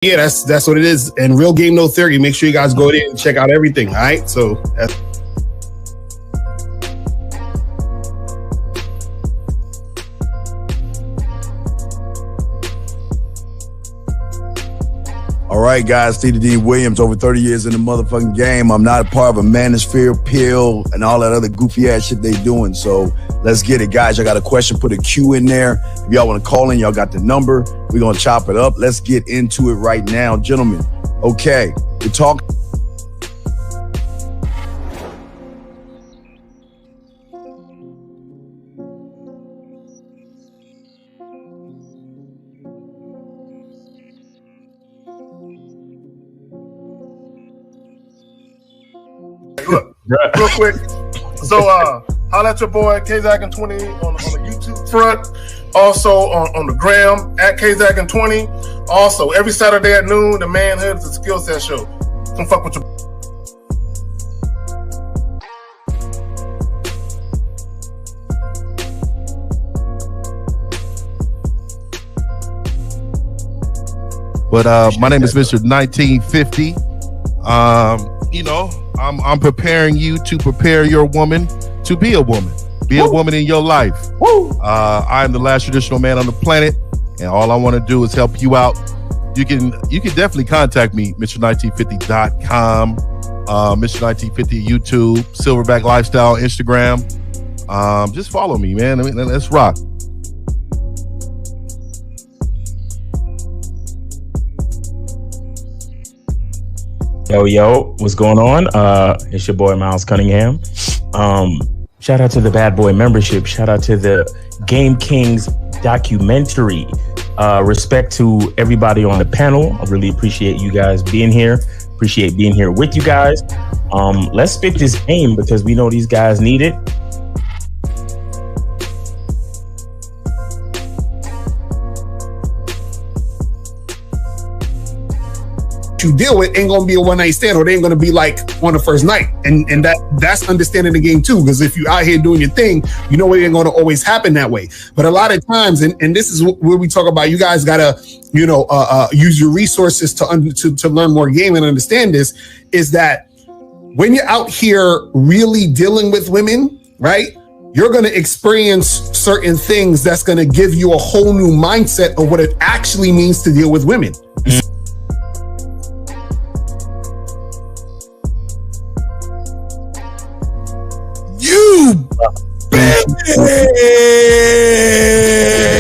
Yeah, that's what it is. And Real Game No Theory. Make sure you guys go there and check out everything. All right. So that's all right, guys, T.D. Williams, over 30 years in the motherfucking game. I'm not a part of a manosphere pill and all that other goofy ass shit they doing. So let's get it, guys. I got a question. Put a Q in there. If y'all want to call in, y'all got the number. We're going to chop it up. Let's get into it right now, gentlemen. Okay, we're talking. Look, real quick. So, holla at your boy KZaggin20 on the YouTube front. Also on the gram at KZaggin20. Also, every Saturday at noon, the Manhood is a skill set show. Don't fuck with your. But my name is Mr. 1950. You know, I'm preparing you to prepare your woman to be a woman. Be a woman in your life. I am the last traditional man on the planet, and all I want to do is help you out. You can definitely contact me, Mr1950.com, Mr1950 YouTube, Silverback Lifestyle, Instagram. Just follow me, man. I mean, let's rock. Yo, what's going on? It's your boy Miles Cunningham. Shout out to the Bad Boy membership. Shout out to the Game Kings documentary. Respect to everybody on the panel. I really appreciate you guys being here. Appreciate being here with you guys. Let's spit this game because we know these guys need it. you deal with ain't gonna be a one-night stand, or they ain't gonna be like on the first night. And that's understanding the game too, because if you out here doing your thing, you know it ain't gonna always happen that way. But a lot of times, and this is where we talk about, you guys gotta, use your resources to learn more game and understand this, is that when you're out here really dealing with women, right, you're going to experience certain things that's going to give you a whole new mindset of what it actually means to deal with women. You bitch!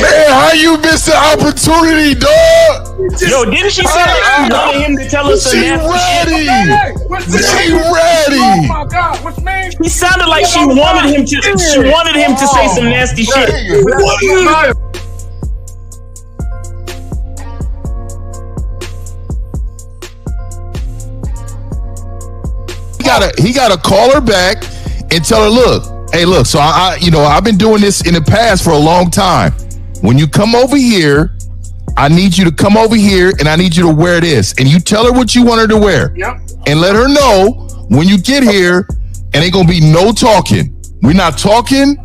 Man, how you miss the opportunity, dog? Yo, didn't she say that she wanted him to tell us the nasty shit? She ready. Oh my God, which means he sounded like she wanted him to. She wanted him to say some nasty shit. He gotta call her back and tell her, look, hey, look. So I've been doing this in the past for a long time. When you come over here, I need you to come over here and I need you to wear this. And you tell her what you want her to wear. Yep. And let her know when you get here, and ain't gonna be no talking. We're not talking.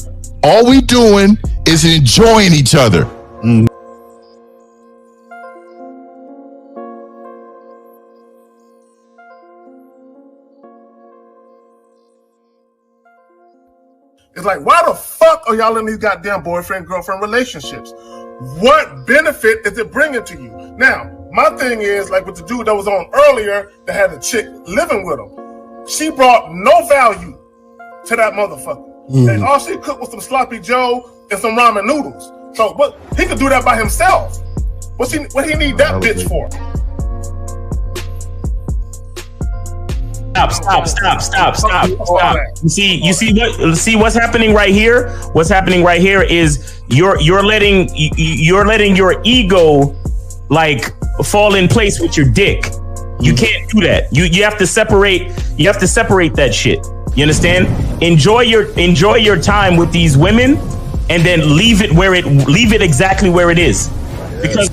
All we doing is enjoying each other. Mm. it's like, why the fuck are y'all in these goddamn boyfriend-girlfriend relationships? What benefit is it bringing to you? Now, my thing is, like with the dude that was on earlier that had a chick living with him, she brought no value to that motherfucker. And all she cooked was some sloppy joe and some ramen noodles. So, but he could do that by himself. What he need that bitch for? Stop. You see what's happening right here? What's happening right here is you're letting your ego like fall in place with your dick. You can't do that. You have to separate that shit. You understand? Enjoy your time with these women and then leave it exactly where it is. Because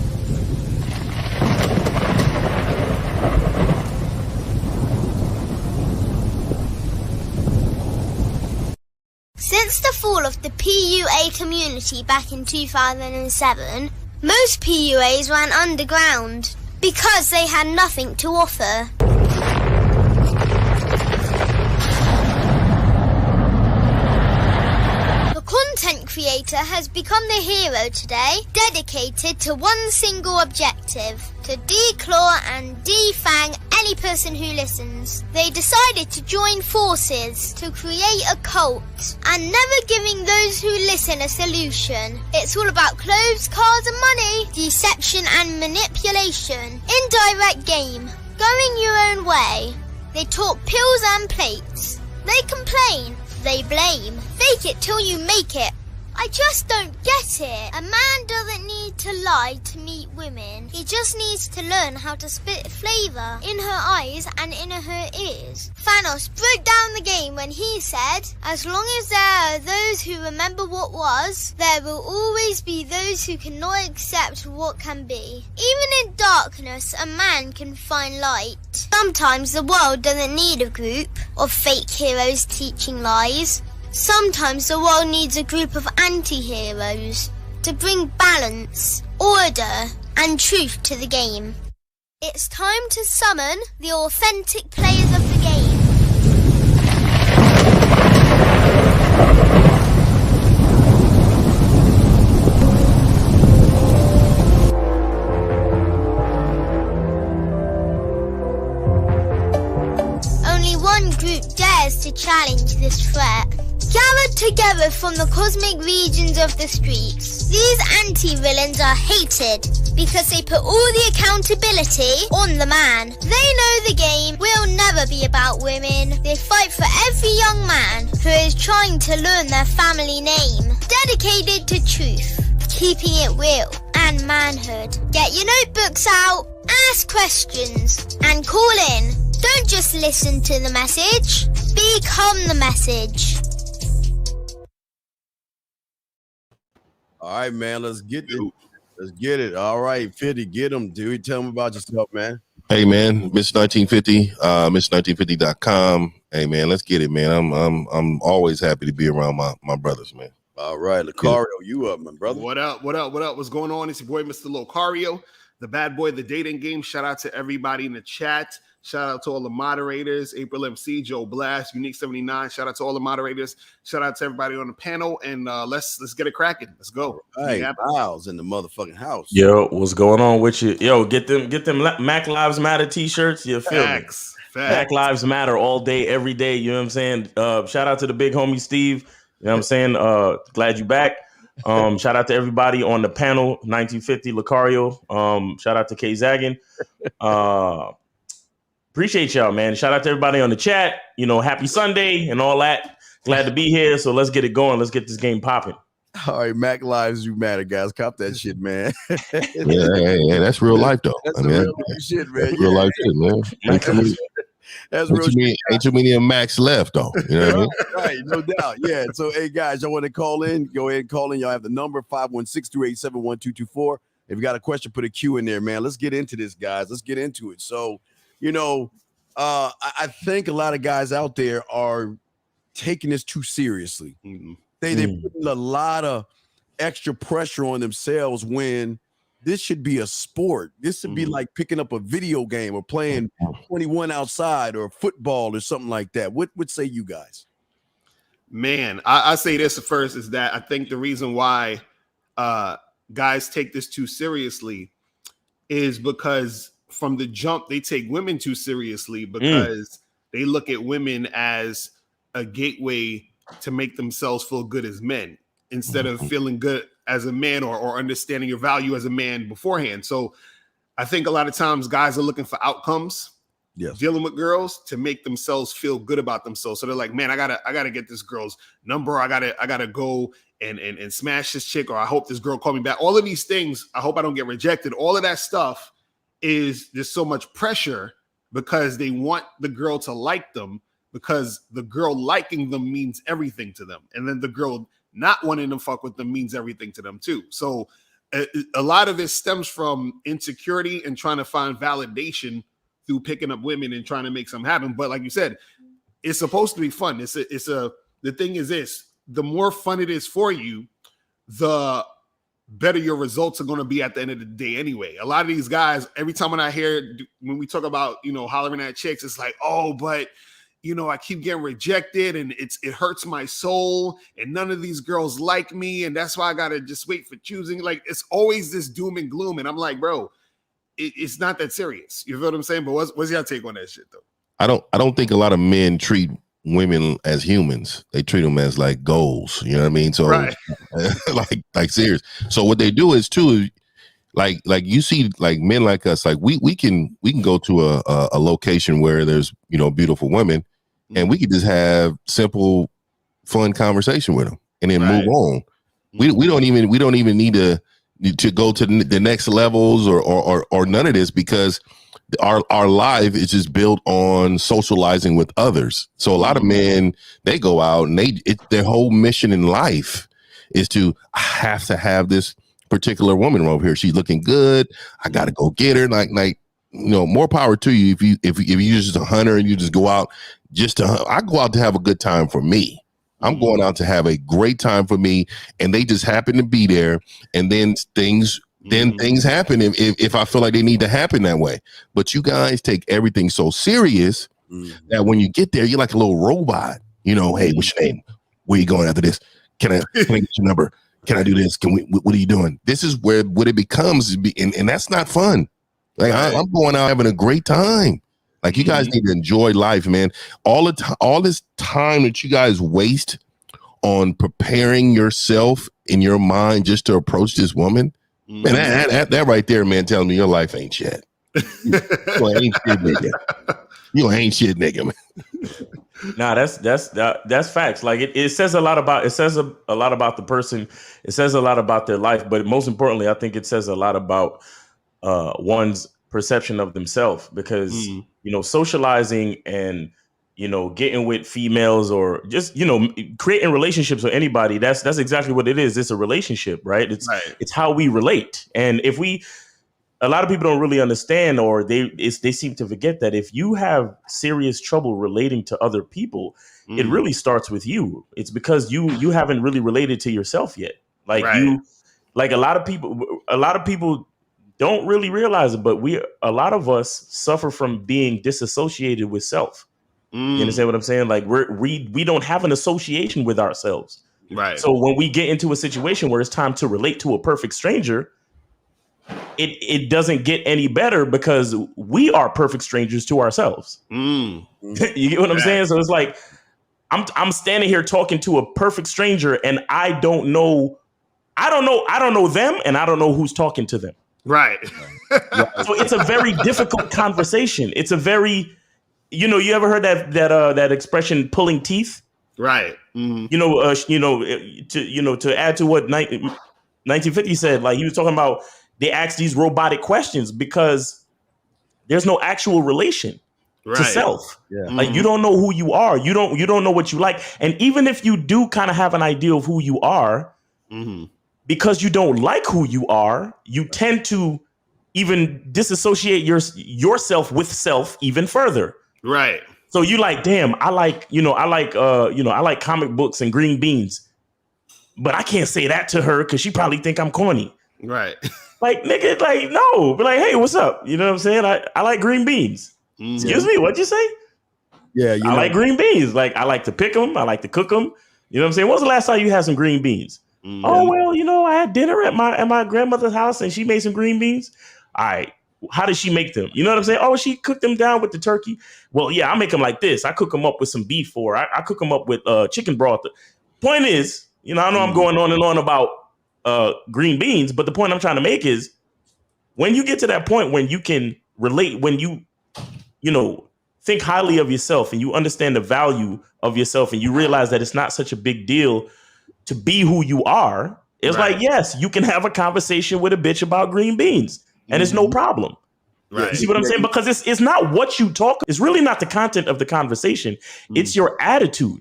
since the fall of the PUA community back in 2007, most PUAs ran underground. because they had nothing to offer. Content creator has become the hero today, dedicated to one single objective: to declaw and defang any person who listens. They decided to join forces to create a cult, and never giving those who listen a solution. It's all about clothes, cars and money, deception and manipulation, indirect game, going your own way. They talk pills and plates. They complain. They blame. Fake it till you make it. I just don't get it. A man doesn't need to lie to meet women. He just needs to learn how to spit flavour in her eyes and in her ears. Thanos broke down the game when he said, as long as there are those who remember what was, there will always be those who cannot accept what can be. Even in darkness, a man can find light. Sometimes the world doesn't need a group of fake heroes teaching lies. Sometimes the world needs a group of anti-heroes to bring balance, order, and truth to the game. It's time to summon the authentic players of the game. Only one group dares to challenge this threat. Gathered together from the cosmic regions of the streets, these anti-villains are hated because they put all the accountability on the man. They know the game will never be about women. They fight for every young man who is trying to learn their family name. Dedicated to truth, keeping it real and manhood. Get your notebooks out, ask questions, and call in. Don't just listen to the message, become the message. All right, man, let's get it. Let's get it. All right, 50, get him, dude. Tell me about yourself, man. Hey, man, Miss 1950, Miss1950.com. Hey, man, let's get it, man. I'm always happy to be around my brothers, man. All right, Lucario, you up, my brother? What up? What's going on? It's your boy, Mr. Lucario, the bad boy of the dating game. Shout out to everybody in the chat. Shout out to all the moderators, April MC, Joe Blast, Unique 79. Shout out to all the moderators. Shout out to everybody on the panel, and let's get it cracking. Let's go. Hey, Miles in the motherfucking house. Yo, what's going on with you? Yo, get them Mac Lives Matter t-shirts. You feel me? Facts. Mac Lives Matter all day, every day. You know what I'm saying? Shout out to the big homie Steve. You know what I'm saying? Glad you back. Shout out to everybody on the panel, 1950 Lucario. Shout out to K Zaggin. Appreciate y'all, man. Shout out to everybody on the chat. You know, happy Sunday and all that. Glad to be here. So let's get it going. Let's get this game popping. All right, Mac Lives You Matter, guys. Cop that shit, man. yeah, that's real life, though. That's real life shit, man. That's real life shit, man. That's real shit. Ain't too many of Max left, though. You know what I mean? Right, no doubt. Yeah. So, hey, guys, y'all want to call in? Go ahead and call in. Y'all have the number 516-287-1224. If you got a question, put a Q in there, man. Let's get into this, guys. Let's get into it. So, you know, I think a lot of guys out there are taking this too seriously. Mm-hmm. They're putting a lot of extra pressure on themselves when this should be a sport. This should be like picking up a video game or playing 21 outside or football or something like that. What would say you guys? Man, I say this first is that I think the reason why guys take this too seriously is because from the jump, they take women too seriously because they look at women as a gateway to make themselves feel good as men instead of feeling good as a man or understanding your value as a man beforehand. So I think a lot of times guys are looking for outcomes, dealing with girls to make themselves feel good about themselves. So they're like, man, I gotta get this girl's number. I gotta go and smash this chick, or I hope this girl call me back. All of these things, I hope I don't get rejected. All of that stuff is just so much pressure because they want the girl to like them, because the girl liking them means everything to them. And then the girl not wanting to fuck with them means everything to them too. So a lot of it stems from insecurity and trying to find validation through picking up women and trying to make something happen. But like you said, it's supposed to be fun. The thing is this, the more fun it is for you, the better your results are going to be at the end of the day anyway. A lot of these guys, every time when we talk about, hollering at chicks, it's like, oh, but, I keep getting rejected and it hurts my soul and none of these girls like me. And that's why I got to just wait for choosing. Like, it's always this doom and gloom. And I'm like, bro, it's not that serious. You feel what I'm saying? But what's your take on that shit though? I don't think a lot of men treat women as humans. They treat them as like goals. You know what I mean? So right. like serious. So what they do is too, like you see, like men like us, like we can go to a location where there's beautiful women, and we can just have simple, fun conversation with them, and then move on. We don't even need to go to the next levels or none of this, because our life is just built on socializing with others. So a lot of men, they go out and their whole mission in life is to, I have to have this particular woman over here. She's looking good. I got to go get her. Like, more power to you. If you're just a hunter and you just go out just to hunt. I go out to have a good time for me. I'm going out to have a great time for me, and they just happen to be there, and then things happen if I feel like they need to happen that way. But you guys take everything so serious that when you get there, you're like a little robot. Hey, what's your name? Where you going after this? Can I get your number? Can I do this? What are you doing? This is where what it becomes, and that's not fun. Like I'm going out having a great time. Like, you guys need to enjoy life, man. All this time that you guys waste on preparing yourself in your mind just to approach this woman, man, that right there, man, telling me your life ain't shit. You ain't shit, nigga. You ain't shit, nigga, man. Nah, that's facts. Like it says a lot about the person. It says a lot about their life, but most importantly, I think it says a lot about one's perception of themselves, because socializing and getting with females, or just creating relationships with anybody, that's exactly what it is. It's a relationship, right? It's how we relate. And a lot of people don't really understand, or they seem to forget that if you have serious trouble relating to other people, it really starts with you. It's because you haven't really related to yourself yet. Like a lot of people don't really realize it, but a lot of us suffer from being disassociated with self. You understand what I'm saying? Like we don't have an association with ourselves. Right. So when we get into a situation where it's time to relate to a perfect stranger, it doesn't get any better, because we are perfect strangers to ourselves. You get what I'm saying? So it's like I'm standing here talking to a perfect stranger, and I don't know them, and I don't know who's talking to them. Right. So it's a very difficult conversation. It's a very, you ever heard that expression, pulling teeth? Right. To add to what 1950 said, like he was talking about, they ask these robotic questions because there's no actual relation to self. Yeah. Like you don't know who you are. You don't know what you like. And even if you do kind of have an idea of who you are, because you don't like who you are, you tend to even disassociate yourself with self even further. Right. So you like, damn, I like comic books and green beans, but I can't say that to her because she probably think I'm corny. Right. Like, nigga, like, no, be like, hey, what's up? You know what I'm saying? I like green beans. Excuse me, what'd you say? Yeah, I like green beans. Like, I like to pick them. I like to cook them. You know what I'm saying? When was the last time you had some green beans? Oh, well, I had dinner at my grandmother's house and she made some green beans. All right. How did she make them? You know what I'm saying? Oh, she cooked them down with the turkey. Well, yeah, I make them like this. I cook them up with some beef, or I cook them up with chicken broth. Point is, I know I'm going on and on about green beans, but the point I'm trying to make is when you get to that point when you can relate, when you think highly of yourself and you understand the value of yourself and you realize that it's not such a big deal to be who you are, it's like, yes, you can have a conversation with a bitch about green beans and it's no problem. Right. You see what I'm saying? Because it's not what you talk. It's really not the content of the conversation. It's your attitude.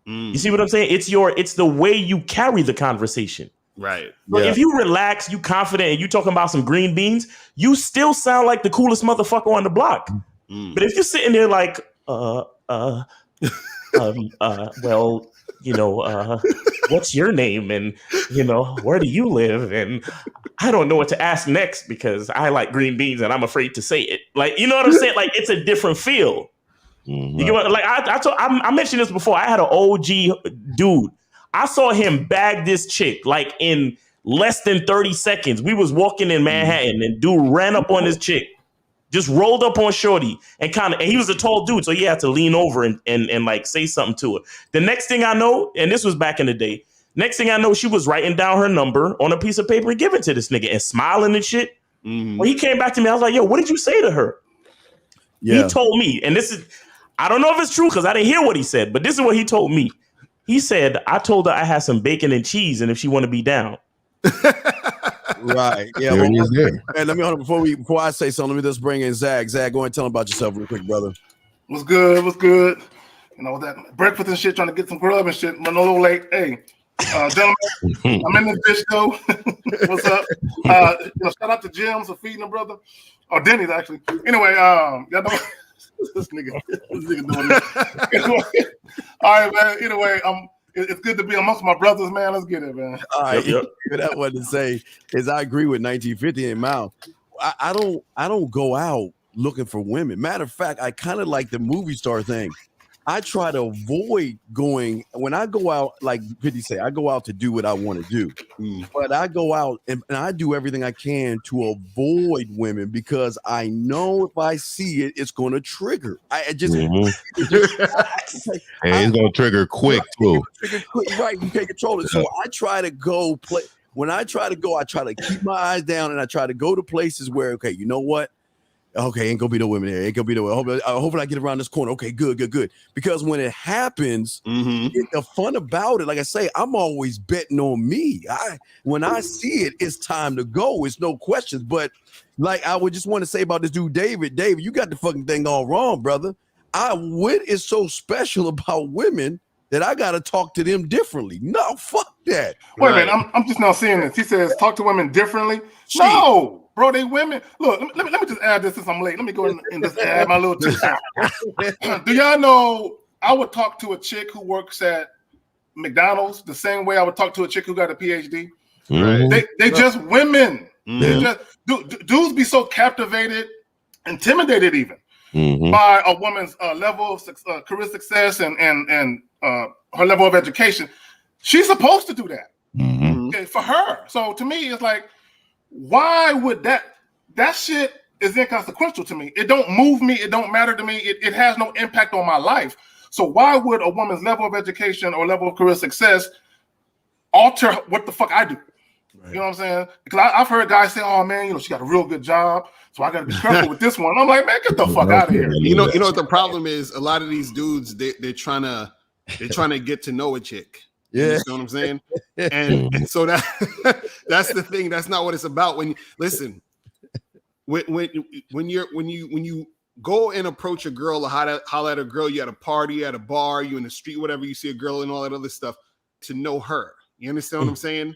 You see what I'm saying? It's the way you carry the conversation. Right. But if you relax, you confident, and you talking about some green beans, you still sound like the coolest motherfucker on the block. But if you're sitting there like, well, what's your name? And, where do you live? And I don't know what to ask next because I like green beans and I'm afraid to say it. Like, you know what I'm saying? Like, it's a different feel. You get what, like I mentioned this before. I had an OG dude. I saw him bag this chick like in less than 30 seconds. We was walking in Manhattan and dude ran up on this chick, just rolled up on shorty and he was a tall dude, so he had to lean over and like say something to her. The next thing I know, and this was back in the day, next thing I know, she was writing down her number on a piece of paper and giving it to this nigga and smiling and shit. When he came back to me, I was like, yo, what did you say to her? Yeah. He told me, and this is, I don't know if it's true because I didn't hear what he said, but this is what he told me. He said, I told her I had some bacon and cheese, and if she want to be down. Right. Yeah. Hey, let me hold on before I say something. Let me just bring in Zach. Zach, go ahead and tell him about yourself real quick, brother. What's good? What's good? With that breakfast and shit, trying to get some grub and shit. I'm a little late. Hey, gentlemen, I'm in this bitch though. What's up? Shout out to Jim for feeding him, brother. Or Denny's actually. Anyway, y'all know. This nigga doing this. All right, man. Anyway, it's good to be amongst my brothers, man. Let's get it, man. All right. Yep. What I wanted to say is I agree with 1950 and Mal. I don't go out looking for women. Matter of fact, I kind of like the movie star thing. I try to avoid going when I go out, like 50 say, I go out to do what I want to do. But I go out and I do everything I can to avoid women because I know if I see it, it's going to trigger. It's going to trigger quick too. Right, you can't control it. So I try to go play. When I try to go, I try to keep my eyes down and I try to go to places where, okay, you know what? Okay, ain't gonna be no women there. Ain't gonna be no. Hopefully, I get around this corner. Okay, good. Because when it happens, the fun about it, like I say, I'm always betting on me. When I see it, it's time to go. It's no questions. But like I would just want to say about this dude, David. David, you got the fucking thing all wrong, brother. What is so special about women that I gotta talk to them differently? No, fuck that. Wait a minute, I'm just now seeing this. He says talk to women differently. No. Bro, they women. Look, let me just add this since I'm late. Let me go and just add my little 2 cents. Do y'all know I would talk to a chick who works at McDonald's the same way I would talk to a chick who got a PhD? They just women. They just, dudes be so captivated, intimidated even by a woman's level of career success and her level of education. She's supposed to do that. Okay, for her. So to me, it's like, why would that shit is inconsequential to me? It don't move me. It don't matter to me. It has no impact on my life. So why would a woman's level of education or level of career success alter what the fuck I do? Right. You know what I'm saying? Because I've heard guys say, "Oh man, she got a real good job, so I got to be careful with this one." And I'm like, man, get the fuck out of here. You know what the problem is? A lot of these dudes, they're trying to get to know a chick. Yeah, you know what I'm saying? And so that's the thing. That's not what it's about. When you go and approach a girl or holler at a girl, you at a party, at a bar, you in the street, whatever, you see a girl and all that other stuff, to know her. You understand what I'm saying?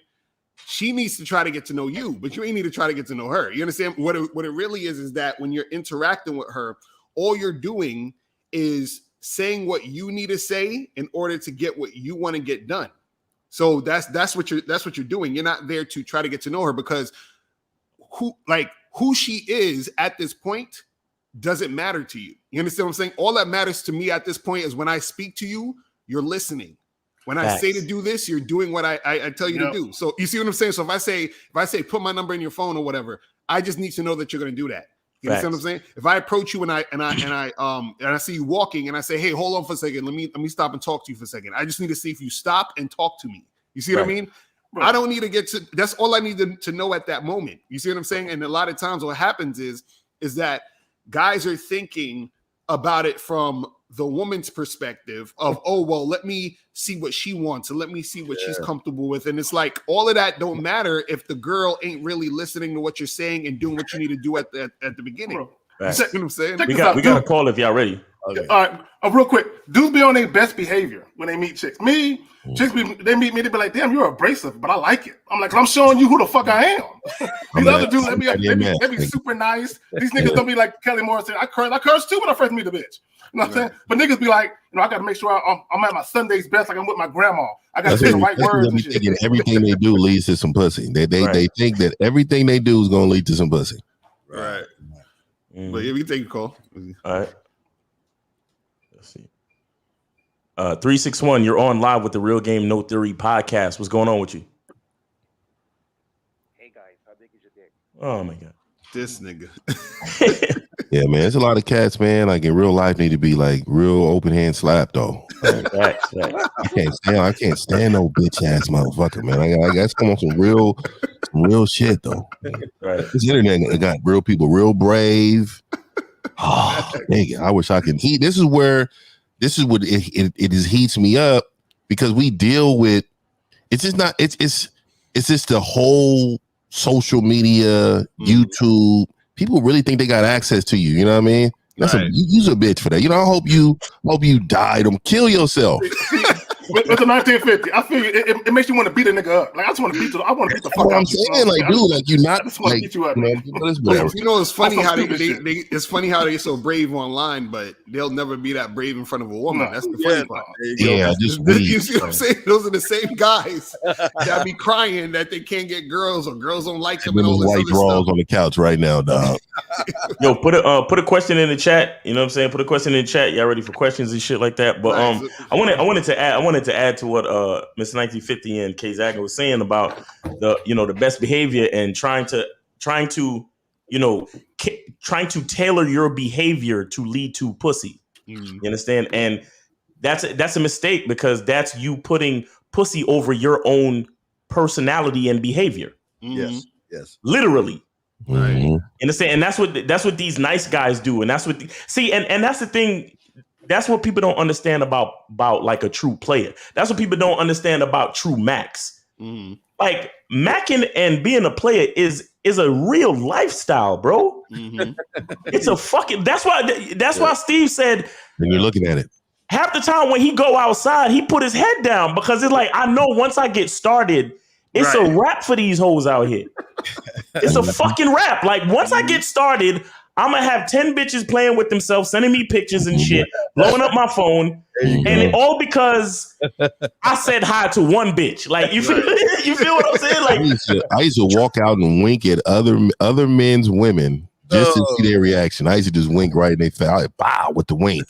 She needs to try to get to know you, but you ain't need to try to get to know her. You understand what it really is that when you're interacting with her, all you're doing is saying what you need to say in order to get what you want to get done. So that's what you're doing. You're not there to try to get to know her because who she is at this point doesn't matter to you. You understand what I'm saying? All that matters to me at this point is when I speak to you, you're listening. When I say to do this, you're doing what I tell you to do. So you see what I'm saying? So if I say put my number in your phone or whatever, I just need to know that you're going to do that. You understand what I'm saying? If I approach you and I see you walking and I say, "Hey, hold on for a second. Let me stop and talk to you for a second." I just need to see if you stop and talk to me. You see what I mean? Right. I don't need to get to. That's all I need to know at that moment. You see what I'm saying? And a lot of times, what happens is that guys are thinking about it from the woman's perspective of, oh, well, let me see what she wants and let me see what she's comfortable with. And it's like all of that don't matter if the girl ain't really listening to what you're saying and doing what you need to do at the beginning. You see what I'm saying? We got a call if y'all ready. Okay. All right, real quick. Dudes be on their best behavior when they meet chicks. Chicks they meet me, they be like, "Damn, you're abrasive," but I like it. I'm like, I'm showing you who the fuck I am. These other dudes, they be super nice. These niggas don't be like Kelly Morrison. I curse too when I first meet a bitch. You know what I'm saying? But niggas be like, I got to make sure I'm at my Sunday's best, like I'm with my grandma. I got to say the right words and shit. Everything they do leads to some pussy. They think that everything they do is going to lead to some pussy. Right. But yeah, we take a call. All right. Let's see. 361, you're on live with the Real Game No Theory podcast. What's going on with you? Hey guys, how big is your dick? Oh my god, this nigga. Yeah, man, there's a lot of cats, man. Like in real life, need to be like real open hand slap though. I can't stand no bitch ass motherfucker, man. I got to come on some real shit though. Right. This internet got real people, real brave. Oh, dang it. I wish I could heat. This is what it heats me up because we deal with. It's just not. It's just the whole social media, YouTube. People really think they got access to you. You know what I mean? That's you's a bitch for that. I hope you die. Don't kill yourself. With the 1950, I feel it makes you want to beat a nigga up. Like I just want to beat the fuck out. I'm saying, like, dude, like you're not. I just want to beat you up. It's funny how it's funny how they're so brave online, but they'll never be that brave in front of a woman. That's the funny part. Yeah, you see what I'm saying? Those are the same guys that be crying that they can't get girls or girls don't like them. And all this white other draws stuff on the couch right now, dog. Yo, put a question in the chat. You know what I'm saying? Put a question in the chat. Y'all ready for questions and shit like that? But I wanted to add to what Mr. 1950 and K Zaga was saying about the best behavior and trying to tailor your behavior to lead to pussy. You understand? And that's a mistake because that's you putting pussy over your own personality and behavior. Yes. Literally. Right. Understand? And that's what these nice guys do. And that's what and that's the thing. That's what people don't understand about like a true player. That's what people don't understand about true Max. Like macking and being a player is a real lifestyle, bro. It's a fucking. That's why Steve said. When you're looking at it, half the time when he go outside, he put his head down because it's like I know once I get started, it's a wrap for these hoes out here. It's a fucking wrap. Like once I get started, I'm gonna have 10 bitches playing with themselves, sending me pictures and shit, blowing up my phone, and it all because I said hi to one bitch. Like you feel what I'm saying? Like I used to walk out and wink at other men's women just to see their reaction. I used to just wink right in their face, like, bow with the wink,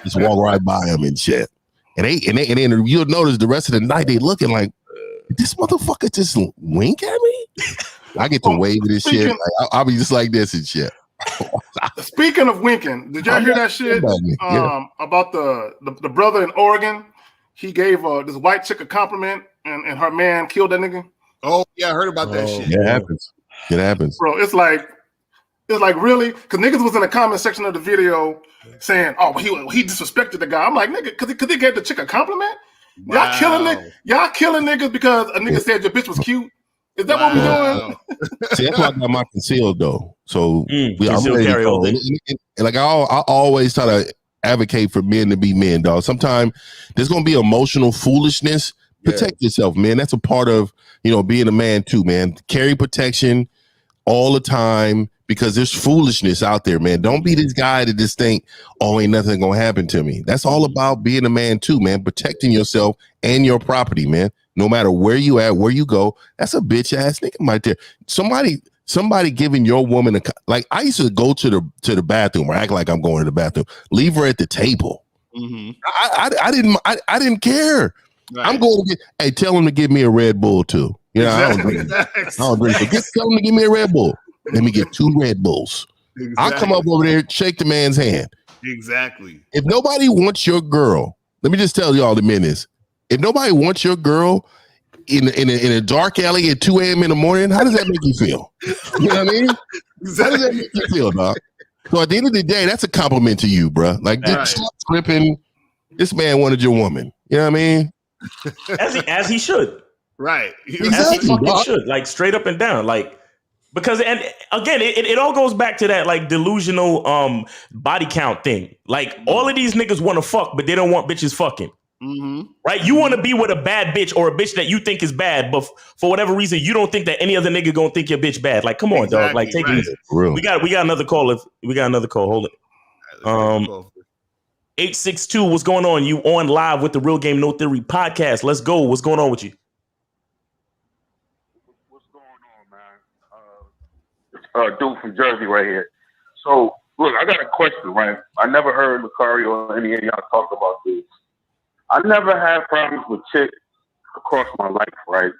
just walk right by them and shit. And then you'll notice the rest of the night they looking like, did this motherfucker just wink at me? I get to wave this shit. Like, I'll be just like this and shit. Speaking of winking, did y'all hear that shit about the brother in Oregon? He gave this white chick a compliment and her man killed that nigga. Oh yeah, I heard about that shit. It happens, bro. It's like really, because niggas was in the comment section of the video saying, "Oh, he disrespected the guy." I'm like, nigga, because he gave the chick a compliment. Wow. Y'all killing niggas because a nigga said your bitch was cute. Is that what we're doing? See, that's why I got my concealed though. So I'm ready to go. And like I always try to advocate for men to be men, dog. Sometimes there's gonna be emotional foolishness. Protect yourself, man. That's a part of being a man too, man. Carry protection all the time because there's foolishness out there, man. Don't be this guy that just think, oh, ain't nothing gonna happen to me. That's all about being a man too, man. Protecting yourself and your property, man. No matter where you at, where you go, that's a bitch ass nigga right there. Somebody giving your woman like I used to go to the bathroom or act like I'm going to the bathroom. Leave her at the table. I didn't care. Right. I'm going to tell him to give me a Red Bull too. I don't drink. Tell him to give me a Red Bull. Let me get 2 Red Bulls. Exactly. I'll come up over there, shake the man's hand. Exactly. If nobody wants your girl, let me just tell y'all the minutes. If nobody wants your girl in a dark alley at 2 a.m. in the morning, how does that make you feel? You know what I mean? How does that make you feel, dog? So at the end of the day, that's a compliment to you, bro. Like, just stop tripping. This man wanted your woman. You know what I mean? As he should. Right. Exactly, as he fucking should. Like, straight up and down. Like, Because, and again, it all goes back to that like delusional body count thing. Like all of these niggas want to fuck, but they don't want bitches fucking. Right? You want to be with a bad bitch or a bitch that you think is bad, but for whatever reason, you don't think that any other nigga gonna think your bitch bad. Like, come on, dog. Like, take it easy. We got another call. We got another call. Hold it. 862, what's going on? You on live with the Real Game No Theory podcast. Let's go. What's going on with you? Dude from Jersey right here. So, look, I got a question, right? I never heard Lucari or any of y'all talk about this. I never had problems with chicks across my life, right?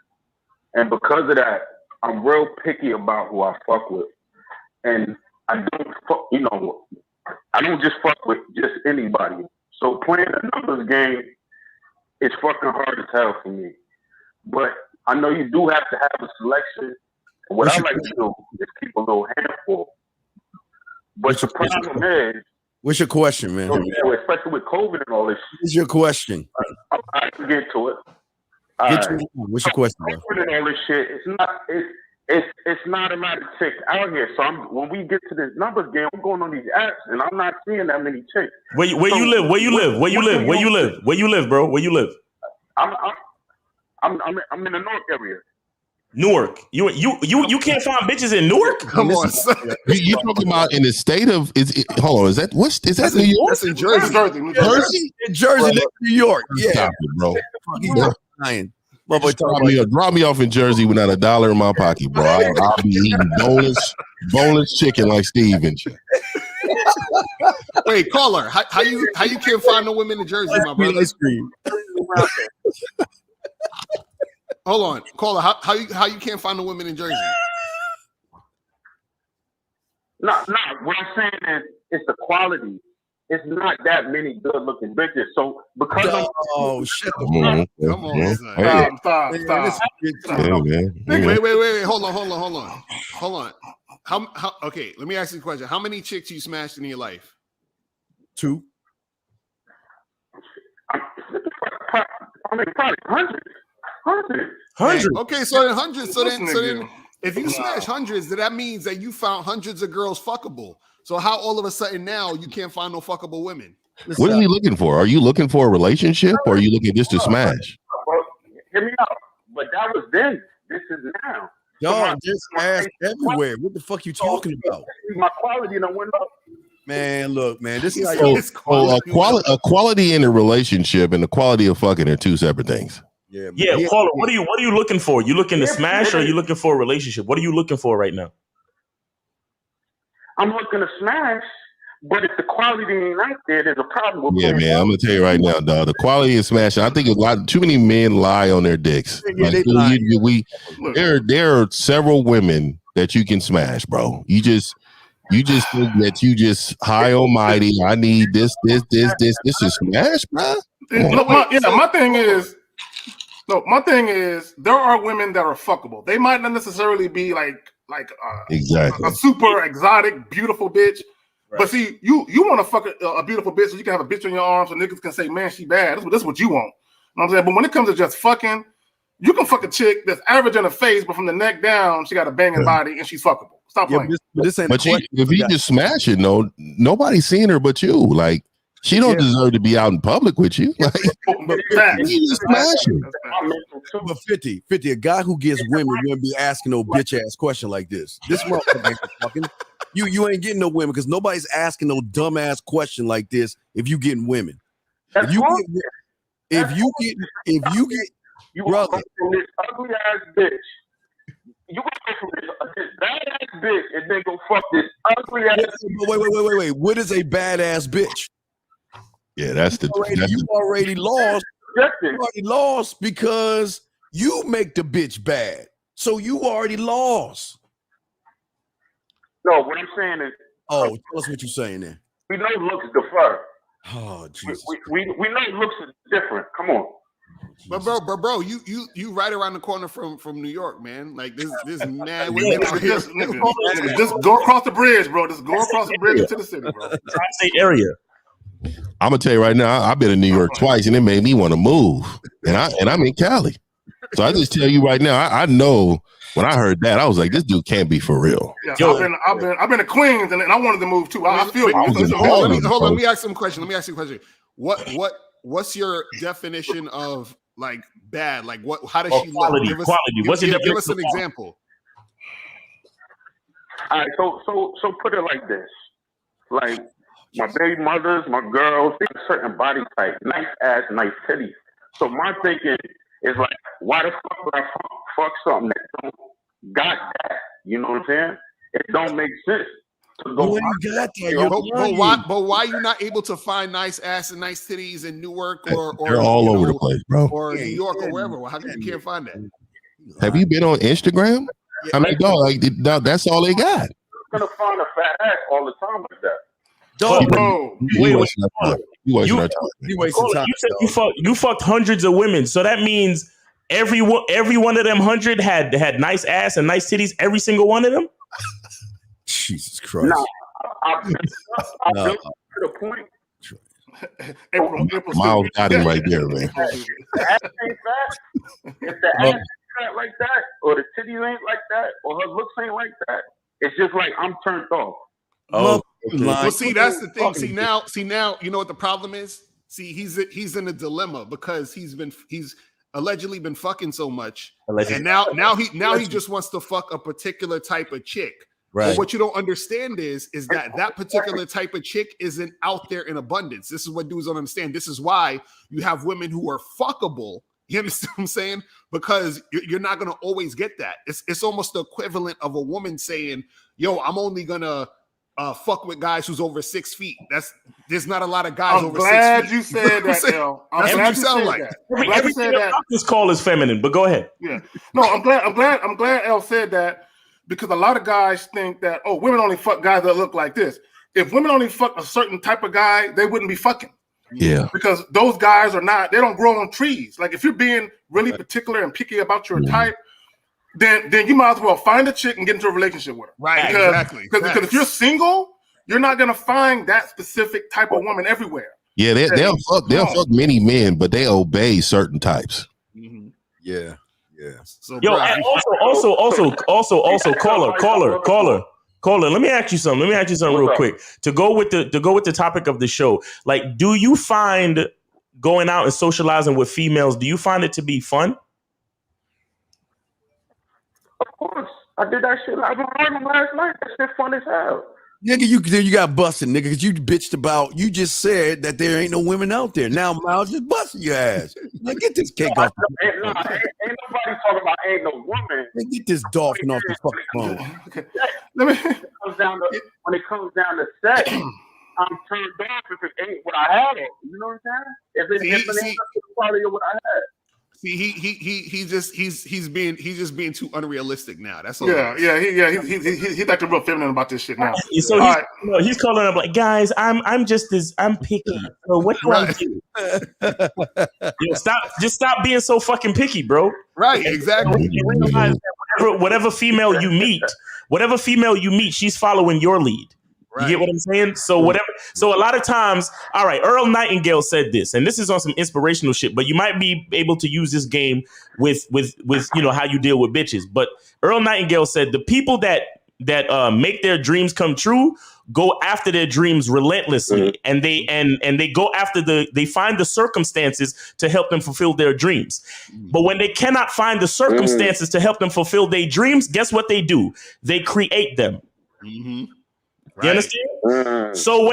And because of that, I'm real picky about who I fuck with. And I don't fuck, I don't just fuck with just anybody. So playing a numbers game is fucking hard as hell for me. But I know you do have to have a selection. What I like to do is keep a little handful. But the problem is... What's your question, man? Especially with COVID and all this shit. What's your question? I can get to it. What's your question, bro? COVID and all this shit, it's not a lot of chicks out here. So when we get to this numbers game, I'm going on these apps and I'm not seeing that many chicks. Where you live, bro? Where you live? I'm in the North area. Newark. You can't find bitches in Newark? Come on, son. You talking about in the state of hold on, is that New York? That's in Jersey. Jersey, New York. Yeah. Stop it, bro. Drop me off in Jersey without $1 in my pocket, bro. I'll be eating boneless chicken like Steve and shit. Wait, caller, how you can't find no women in Jersey, my brother? Hold on, caller. How you can't find the women in Jersey? No. What I'm saying is, it's the quality. It's not that many good-looking bitches. So because shit. Come on. Stop. Wait. Hold on. How? Okay, let me ask you a question. How many chicks you smashed in your life? 2. I mean, probably hundreds. Okay, so then hundreds. So then, if you smash hundreds, then that means that you found hundreds of girls fuckable. So how all of a sudden now you can't find no fuckable women? What are you looking for? Are you looking for a relationship, or are you looking just to smash? Hear me out. But that was then. This is now. Y'all just ass everywhere. What the fuck you talking about? My quality done went up. Man, look, man. This is a quality in a relationship and the quality of fucking are two separate things. Yeah. Caller, what are you looking for? You looking to smash, or are you looking for a relationship? What are you looking for right now? I'm looking to smash, but if the quality ain't out there, there's a problem with man. I'm gonna tell you right now, dog. The quality is smashing. I think too many men lie on their dicks. There are several women that you can smash, bro. You just think that you just high almighty. I need this is smash, bro. My thing is, there are women that are fuckable. They might not necessarily be like exactly a super exotic, beautiful bitch. Right. But see, you want to fuck a beautiful bitch so you can have a bitch on your arm so niggas can say, man, she bad. This is what you want. You know what I'm saying? But when it comes to just fucking, you can fuck a chick that's average in the face, but from the neck down, she got a banging body and she's fuckable. Stop playing. If you just smash it, nobody's seen her but you. Like, she don't deserve to be out in public with you. Like, you just smash her. But 50, a guy who gets women wouldn't be asking no bitch ass question like this. This motherfucker ain't fucking. You ain't getting no women because nobody's asking no dumb ass question like this. If you getting women, if you get brother, this ugly ass bitch. You go from this badass bitch and then go fuck this ugly ass. Wait. What is a badass bitch? Yeah, that's you already lost. You already lost because you make the bitch bad. So you already lost. No, what I'm saying is. Oh, tell us what you're saying then. We know looks defer. Oh, Jesus. We know looks is different. Come on. But bro, you right around the corner from New York, man. Like this mad women out here. Just go across the bridge, bro. Just go across the bridge into the city, bro. Tri-State area. I'm gonna tell you right now, I've been in New York twice, and it made me want to move. And I'm in Cali, so I just tell you right now, I know When I heard that, I was like, this dude can't be for real. Yeah, I've been to Queens and I wanted to move too. I feel you. Hold on. Let me ask you a question. What's your definition of like bad? Like what? How does she look? Give us an example. All right, so put it like this: like my baby mothers, my girls, they have a certain body type, nice ass, nice titties. So my thinking is like, why the fuck would I fuck something that don't got that? You know what I'm saying? It don't make sense. To go But why you not able to find nice ass and nice titties in Newark or they're all over the place, bro, or New York or wherever? Well, how come you can't find that? Have you been on Instagram? I mean, dog, like that's all they got. You're gonna find a fat ass all the time like that. You fucked hundreds of women, so that means every one of them 100 had nice ass and nice titties. Every single one of them. Jesus Christ! No, I've been to the point. April Miles got him right there, man. If the ass ain't fat, if the ass ain't fat like that, or the titties ain't like that, or her looks ain't like that, it's just like I'm turned off. Oh, okay. Well, see, that's the thing. See now, you know what the problem is? See, he's in a dilemma because he's allegedly been fucking so much, and now he just wants to fuck a particular type of chick. Right. But what you don't understand is that particular type of chick isn't out there in abundance. This is what dudes don't understand. This is why you have women who are fuckable. You understand what I'm saying? Because you're not going to always get that. It's almost the equivalent of a woman saying, yo, I'm only going to fuck with guys who's over 6 feet. There's not a lot of guys over 6 feet. I'm glad you said that, L. That's what you sound like. Everything about this call is feminine, but go ahead. Yeah. No, I'm glad L said that. Because a lot of guys think that, oh, women only fuck guys that look like this. If women only fuck a certain type of guy, they wouldn't be fucking. Yeah. Because those guys they don't grow on trees. Like if you're being really particular and picky about your type, then you might as well find a chick and get into a relationship with her. Right, exactly. Because if you're single, you're not going to find that specific type of woman everywhere. Yeah, they'll fuck many men, but they obey certain types. Mm-hmm. Yeah. Yeah. So, yo, and also, caller. Let me ask you something. Real quick. To go with the topic of the show. Like, do you find going out and socializing with females? Do you find it to be fun? Of course, I did that shit. I was riding last night. That shit fun as hell. Nigga, you got busted, nigga, because you bitched about. You just said that there ain't no women out there. Now Miles just busting your ass. Now get this cake off. Ain't nobody talking about ain't no woman. Get this dolphin off the fucking phone. Okay. When it comes down to sex, I'm turned off if it ain't what I had. You know what I'm saying? If it ain't quality of what I had. See, he's just being too unrealistic now. That's all. He's acting real feminine about this shit now. So he's calling up like, guys, I'm picky. So what do I do? Stop being so fucking picky, bro. Right, exactly. Whatever female you meet, she's following your lead. Right. You get what I'm saying? So a lot of times, all right, Earl Nightingale said this, and this is on some inspirational shit, but you might be able to use this game with how you deal with bitches. But Earl Nightingale said the people that make their dreams come true go after their dreams relentlessly, and they go after they find the circumstances to help them fulfill their dreams. But when they cannot find the circumstances to help them fulfill their dreams, guess what they do? They create them. Mm-hmm. Right. You understand? So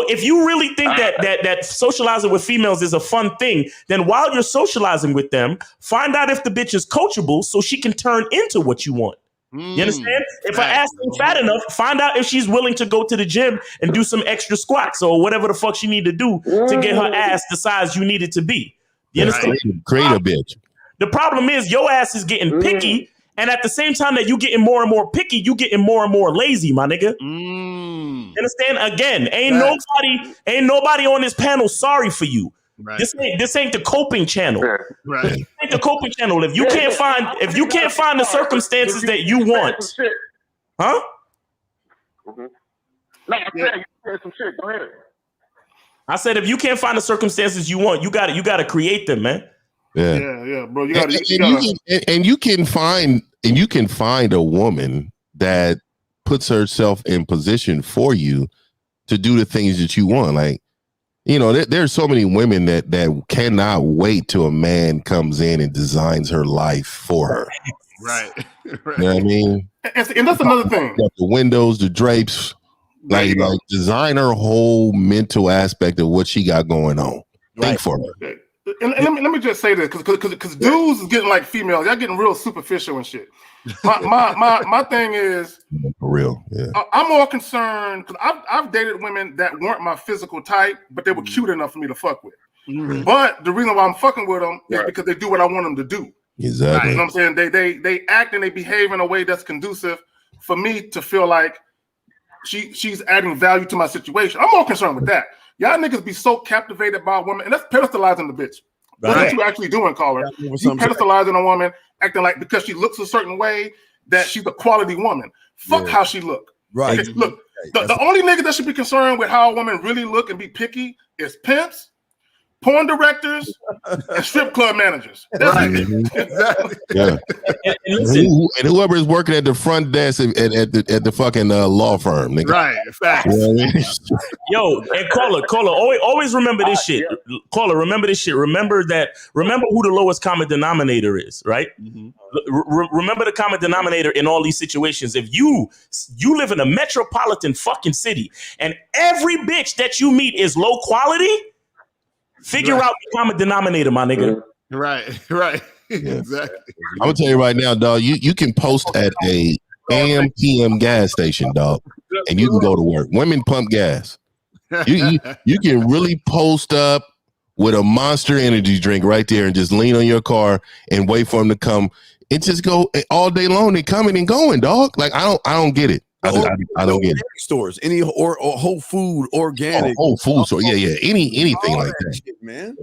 if you really think that socializing with females is a fun thing, then while you're socializing with them, find out if the bitch is coachable so she can turn into what you want. You understand? If her ass ain't fat enough, find out if she's willing to go to the gym and do some extra squats or whatever the fuck she need to do to get her ass the size you need it to be. You understand? Create a bitch. The problem is your ass is getting picky. And at the same time that you getting more and more picky, you getting more and more lazy, my nigga. Understand? Again, ain't nobody on this panel sorry for you. Right. This ain't the coping channel. Right. This ain't the coping channel. If you can't find the circumstances that you want, huh? Mm-hmm. No, you said some shit. Go ahead. I said if you can't find the circumstances you want, you gotta create them, man. Yeah, bro. You can find and you can find a woman that puts herself in position for you to do the things that you want. Like, you know, there's so many women that cannot wait till a man comes in and designs her life for her. Right. You know what I mean? And that's another thing. The windows, the drapes, like design her whole mental aspect of what she got going on. Think for her. And let me just say this, because dudes is getting like females, y'all getting real superficial and shit. My thing is, for real, yeah. I'm more concerned because I've dated women that weren't my physical type, but they were cute enough for me to fuck with. But the reason why I'm fucking with them is because they do what I want them to do. Exactly. You know what I'm saying? They act and they behave in a way that's conducive for me to feel like she's adding value to my situation. I'm more concerned with that. Y'all niggas be so captivated by a woman, and that's pedestalizing the bitch. That's what you actually doing, caller. You pedestalizing a woman, acting like because she looks a certain way that she's a quality woman. Fuck how she look. Right. Okay, look, the only nigga that should be concerned with how a woman really look and be picky is pimps, porn directors, and strip club managers. That's it. Exactly. Yeah. And whoever is working at the front desk at the fucking law firm. Nigga. Right. Facts. You know what I mean? Yo, and caller, always remember this shit. Yeah. Caller, remember this shit. Remember who the lowest common denominator is, right? Remember the common denominator in all these situations. If you live in a metropolitan fucking city and every bitch that you meet is low quality, figure out the common denominator, my nigga. Right. Yeah. Exactly. I'm gonna tell you right now, dog. You can post at a AM PM gas station, dog, and you can go to work. Women pump gas. You can really post up with a Monster energy drink right there and just lean on your car and wait for them to come and just go all day long and coming and going, dog. Like I don't get it. I don't get it. Stores, any or Whole Food, organic, Whole Food store, yeah, anything like that, shit, man.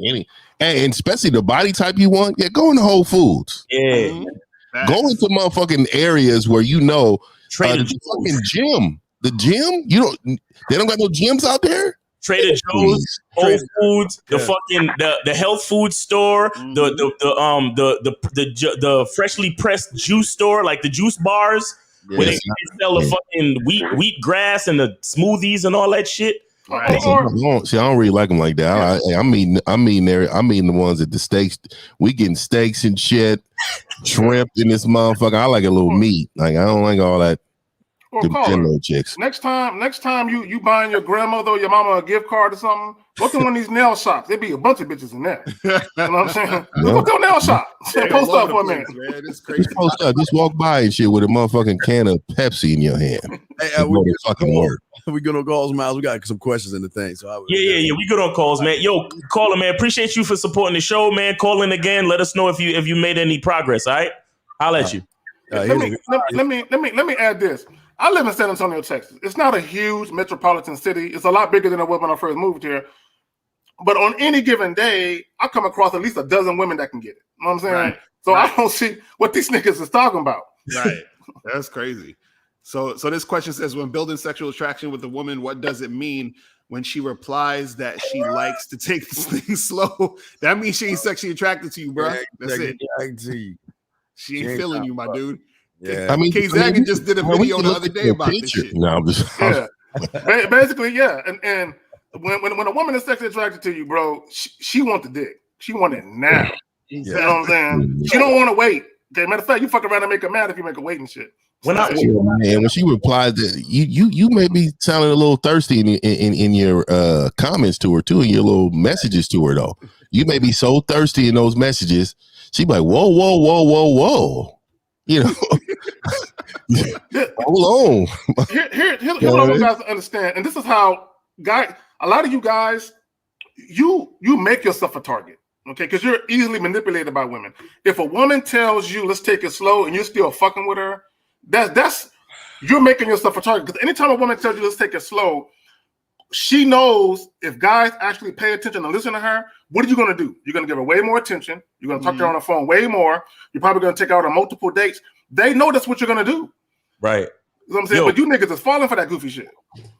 And especially the body type you want, go into Whole Foods. Yeah, go into motherfucking areas where you know Trader the fucking gym. The gym, they don't got no gyms out there. Trader Joe's, Whole Foods, the health food store, the freshly pressed juice store, like the juice bars. Where they sell the fucking wheat grass and the smoothies and all that shit. Right. See, I don't really like them like that. I'm meeting the ones at the steaks. We getting steaks and shit, shrimp in this motherfucker. I like a little meat. Like I don't like all that. Well, chicks. Next time you buying your grandmother or your mama a gift card or something, go to one of these nail shops. There be a bunch of bitches in there. You know what I'm saying? Go to a nail shop. Post up for a minute. Man, it's crazy. Post up. Just walk by and shit with a motherfucking can of Pepsi in your hand. We good on calls, Miles. We got some questions in the thing. So we good on calls, man. Yo, caller, man. Appreciate you for supporting the show, man. Call in again. Let us know if you made any progress. All right, I'll let you. Let me add this. I live in San Antonio, Texas. It's not a huge metropolitan city. It's a lot bigger than it was when I first moved here. But on any given day, I come across at least a dozen women that can get it. You know what I'm saying? Right. So I don't see what these niggas is talking about. Right. That's crazy. So this question says, when building sexual attraction with a woman, what does it mean when she replies that she likes to take this thing slow? That means she ain't sexually attracted to you, bro. That's it. She ain't feeling you, my dude. Yeah, I mean, K-Zaggin just did a video the other day about this shit. No, I'm just basically, yeah. And when a woman is sexually attracted to you, bro, she want the dick. She want it now. You know what I'm saying? She don't want to wait. Okay, matter of fact, you fuck around and make her mad if you make her wait and shit. When she replies that you may be sounding a little thirsty in your comments to her too, in your little messages to her though. You may be so thirsty in those messages. She be like, whoa. You know, hold on. Here's what I want you guys to understand, and this is how a lot of you guys, you make yourself a target, okay? Because you're easily manipulated by women. If a woman tells you, let's take it slow, and you're still fucking with her, that's you're making yourself a target. Because anytime a woman tells you, let's take it slow, she knows if guys actually pay attention and listen to her, what are you going to do? You're going to give her way more attention. You're going to talk to her on the phone way more. You're probably going to take her out on multiple dates. They know that's what you're going to do. Right. You know what I'm saying? But you niggas is falling for that goofy shit.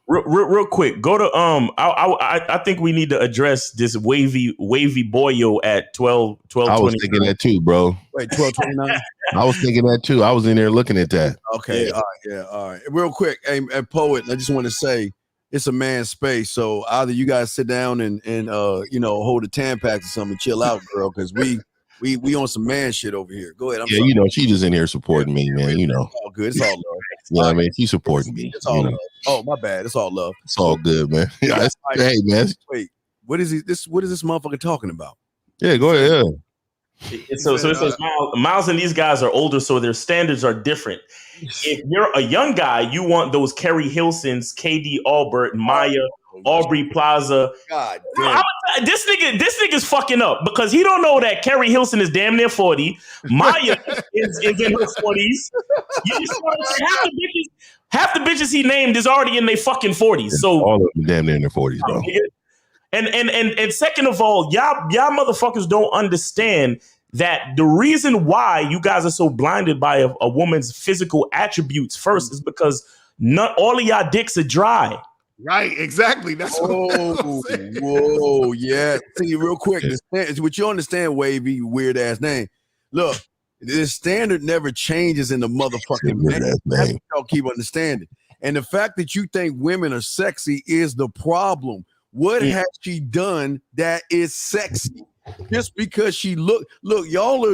Real quick, go to I think we need to address this wavy boyo at 12. I was thinking that too, bro. Wait, 12:29. I was thinking that too. I was in there looking at that. Okay, yeah. All right. Real quick, hey, Poet, I just want to say it's a man's space, so either you guys sit down and hold a Tampax or something, chill out, girl, because we on some man shit over here. Go ahead. I'm sorry. She just in here supporting me, man. It's all good. It's all love. Yeah, I mean, she's supporting me. It's all love. Oh, my bad. It's all love. It's all good, man. Yeah, hey, man. Wait, what is this motherfucker talking about? Yeah, go ahead. So it says Miles and these guys are older, so their standards are different. If you're a young guy, you want those Kerry Hilsons, KD Albert, Maya, Aubrey Plaza. God damn. This nigga's fucking up because he don't know that Kerry Hilson is damn near 40. Maya is in her 40s. Half the bitches he named is already in their fucking 40s. So all of them damn near in their 40s, bro. And second of all, y'all motherfuckers don't understand that the reason why you guys are so blinded by a woman's physical attributes first is because not all of y'all dicks are dry. Right, exactly. That's whoa, yeah. See, real quick, what you understand, Wavy, weird ass name. Look, this standard never changes in the motherfucking man. That's what y'all keep understanding. And the fact that you think women are sexy is the problem. What has she done that is sexy? Just because she look, y'all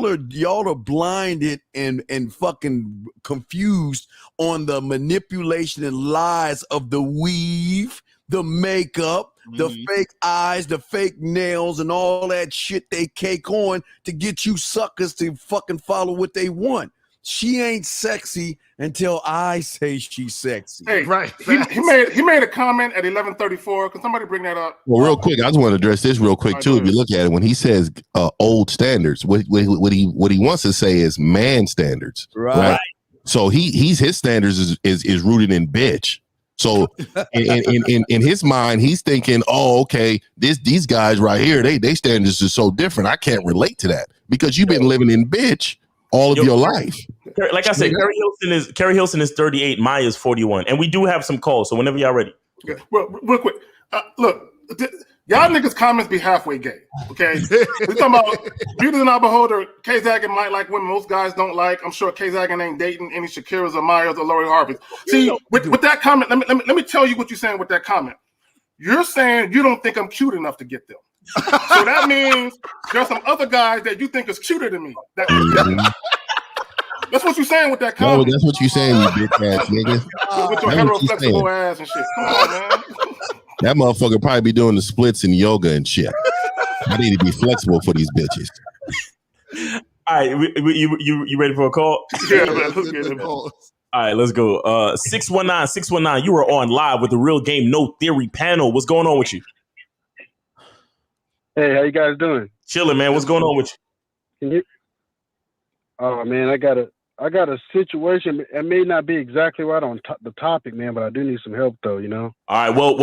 are blinded and fucking confused on the manipulation and lies of the weave, the makeup, the fake eyes, the fake nails, and all that shit they cake on to get you suckers to fucking follow what they want. She ain't sexy until I say she's sexy. Hey, right. He made a comment at 11:34. Can somebody bring that up? Well, real quick, I just want to address this real quick too. If you look at it, when he says old standards, what he wants to say is man standards, right? So his standards is rooted in bitch. So in his mind, he's thinking, oh, okay, these guys right here, they standards are so different. I can't relate to that because you've been living in bitch all of your life. Like I said, Kerry Hilson is 38, Maya is 41, and we do have some calls. So whenever y'all ready. Okay. Well, real quick, look, y'all niggas comments be halfway gay. Okay, we talking about beauty and our beholder. K-Zaggin might like women most guys don't like. I'm sure K-Zaggin ain't dating any Shakiras or Mayas or Lori Harveys. See, with that comment, let me tell you what you're saying with that comment. You're saying you don't think I'm cute enough to get them. So that means there's some other guys that you think is cuter than me. That's what you're saying with that comment. No, that's what you're saying, you bitch ass nigga. With your hetero-flexible ass and shit. Come on, man. That motherfucker probably be doing the splits and yoga and shit. I need to be flexible for these bitches. All right, you ready for a call? Yeah, man. Let's get it. All right, let's go. 619, you are on live with the Real Game No Theory panel. What's going on with you? Hey, how you guys doing? Chilling, man. What's going on with you? Can you? Oh man, I got a situation. It may not be exactly right on the topic, man, but I do need some help, though. You know. All right. Well.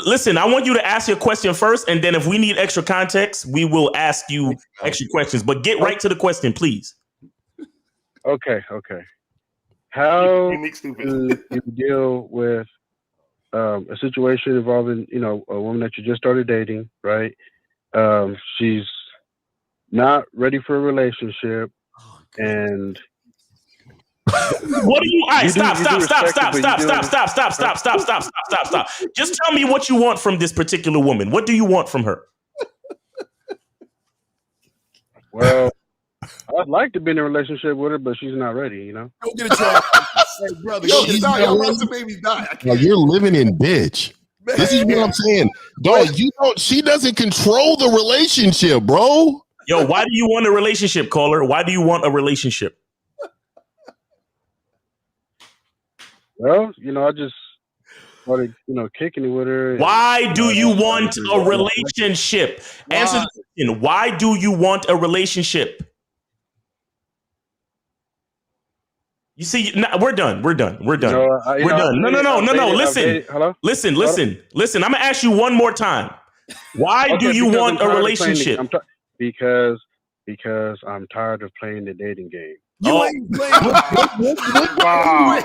Listen, I want you to ask your question first, and then if we need extra context, we will ask you extra questions. But get right to the question, please. Okay. How do you deal with a situation involving, a woman that you just started dating, right? She's not ready for a relationship, and what do you? All right, stop. Just tell me what you want from this particular woman. What do you want from her? Well, I'd like to be in a relationship with her, but she's not ready. Don't get a chance. Hey, brother, y'all want the baby die. You're living in bitch. This is what I'm saying. Dog, she doesn't control the relationship, bro. Yo, why do you want a relationship, caller? Why do you want a relationship? Well, I just started, kicking it with her. Why do you want a relationship? Answer the question. Why do you want a relationship? You see, we're done. We're done. We're done. No. Listen. I'm gonna ask you one more time. Why do you want a relationship? Because I'm tired of playing the dating game. You ain't playing. Wow.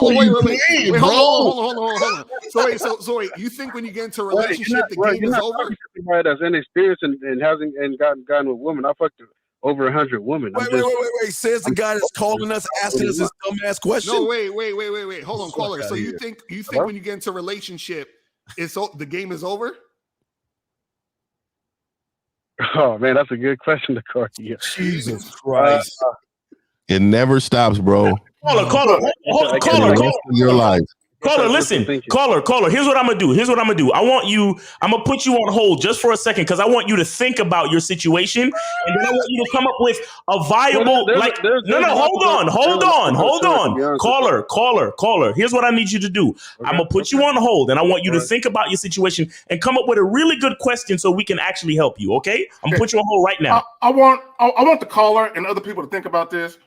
Wait, hold on. So wait, you think when you get into a relationship, the game is over? Somebody that's inexperienced and hasn't gotten with women. I fucked over 100 women. Wait. Says the guy that's calling us, asking us this dumbass question. No, wait. Hold on, caller. So you think when you get into a relationship, the game is over? Oh man, that's a good question to call you. Jesus Christ. It never stops, bro. Caller. Your life. Caller, listen. Caller. Here's what I'm gonna do. I'm gonna put you on hold just for a second because I want you to think about your situation, and then I want you to come up with a viable. Hold on. Caller. Here's what I need you to do. Okay. I'm gonna put you on hold, and I want you to think about your situation and come up with a really good question so we can actually help you. Okay? I'm gonna put you on hold right now. I want the caller and other people to think about this.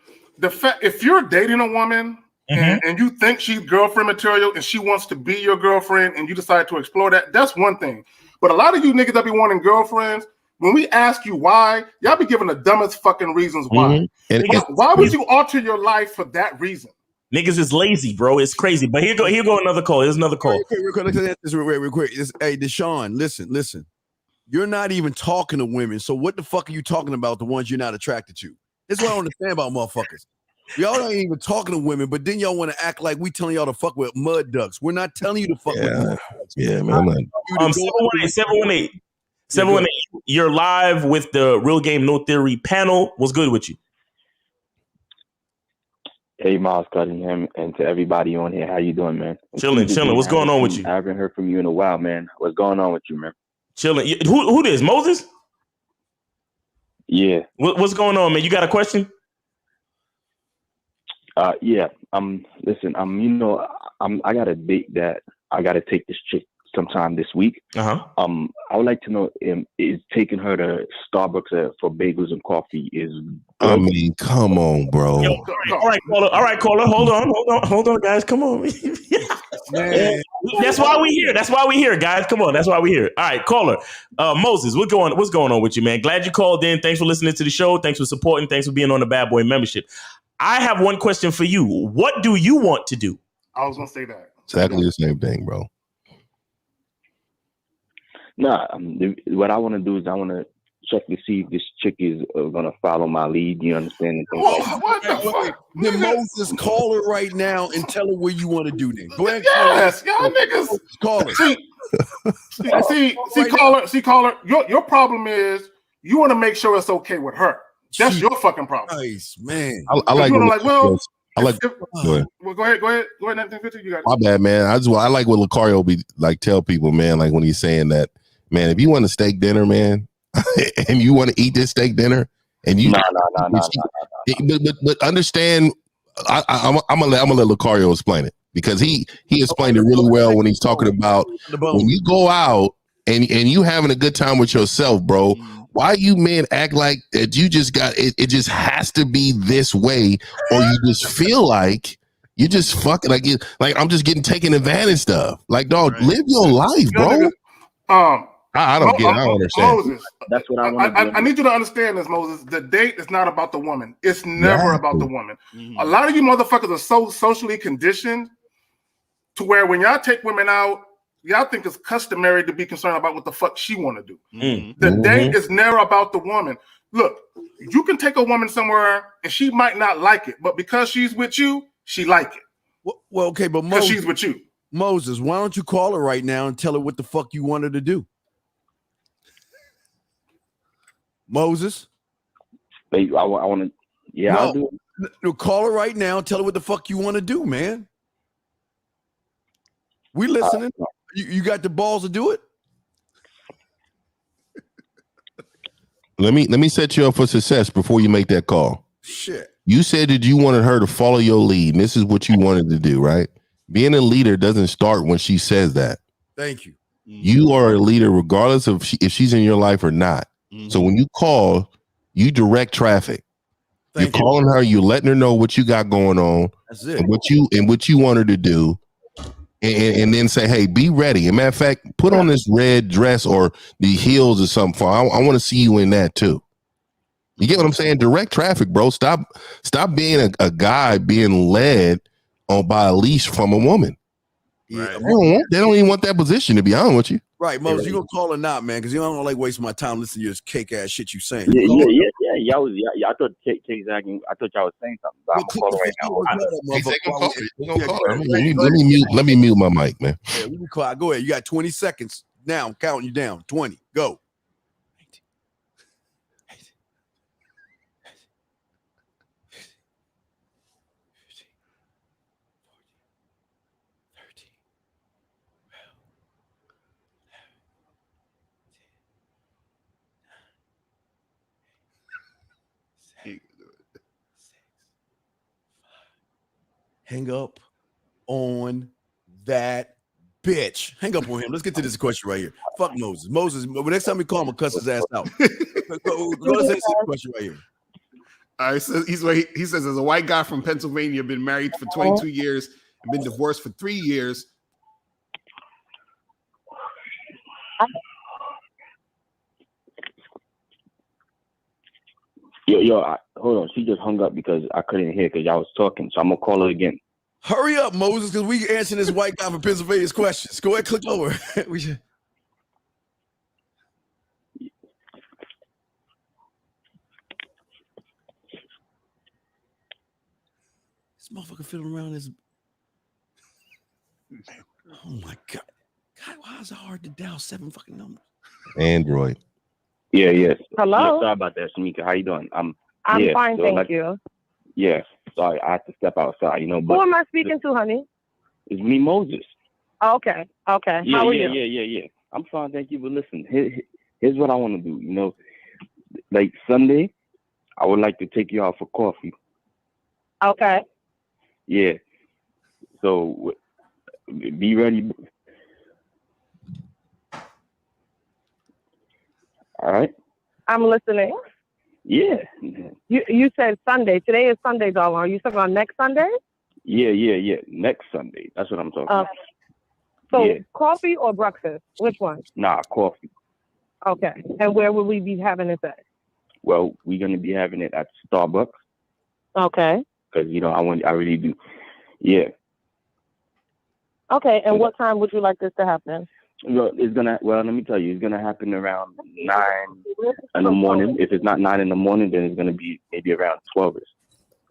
If you're dating a woman. And you think she's girlfriend material and she wants to be your girlfriend and you decide to explore that's one thing. But a lot of you niggas that be wanting girlfriends, when we ask you why, y'all be giving the dumbest fucking reasons why. Why would you alter your life for that reason? Niggas is lazy, bro. It's crazy. But here go another call. Here's another call. Real quick. Hey, Deshaun, listen. You're not even talking to women. So what the fuck are you talking about? The ones you're not attracted to? That's what I don't understand about motherfuckers. Y'all ain't even talking to women, but then y'all want to act like we telling y'all to fuck with mud ducks. We're not telling you to fuck with mud ducks. Yeah, man. 718. You're live with the Real Game No Theory panel. What's good with you? Hey, Miles Cunningham, and to everybody on here, how you doing, man? Chilling. What's going on with you? I haven't heard from you in a while, man. What's going on with you, man? Chilling. Who this? Moses? Yeah. What's going on, man? You got a question? Yeah. Listen. I got a date that I got to take this chick sometime this week. I would like to know is taking her to Starbucks for bagels and coffee is. I mean, come on, bro. Yo, all right, caller. Hold on, guys. Come on. Man. That's why we here, guys. Come on, that's why we here. All right, caller. Moses, what's going on with you, man? Glad you called in. Thanks for listening to the show. Thanks for supporting. Thanks for being on the Bad Boy membership. I have one question for you. What do you want to do? I was gonna say that. Exactly the same thing, bro. Nah, what I want to do is I want to check to see if this chick is going to follow my lead. You understand? What the fuck? Then Moses, call her right now and tell her what you want to do. Then go ahead. Yes, y'all niggas. Call her. See, caller. Your problem is you want to make sure it's okay with her. That's your fucking problem. Nice, man. I like. Go ahead. Well, go ahead. 1950. You got it. My bad, man. I like what Lucario be like. Tell people, man, like when he's saying that, man. If you want a steak dinner, man, and you want to eat this steak dinner, and you, but understand, I'm gonna let Lucario explain it because he explained it really well when he's talking about when you go out and you having a good time with yourself, bro. Why you men act like that you just got it? It just has to be this way, or you just feel like you just fucking like I'm just getting taken advantage of. Like, dog, live your life, bro. I don't get it. I don't understand. Moses, that's what I want. I need you to understand this, Moses. The date is not about the woman. It's never about the woman. A lot of you motherfuckers are so socially conditioned to where when y'all take women out, y'all think it's customary to be concerned about what the fuck she want to do. The date is never about the woman. Look, you can take a woman somewhere and she might not like it, but because she's with you, she like it. Well, okay, but because she's with you. Moses, why don't you call her right now and tell her what the fuck you want her to do? Moses? I want to, yeah, I'll do it. No, call her right now and tell her what the fuck you want to do, man. We listening. You got the balls to do it? Let me set you up for success before you make that call. Shit. You said that you wanted her to follow your lead, and this is what you wanted to do, right? Being a leader doesn't start when she says that. Thank you. You are a leader regardless of if she's in your life or not. So when you call, you direct traffic. You're calling her, you're letting her know what you got going on. That's it. And what you want her to do. And then say, hey, be ready. As a matter of fact, put on this red dress or the heels or something. I want to see you in that too. You get what I'm saying? Direct traffic, bro. Stop being a guy being led on by a leash from a woman. Yeah, they don't even want that position, to be honest with you. Right, Moses, you gonna call or not, man? Because you don't like wasting my time listening to your cake ass shit you saying. Yeah. I thought K-Zagging, I thought y'all was saying something. But I'm calling right now. Let me mute my mic, man. Yeah, we can call. Go ahead. You got 20 seconds now. I'm counting you down. 20. Go. Hang up on that bitch. Hang up on him. Let's get to this question right here. Fuck Moses. Moses, next time we call him, I'll cuss his ass out. Let's answer this question right here. All right, so he says, as a white guy from Pennsylvania, been married for 22 years and been divorced for 3 years. Hold on. She just hung up because I couldn't hear because y'all was talking. So I'm gonna call her again. Hurry up, Moses, because we answering this white guy from Pennsylvania's questions. Go ahead, click over. We should. This motherfucker fiddling around his. Oh my God. God, why is it hard to dial 7 fucking numbers? Android. Yes. Hello? Yeah, sorry about that, Shamika. How you doing? I'm fine, thank you. Yeah. Sorry, I had to step outside, But who am I speaking to, honey? It's me, Moses. Okay. Yeah, How are you? Yeah. I'm fine, thank you. But listen, here's what I want to do. Like Sunday, I would like to take you out for coffee. Okay. Yeah. So be ready. All right. I'm listening. Yeah. You said Sunday. Today is Sunday, darling. Are you talking about next Sunday? Yeah. Next Sunday. That's what I'm talking about. So coffee or breakfast? Which one? Nah, coffee. Okay. And where will we be having it at? Well, we're gonna be having it at Starbucks. Okay. Because I really do. Yeah. Okay. And what time would you like this to happen? Well, let me tell you, it's gonna happen around 9 in the morning. If it's not 9 in the morning, then it's gonna be maybe around 12ish.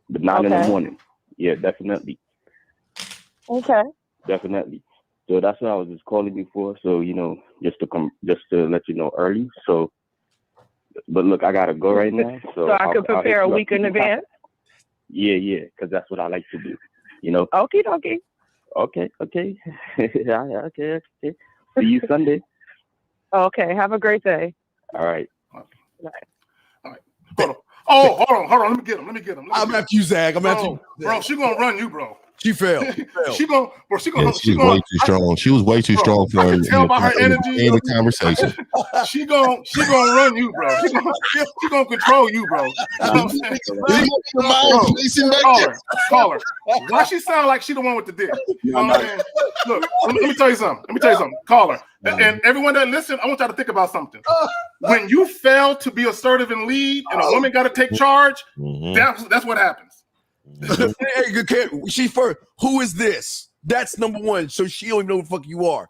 But 9 in the morning. Yeah, definitely. Okay. Definitely. So that's what I was just calling you for. So, just to let you know early. So, but look, I gotta go right now. So I could prepare a week in advance? Yeah, because that's what I like to do. Okie dokie. Okay. Okay. See you Sunday. Okay. Have a great day. All right. Hold on. Let me get him. I'm after you, Zag. Bro, she gonna run you, bro. She failed. She gonna way too strong. She was way too strong for her. I can tell by her energy in the conversation. She gonna run you, bro. She gonna control you, bro. You know what I'm saying? Call her. Why she sound like she the one with the dick? You know what I'm saying? Look, let me tell you something. Call her. And everyone that listen, I want y'all to think about something. When you fail to be assertive and lead, and a woman got to take charge, that's what happens. Hey, she first. Who is this? That's number one. So she don't even know who the fuck you are.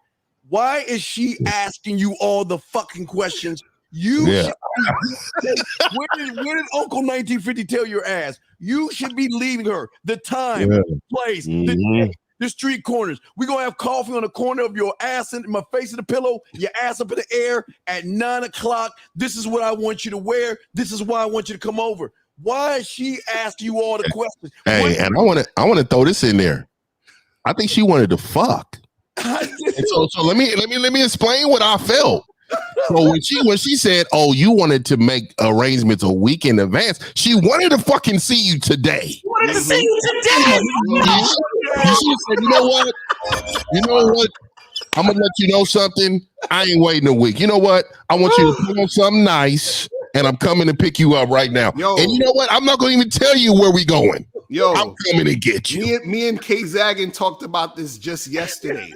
Why is she asking you all the fucking questions? Where did Uncle 1950 tell your ass? You should be leaving her. The time, the place, the street corners. We're gonna have coffee on the corner of your ass and my face in the pillow, your ass up in the air at 9 o'clock. This is what I want you to wear. This is why I want you to come over. Why is she asking you all the questions? Hey, and I want to throw this in there. I think she wanted to fuck. So let me explain what I felt. So when she said, "Oh, you wanted to make arrangements a week in advance," she wanted to fucking see you today. She wanted to see you today. She said, "You know what? I'm gonna let you know something. I ain't waiting a week. You know what? I want you to put on something nice." And I'm coming to pick you up right now. And you know what? I'm not going to even tell you where we going. I'm coming to get you. Me and K Zaggin talked about this just yesterday.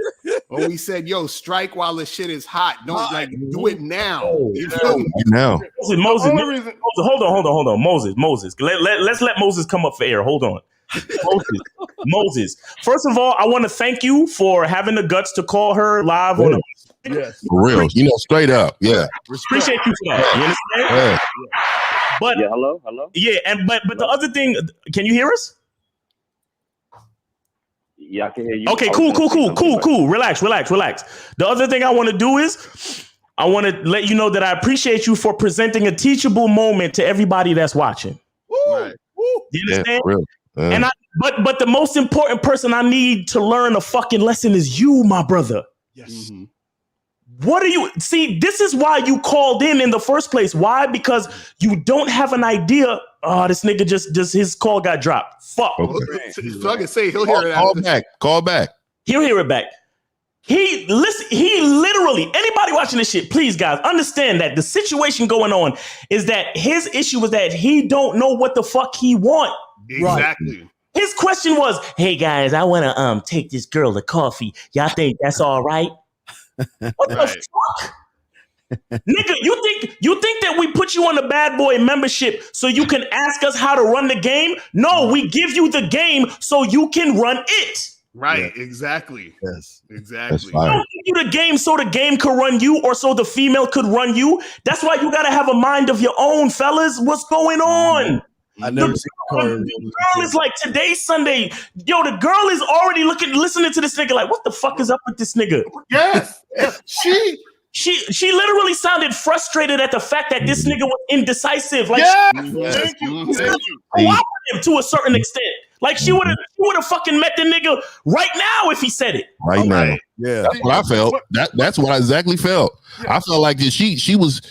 When we said, "Yo, strike while the shit is hot." Don't do it now. You feel me? Now, Moses, hold on, Moses. Let's let Moses come up for air. Hold on. Moses. First of all, I want to thank you for having the guts to call her live on the. Yes, for real. Straight up. Yeah. Appreciate you for that. You understand? Yeah. But hello. Yeah, but the other thing, can you hear us? Yeah, I can hear you. Okay, cool. Relax. The other thing I want to do is I want to let you know that I appreciate you for presenting a teachable moment to everybody that's watching. Right. You understand? Yeah, and but the most important person I need to learn a fucking lesson is you, my brother. Yes. Mm-hmm. What do you see? This is why you called in the first place. Why? Because you don't have an idea. Oh, this nigga just his call got dropped. Fuck. Fucking say he'll hear it. Call back. He'll hear it back. He literally, anybody watching this shit, please guys, understand that the situation going on is that his issue was that he don't know what the fuck he want. Exactly. Right. His question was, hey guys, I want to take this girl to coffee. Y'all think that's all right? What the fuck? Nigga, you think that we put you on the bad boy membership so you can ask us how to run the game? No, we give you the game so you can run it. Right, exactly. Yes, exactly. We don't give you the game so the game could run you or so the female could run you. That's why you gotta have a mind of your own, fellas. What's going on? I never the girl is like, today's Sunday. Yo, the girl is already listening to this nigga like, what the fuck is up with this nigga? Yes. She literally sounded frustrated at the fact that this nigga was indecisive. Like, thank you. Cooperative to a certain extent. Like she would have fucking met the nigga right now if he said it. Right now. Yeah. That's what I felt. That's what I exactly felt. I felt like she was,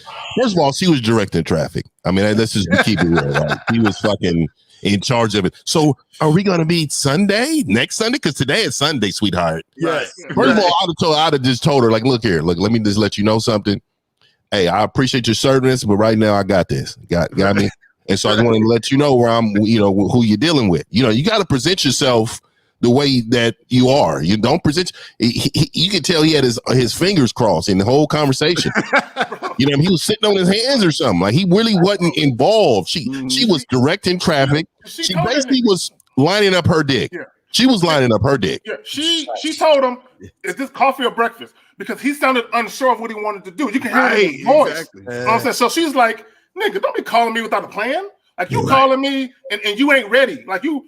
first of all, she was directing traffic. I mean, let's just keep it real. Right? He was fucking in charge of it. So are we gonna be next Sunday? Because today is Sunday, sweetheart. Yes. First of all, I'd have just told her, like, look, let me just let you know something. Hey, I appreciate your service, but right now I got this. Got me. And so I just wanted to let you know where I'm, who you're dealing with. You got to present yourself the way that you are. You don't present. You can tell he had his fingers crossed in the whole conversation. He was sitting on his hands or something. Like he really wasn't involved. She was directing traffic. She basically was lining up her dick. Yeah. She was lining up her dick. Yeah. She told him, "Is this coffee or breakfast?" Because he sounded unsure of what he wanted to do. You can hear it in his voice. Exactly. You know what I'm saying? So she's like, nigga, don't be calling me without a plan. Like you calling me and you ain't ready. Like you.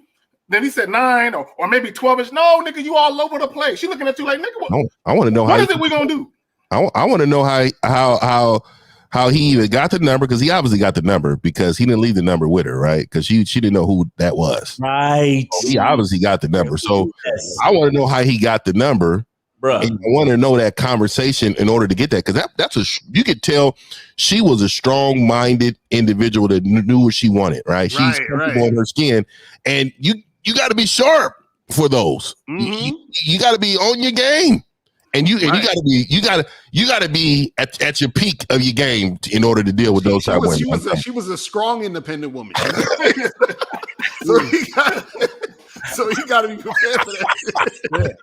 Then he said 9 or maybe 12-ish. No, nigga, you all over the place. She looking at you like, nigga, what? I want to know what is it we gonna do? I want to know how he even got the number, because he obviously got the number because he didn't leave the number with her, right? Because she didn't know who that was. Right. So he obviously got the number. So I want to know how he got the number. Bruh. And I want to know that conversation in order to get that, because you could tell she was a strong-minded individual that knew what she wanted, right? She's comfortable in her skin, and you got to be sharp for those. Mm-hmm. You got to be on your game, and you got to be at your peak of your game in order to deal with those type of women. She was a strong, independent woman. So you got to be prepared for that.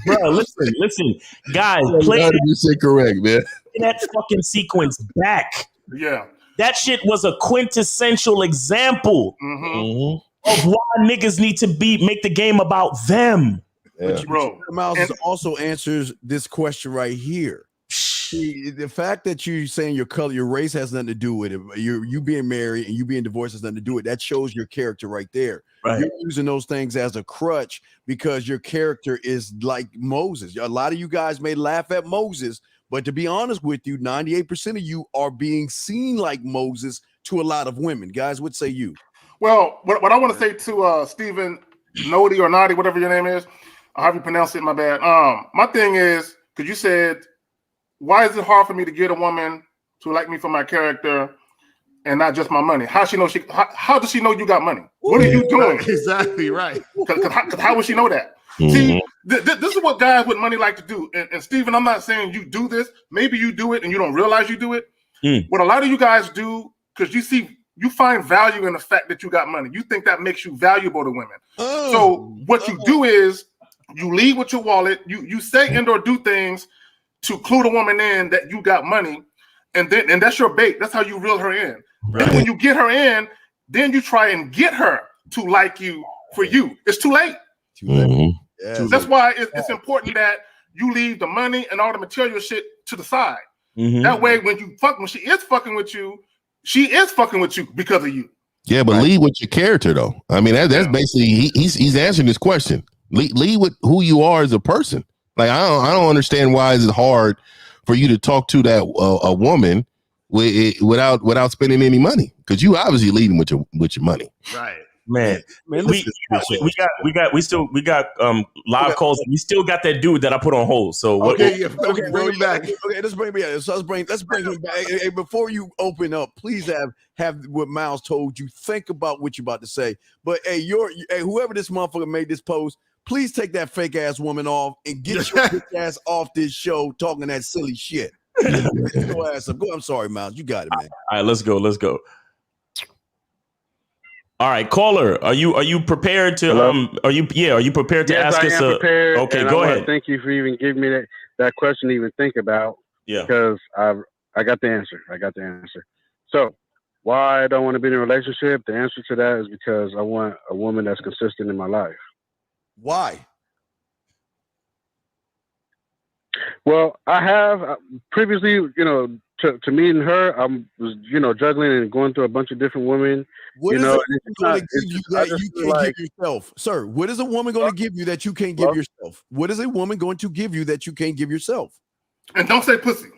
Bro, listen, guys, play that, correct, man. That fucking sequence back. Yeah, that shit was a quintessential example of why niggas need to make the game about them. Yeah. Bro, Miles also answers this question right here. See, the fact that you saying your color, your race has nothing to do with it. You being married and you being divorced has nothing to do with it. That shows your character right there. Right. You're using those things as a crutch because your character is like Moses. A lot of you guys may laugh at Moses, but to be honest with you, 98% of you are being seen like Moses to a lot of women. Guys, what say you? Well, what I want to say to Stephen Nodi or Nodi, whatever your name is, I'll have you pronounce it, my bad. My thing is, because you said, why is it hard for me to get a woman to like me for my character and not just my money? How does she know you got money? What are you doing? Exactly right. Because how would she know that? Mm-hmm. See, this is what guys with money like to do. And Stephen, I'm not saying you do this. Maybe you do it and you don't realize you do it. What a lot of you guys do, because you find value in the fact that you got money. You think that makes you valuable to women. So what you do is You leave with your wallet. You say and or do things to clue the woman in that you got money, and that's your bait. That's how you reel her in. Right. And when you get her in, then you try and get her to like you for you. It's too late. Mm-hmm. Yeah. That's why it's important that you leave the money and all the material shit to the side. Mm-hmm. That way, when she is fucking with you, she is fucking with you because of you. Yeah, but lead with your character, though. I mean, that's basically he's answering this question. Lead with who you are as a person. Like I don't understand why is it hard for you to talk to that a woman without spending any money, because you obviously leading with your money. Right. Man, we got live calls. We still got that dude that I put on hold. So bring him back. Okay, let's bring him back. Hey, before you open up, please have what Miles told you. Think about what you're about to say. But hey, whoever this motherfucker made this post, please take that fake ass woman off and get your bitch ass off this show talking that silly shit. Get your ass up. Go. I'm sorry, Miles. You got it, man. All right, let's go. All right, caller, are you prepared to are you prepared to ask us prepared, okay, go ahead. Thank you for even giving me that question to even think about. Yeah. Because I got the answer. So why I don't want to be in a relationship, the answer to that is because I want a woman that's consistent in my life. Why? Well, I have previously, to meeting her, I was, juggling and going through a bunch of different women. What is a woman going to give you that you can't give yourself? Sir, what is a woman going to give you that you can't give yourself? What is a woman going to give you that you can't give yourself? And don't say pussy.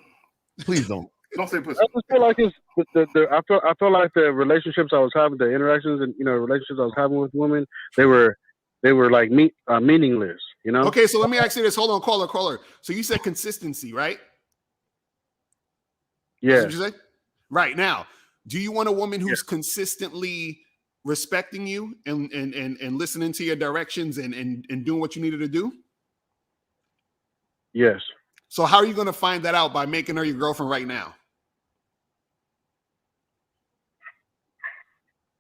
Please don't. Don't say pussy. I just feel like it's I feel like the relationships I was having, the interactions and relationships I was having with women, they were like meaningless. Okay, so let me ask you this. Hold on, caller. So you said consistency, right? Yeah. What you say? Right. Now, do you want a woman who's consistently respecting you and listening to your directions and doing what you needed to do? Yes. So how are you going to find that out? By making her your girlfriend right now?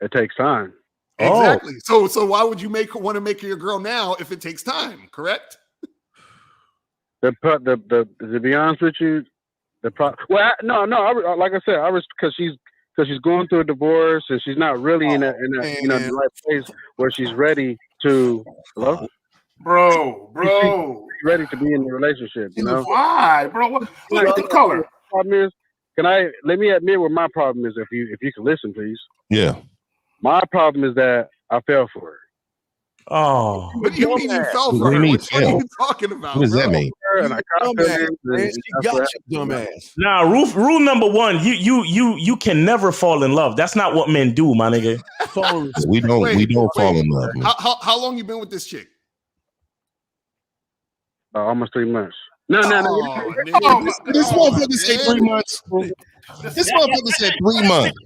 It takes time. Exactly. So why would you want to make her your girl now if it takes time? Correct. To be honest with you, like I said, because she's going through a divorce and she's not really in the right place where she's ready to. Hello? Bro, she's ready to be in the relationship. Why, bro? Look at the color. Problem is, let me admit what my problem is. If you can listen, please. Yeah. My problem is that I fell for her. Oh, what do you mean you fell for her? What are you talking about? What does that mean? She got you, dumbass. Nah, rule number one: you can never fall in love. That's not what men do, my nigga. We don't fall in love. Man. How long you been with this chick? Almost 3 months. No. This motherfucker said 3 months. This motherfucker said 3 months.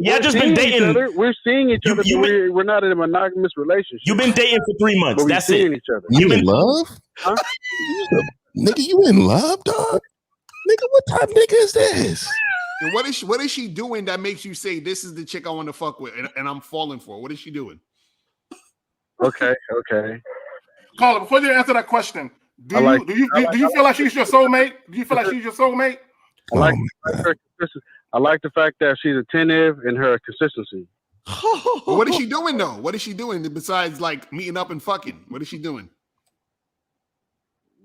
Yeah, just been dating. We're seeing each other, but we're not in a monogamous relationship. You've been dating for 3 months. That's it. Each other. You in love? Huh? Nigga, you in love, dog? Nigga, what type of nigga is this? And what is she doing that makes you say this is the chick I want to fuck with and I'm falling for? What is she doing? Okay. Caller, before you answer that question, do you feel like she's your soulmate? Do you feel like she's your soulmate? I like the fact that she's attentive in her consistency. Well, what is she doing though? What is she doing besides like meeting up and fucking? What is she doing?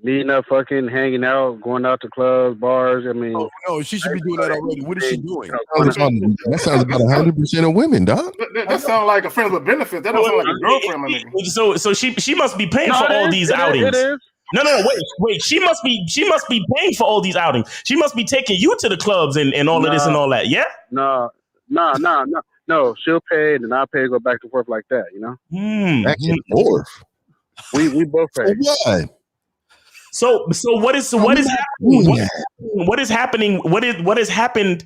Meeting up, fucking, hanging out, going out to clubs, bars. I mean, no, she should be doing that already. What is she doing? That sounds about 100% of women, dog. That sounds like a friend with benefits. That don't sound like a girlfriend, my nigga. So she must be paying for all these outings. It is. No, wait. She must be paying for all these outings. She must be taking you to the clubs and all of this and all that. Yeah. No. She'll pay, and then I'll pay to go back and forth like that. Back and forth. We both pay. What? So what is happening? What has happened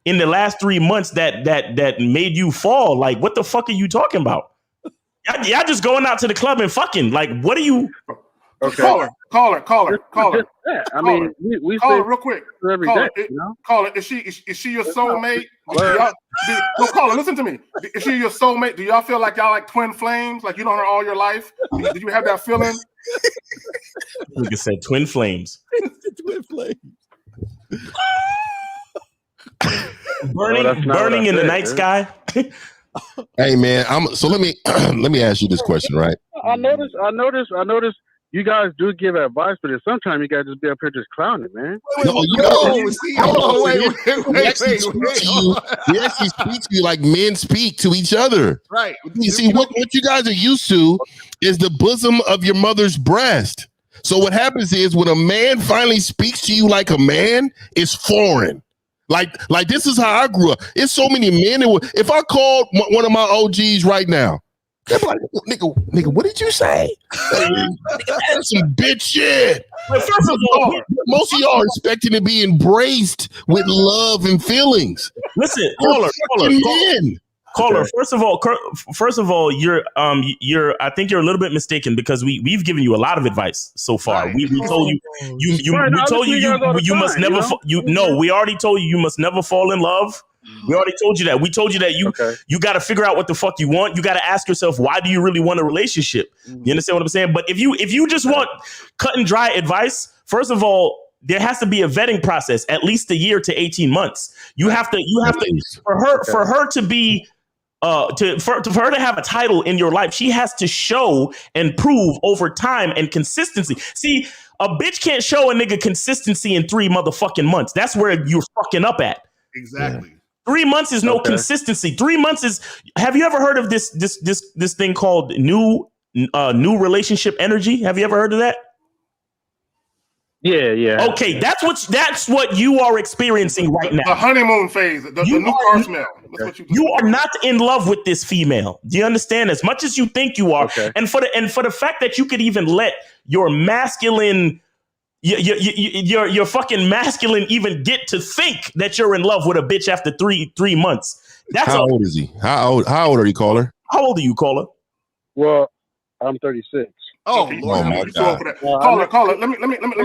in the last 3 months that made you fall? Like, what the fuck are you talking about? Y'all just going out to the club and fucking. Like, what are you? Okay. Caller. Yeah, I mean, we call her real quick. Every day, Call her. Is she your soulmate? No, caller, listen to me. Is she your soulmate? Do y'all feel like y'all like twin flames? Like you know her all your life? Did you have that feeling? Like I said, twin flames. Twin flames. burning in the night sky. Hey man, let me ask you this question, right? I noticed you guys do give advice, but sometimes you guys just be up here just clowning, man. We actually speak to you like men speak to each other. Right. You see, what you guys are used to is the bosom of your mother's breast. So what happens is when a man finally speaks to you like a man, it's foreign. Like this is how I grew up. It's so many men. If I called one of my OGs right now, they're like, nigga, what did you say? That's some bitch shit. First of all, most of y'all are expecting to be embraced with love and feelings. Listen, caller. First of all, you're I think you're a little bit mistaken because we've given you a lot of advice so far. Right. We told you must never we already told you must never fall in love. We already told you that. We told you that you got to figure out what the fuck you want. You got to ask yourself, why do you really want a relationship? You understand what I'm saying? But if you just want cut and dry advice, first of all, there has to be a vetting process, at least a year to 18 months. You have to for her to be for her to have a title in your life, she has to show and prove over time and consistency. See, a bitch can't show a nigga consistency in 3 motherfucking months. That's where you're fucking up at. Exactly. 3 months is no consistency. 3 months is. Have you ever heard of this thing called new relationship energy? Have you ever heard of that? Yeah. Okay, that's what you are experiencing right now. The honeymoon phase, the new car smell. That's what you are not in love with this female. Do you understand? As much as you think you are, and for the fact that you could even let your masculine. Your fucking masculine even get to think that you're in love with a bitch after three months. How old is he? How old are you, caller? How old are you, caller? Well, I'm 36. Oh, Lord, my God. Caller. Let me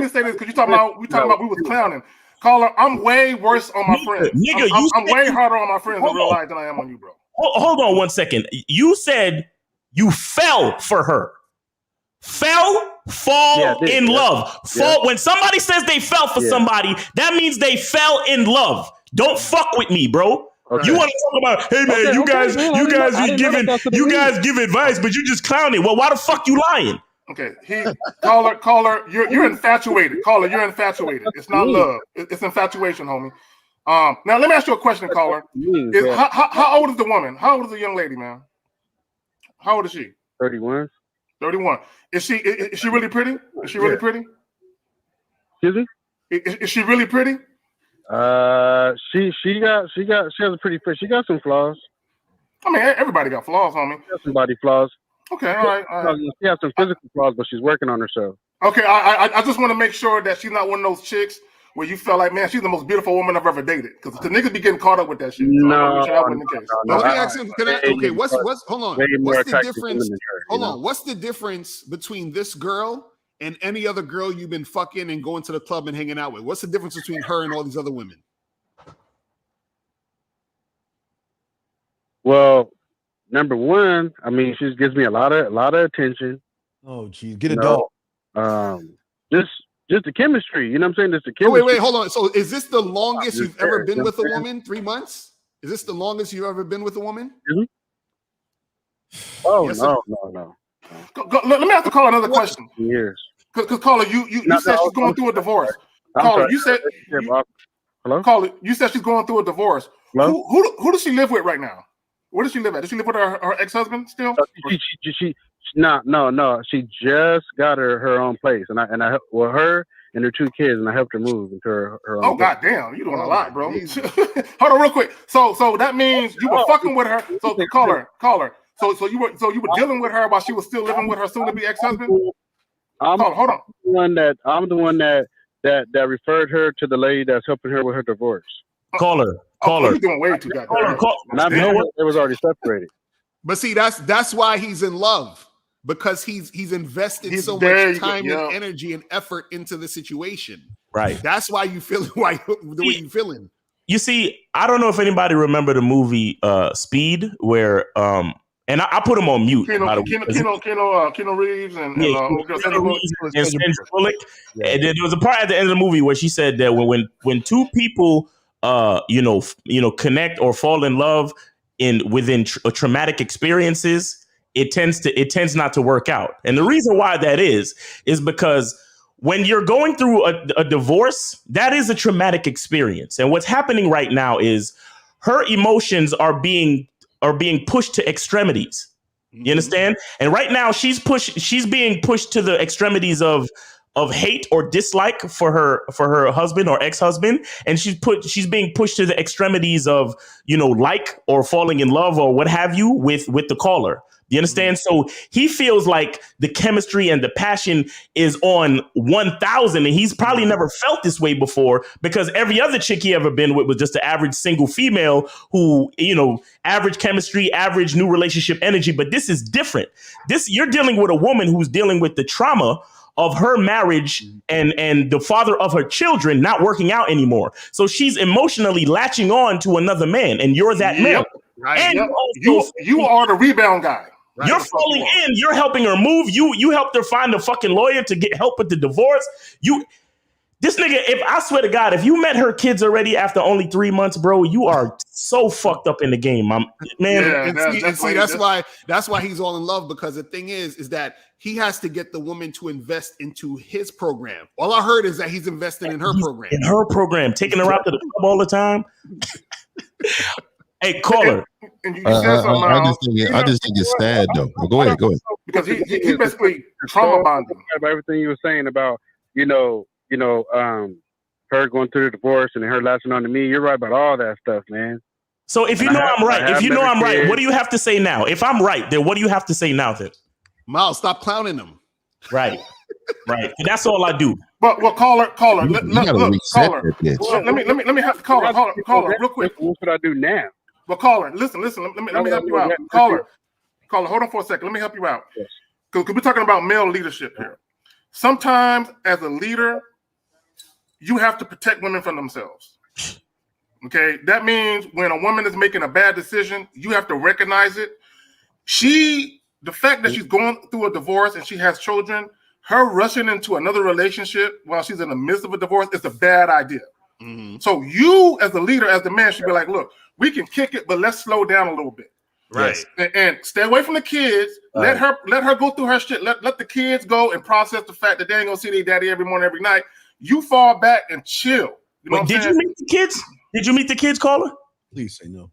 say this because we talking about we was clowning. Caller, I'm way worse on my friends. I'm way harder on my friends in real life than I am on you, bro. Hold on 1 second. You said you fell for her. Fall in love. When somebody says they fell for somebody, that means they fell in love. Don't fuck with me, bro. Okay. You want to talk about, hey man, you guys give advice, but you just clowning. Well, why the fuck you lying? Okay, caller, you're infatuated. Caller, you're infatuated. It's not love. It's infatuation, homie. Now let me ask you a question, caller. How old is the woman? How old is the young lady, man? How old is she? 31. 31. Is she really pretty? Is she really pretty? Excuse me? Is she really pretty? She has a pretty face. She got some flaws. I mean, everybody got flaws, homie. She got some body flaws. Okay, all right. She has some physical flaws, but she's working on herself. Okay, I just want to make sure that she's not one of those chicks where you felt like, man, she's the most beautiful woman I've ever dated. Because the niggas be getting caught up with that shit. So no. What's hold on. What's the difference? Hold on. What's the difference between this girl and any other girl you've been fucking and going to the club and hanging out with? What's the difference between her and all these other women? Well, number one, I mean, she gives me a lot of attention. Oh, geez, get a dog. Just the chemistry, you know what I'm saying? Just the chemistry. Wait, hold on. So is this the longest you've ever been with a woman? 3 months? Is this the longest you've ever been with a woman? Mm-hmm. Oh, yes, no. Let me ask the caller another question. Years. Because caller, you said she's going through a divorce. Caller, you said hello? Caller, you said she's going through a divorce. Hello? Who does she live with right now? Where does she live at? Does she live with her ex-husband still? No. She just got her own place, and I her and her 2 kids, and I helped her move into her own. Oh, place. Goddamn, you doing a lot, bro. Hold on, real quick. So that means you were fucking with her. So caller. So you were dealing with her while she was still living with her soon-to-be ex-husband. Hold on. I'm the one that referred her to the lady that's helping her with her divorce. Caller. You're doing way too goddamn. It was already separated. But see, that's why he's in love, because he's invested so much time and energy and effort into the situation. Right. That's why you feel the way you feeling. You see, I don't know if anybody remember the movie Speed, where and I put him on mute. Keanu Reeves and Sandra Bullock. And then there was a part at the end of the movie where she said that when two people connect or fall in love within traumatic experiences, it tends not to work out. And the reason why that is because when you're going through a divorce, that is a traumatic experience. And what's happening right now is her emotions are being pushed to extremities. You understand? And right now she's being pushed to the extremities of hate or dislike for her husband or ex-husband, and she's being pushed to the extremities of like or falling in love or what have you with the caller. You understand? So he feels like the chemistry and the passion is on 1,000, and he's probably never felt this way before, because every other chick he ever been with was just an average single female who, average chemistry, average new relationship energy. But this is different. You're dealing with a woman who's dealing with the trauma of her marriage and the father of her children not working out anymore. So she's emotionally latching on to another man, and you're that man. Right. And you are the rebound guy. Right. You're falling in. You're helping her move. You helped her find a fucking lawyer to get help with the divorce. This nigga, if I swear to God, if you met her kids already after only 3 months, bro, you are so fucked up in the game, man. Yeah, that's why he's all in love, because the thing is that he has to get the woman to invest into his program. All I heard is that he's investing in her program. In her program, taking her out to the club all the time. Hey, caller. I just think it's sad though. Go ahead. Because he basically trauma bonded about everything you were saying about her going through the divorce and her latching on to me. You're right about all that stuff, man. So if I'm right, what do you have to say now? If I'm right, then what do you have to say now then? Miles, stop clowning them. Right. That's all I do. But caller. Let me have caller real quick. What should I do now? Well, caller, listen. Let me help you out. Caller, hold on for a second. Let me help you out. Because we're talking about male leadership here. Sometimes, as a leader, you have to protect women from themselves. Okay, that means when a woman is making a bad decision, you have to recognize it. The fact that she's going through a divorce and she has children, her rushing into another relationship while she's in the midst of a divorce is a bad idea. Mm-hmm. So you, as the leader, as the man, should be like, look, we can kick it, but let's slow down a little bit. Right. And stay away from the kids. Let her go through her shit. Let the kids go and process the fact that they ain't gonna see their daddy every morning, every night. You fall back and chill. Did you meet the kids? Did you meet the kids, caller? Please say no.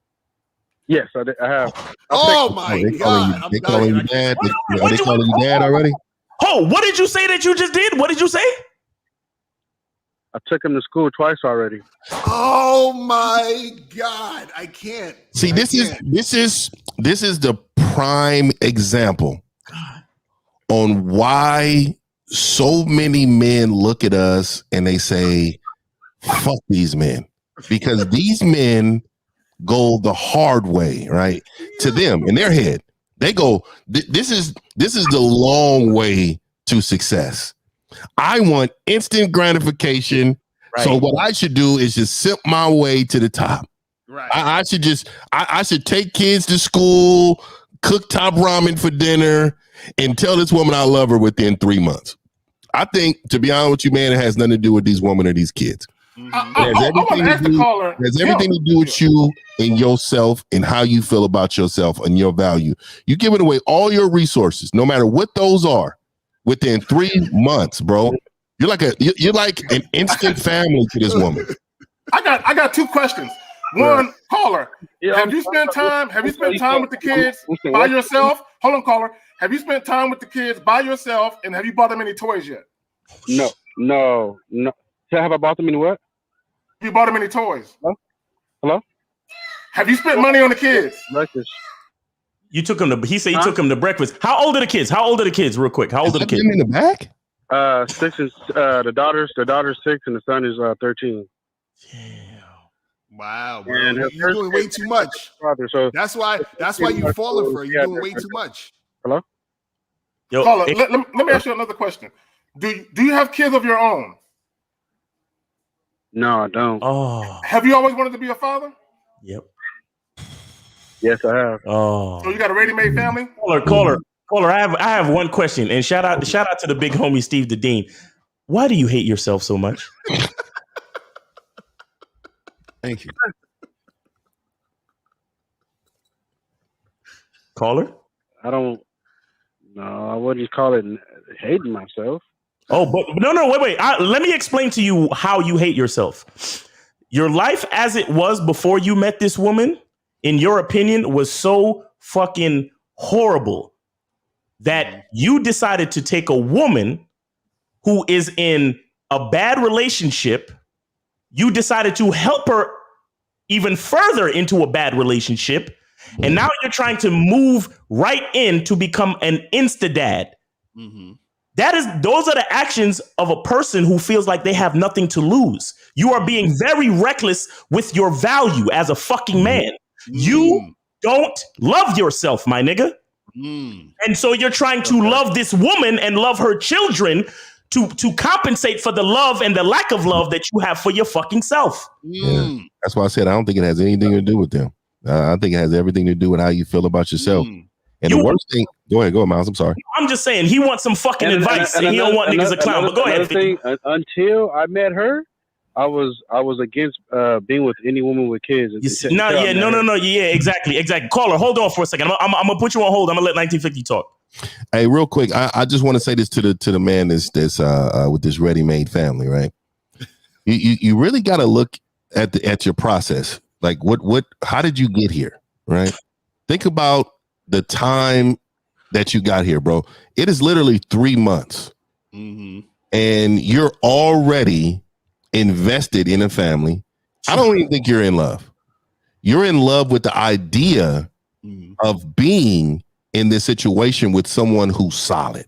Yes, I have. Oh my God! They calling you dad. Are they calling you dad already? Oh, what did you say that you just did? What did you say? I took him to school twice already. Oh my God! I can't. See, this is the prime example on why so many men look at us and they say, "Fuck these men," because these men go the hard way, right? To them in their head, they go, "This is the long way to success. I want instant gratification." Right. So what I should do is just simp my way to the top. Right. I should take kids to school, cook top ramen for dinner, and tell this woman I love her within 3 months. I think, to be honest with you, man, it has nothing to do with these women or these kids. It has everything to do with you and yourself and how you feel about yourself and your value. You're giving away all your resources, no matter what those are, within 3 months, bro. You're like an instant family to this woman. I got two questions. One, caller, have you spent time with the kids by yourself? Hold on, caller. Have you spent time with the kids by yourself, and have you bought them any toys yet? No. Have I bought them any what? Have you bought them any toys? Hello? Have you spent money on the kids? Breakfast. You took them to. He said you took them to breakfast. How old are the kids? Real quick. How old are the kids? In the back. 6 is the daughter's 6 and the son is 13. Damn. Wow, bro. You're doing way too much. So that's why you're falling for her. You're doing way too much. Hello? Yo, caller, let me ask you another question. Do you have kids of your own? No, I don't. Oh. Have you always wanted to be a father? Yep. Yes, I have. Oh. So you got a ready-made family? Caller. I have one question, and shout out to the big homie Steve the Dean. Why do you hate yourself so much? Thank you. Caller? I wouldn't call it hating myself. Oh, but no, wait. Let me explain to you how you hate yourself. Your life as it was before you met this woman, in your opinion, was so fucking horrible that you decided to take a woman who is in a bad relationship. You decided to help her even further into a bad relationship. And now you're trying to move right in to become an insta-dad. Mm-hmm. Those are the actions of a person who feels like they have nothing to lose. You are being very reckless with your value as a fucking man. You don't love yourself, my nigga. And so you're trying to love this woman and love her children to compensate for the love and the lack of love that you have for your fucking self. Yeah. That's why I said I don't think it has anything to do with them. I think it has everything to do with how you feel about yourself. And the worst thing, go ahead, Miles. I'm sorry. I'm just saying he wants some fucking advice and he don't want niggas to clown. But go ahead. Until I met her, I was against being with any woman with kids. No, exactly. Caller, hold on for a second. I'm gonna put you on hold. I'm gonna let 1950 talk. Hey, real quick, I just want to say this to the man that's with this ready-made family, right? You really got to look at your process. Like how did you get here, right? Think about the time that you got here, bro. It is literally 3 months. And you're already invested in a family. I don't even think you're in love. You're in love with the idea of being in this situation with someone who's solid,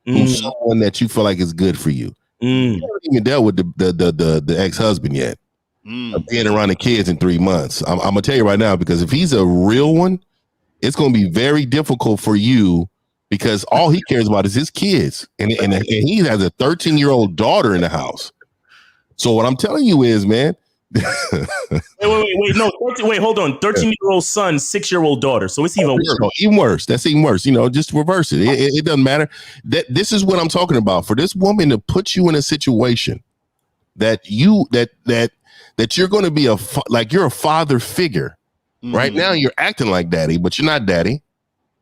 who's someone that you feel like is good for you. You haven't even dealt with the ex-husband yet. Being around the kids in 3 months. I'm gonna tell you right now, because if he's a real one, it's gonna be very difficult for you, because all he cares about is his kids, and he has a 13-year-old daughter in the house. So what I'm telling you is, man. wait, hold on. 13-year-old son, 6-year-old daughter. So it's even worse. No, even worse. That's even worse. Just reverse it. It doesn't matter. This is what I'm talking about. For this woman to put you in a situation that you're going to be you're a father figure. Right now, you're acting like daddy, but you're not daddy.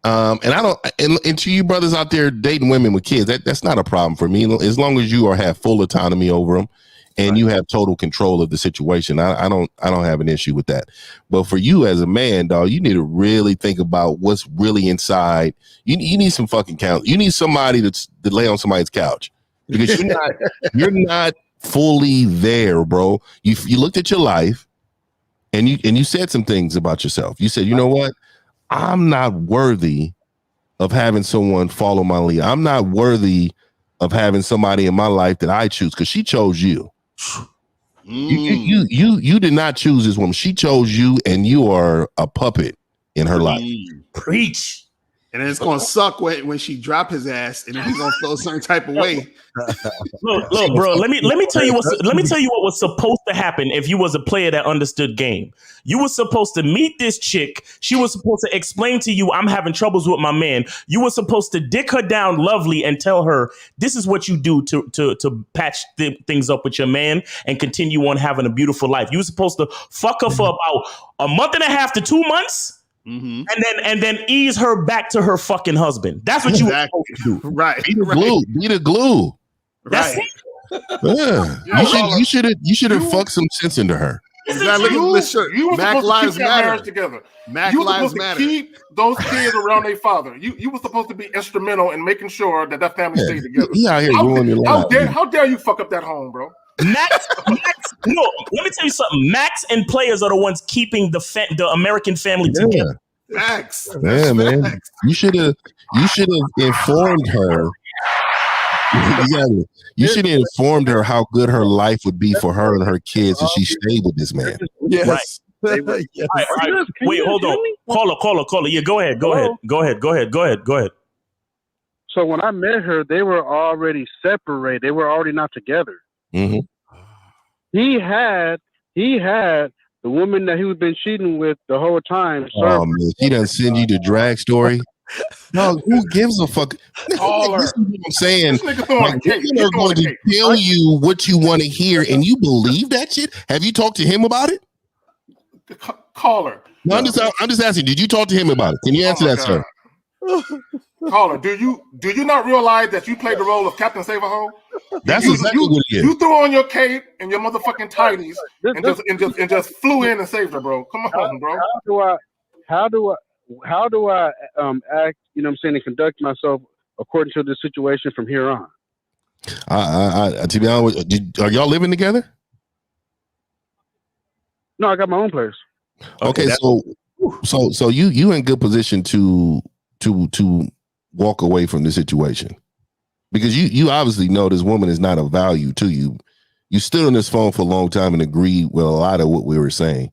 And to you brothers out there dating women with kids, that's not a problem for me, as long as you have full autonomy over them. And you have total control of the situation. I don't have an issue with that. But for you as a man, dog, you need to really think about what's really inside. You need some fucking count. You need somebody to lay on somebody's couch, because you're not fully there, bro. You looked at your life and you said some things about yourself. You said, you know what? I'm not worthy of having someone follow my lead. I'm not worthy of having somebody in my life that I choose, because she chose you. You did not choose this woman. She chose you, and you are a puppet in her life. Preach. And then it's gonna suck when she drop his ass, and then he's gonna feel a certain type of way. Look, bro. Let me tell you what was supposed to happen if you was a player that understood game. You were supposed to meet this chick. She was supposed to explain to you, I'm having troubles with my man. You were supposed to dick her down lovely and tell her this is what you do to patch things up with your man and continue on having a beautiful life. You were supposed to fuck her for about a month and a half to 2 months. And then ease her back to her fucking husband. That's what you were supposed to do. Right. Be the glue. That's right. Yeah. You should have fucked some sense into her. Exactly. You were Mac supposed to keep that marriage together. You were supposed to keep those kids around their father. You were supposed to be instrumental in making sure that family stayed together. He out here ruining your life. How dare you fuck up that home, bro? Max, no, let me tell you something. Max and players are the ones keeping the American family together. Max. Yeah, man. Facts. You should have informed her. You should have informed her how good her life would be for her and her kids if she stayed with this man. Yes. Right. Yes. All right. Wait, hold on. Caller. Yeah, go ahead. Go ahead. So when I met her, they were already separated. They were already not together. Mm-hmm. he had the woman that he was been cheating with the whole time. Oh man, she doesn't send you the drag story. No, who gives a fuck? Caller. This is what I'm saying. This nigga throwing a cake. Women are going to tell you what you want to hear, and you believe that shit. Have you talked to him about it? Caller. No, I'm just asking. Did you talk to him about it? Can you answer that, sir? Caller, do you not realize that you played the role of Captain Save-A-Ho? That's exactly what it is. You threw on your cape and your motherfucking tighties and just flew in and saved her, bro. Come on, bro. How do I act, you know what I'm saying, and conduct myself according to the situation from here on? To be honest, are y'all living together? No, I got my own place. Okay, so you in good position to walk away from the situation, because you obviously know this woman is not of value to you. You stood on this phone for a long time and agreed with a lot of what we were saying.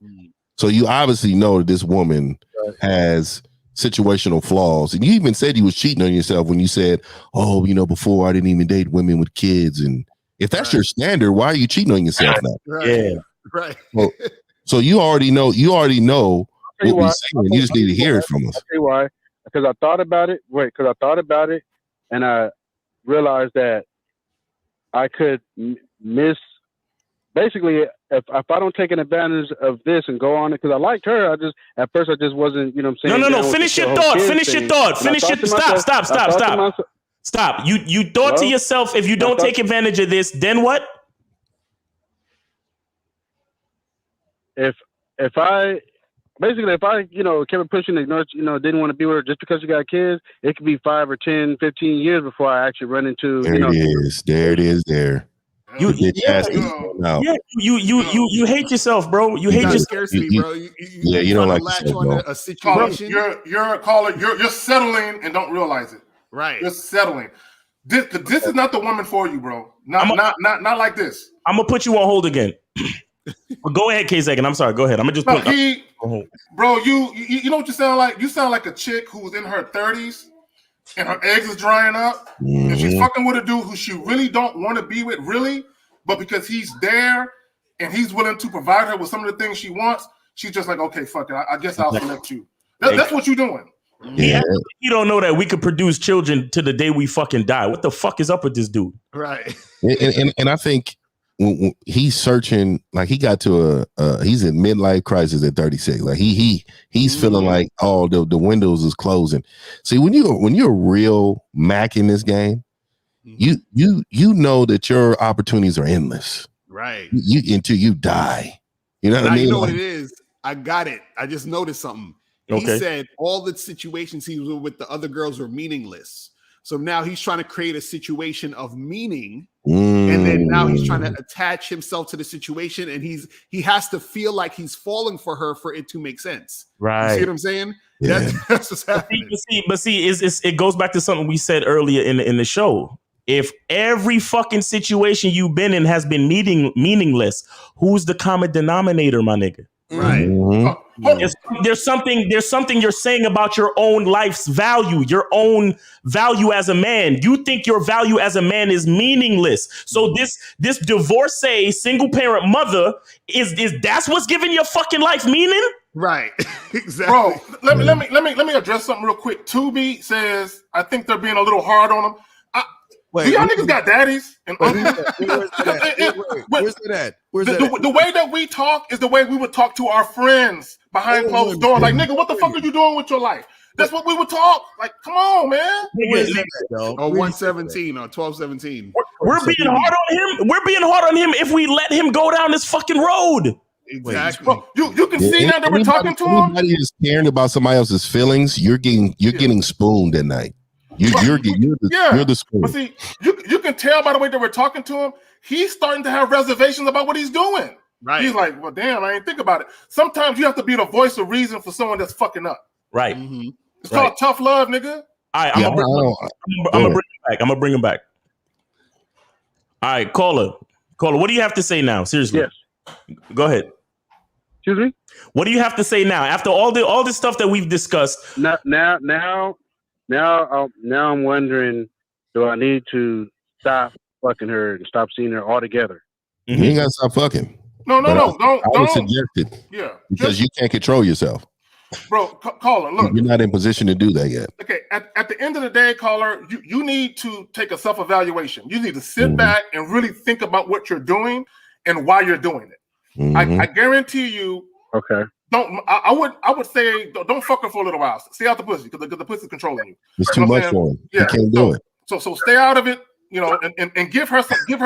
So you obviously know that this woman has situational flaws. And you even said you was cheating on yourself when you said, oh, before I didn't even date women with kids. And if that's your standard, why are you cheating on yourself now? Right. Yeah. Right. So you already know what we're saying. You just need to hear it from us. I'll tell you why. Because I thought about it, and I realized that I could miss. Basically, if I don't take an advantage of this and go on it, because I liked her, at first I just wasn't, you know what I'm saying? No. Finish your thought. Stop. You thought to yourself, if you don't take advantage of this, then what? If I kept pushing, ignored, didn't want to be with her just because you got kids, it could be 5 or 10, 15 years before I actually run into. There it is. You hate yourself, bro. You hate yourself. Scarcity, bro. You don't like latch yourself, on bro. a situation. You're a caller. You're settling and don't realize it. Right. You're settling. This is not the woman for you, bro. Not like this. I'm gonna put you on hold again. Go ahead, K-Second. I'm sorry. Go ahead. I'm gonna just put. Bro, you know what you sound like? You sound like a chick who's in her 30s and her eggs is drying up, and she's fucking with a dude who she really don't want to be with, really, but because he's there and he's willing to provide her with some of the things she wants, she's just like, okay, fuck it. I guess I'll select you. That's what you're doing. Yeah, you don't know that we could produce children to the day we fucking die. What the fuck is up with this dude? Right. And I think when he's searching, like he got to he's in midlife crisis at 36. Like he's feeling like, oh, the windows is closing. See, when you're a real Mac in this game, you know that your opportunities are endless. Right. Until you die. You know what I mean? You know what it is? I got it. I just noticed something. He said all the situations he was with the other girls were meaningless. So now he's trying to create a situation of meaning. And then now he's trying to attach himself to the situation, and he has to feel like he's falling for her for it to make sense. Right. You see what I'm saying? Yeah. That's what's happening. But see, it goes back to something we said earlier in the show. If every fucking situation you've been in has been meaningless, who's the common denominator, my nigga? Right. There's something you're saying about your own life's value, your own value as a man. You think your value as a man is meaningless. So this divorcee single parent mother is that's what's giving your fucking life meaning? Right. Exactly. Bro, let me address something real quick. Tubi says I think they're being a little hard on him. Do y'all niggas got daddies? Where's that? The way that we talk is the way we would talk to our friends behind closed doors. Like, nigga, what the fuck are you doing with your life? That's what we would talk. Like, come on, man. Or 117 or 1217. We're being hard on him. We're being hard on him if we let him go down this fucking road. Exactly. Bro, you can see now that we're talking to him. Anybody is caring about somebody else's feelings, you're getting spooned at night. You're the spoon. But see, you can tell by the way that we're talking to him, he's starting to have reservations about what he's doing. Right. He's like, well, damn, I ain't think about it. Sometimes you have to be the voice of reason for someone that's fucking up. Right. Mm-hmm. It's called tough love, nigga. All right, I'm gonna bring him back. All right, caller, what do you have to say now? Seriously. Yes. Go ahead. Excuse me? What do you have to say now? After all this stuff that we've discussed. Now I'm wondering, do I need to stop fucking her and stop seeing her altogether? You ain't gotta stop fucking. No, don't. I would suggest it. Yeah, because you can't control yourself, bro. Caller, look, you're not in position to do that yet. Okay, at the end of the day, caller, you need to take a self-evaluation. You need to sit back and really think about what you're doing and why you're doing it. I guarantee you. Okay. I would say don't fuck her for a little while. Stay out the pussy because the pussy's controlling you. It's too much for him. Yeah, he can't do it. So stay out of it. And give her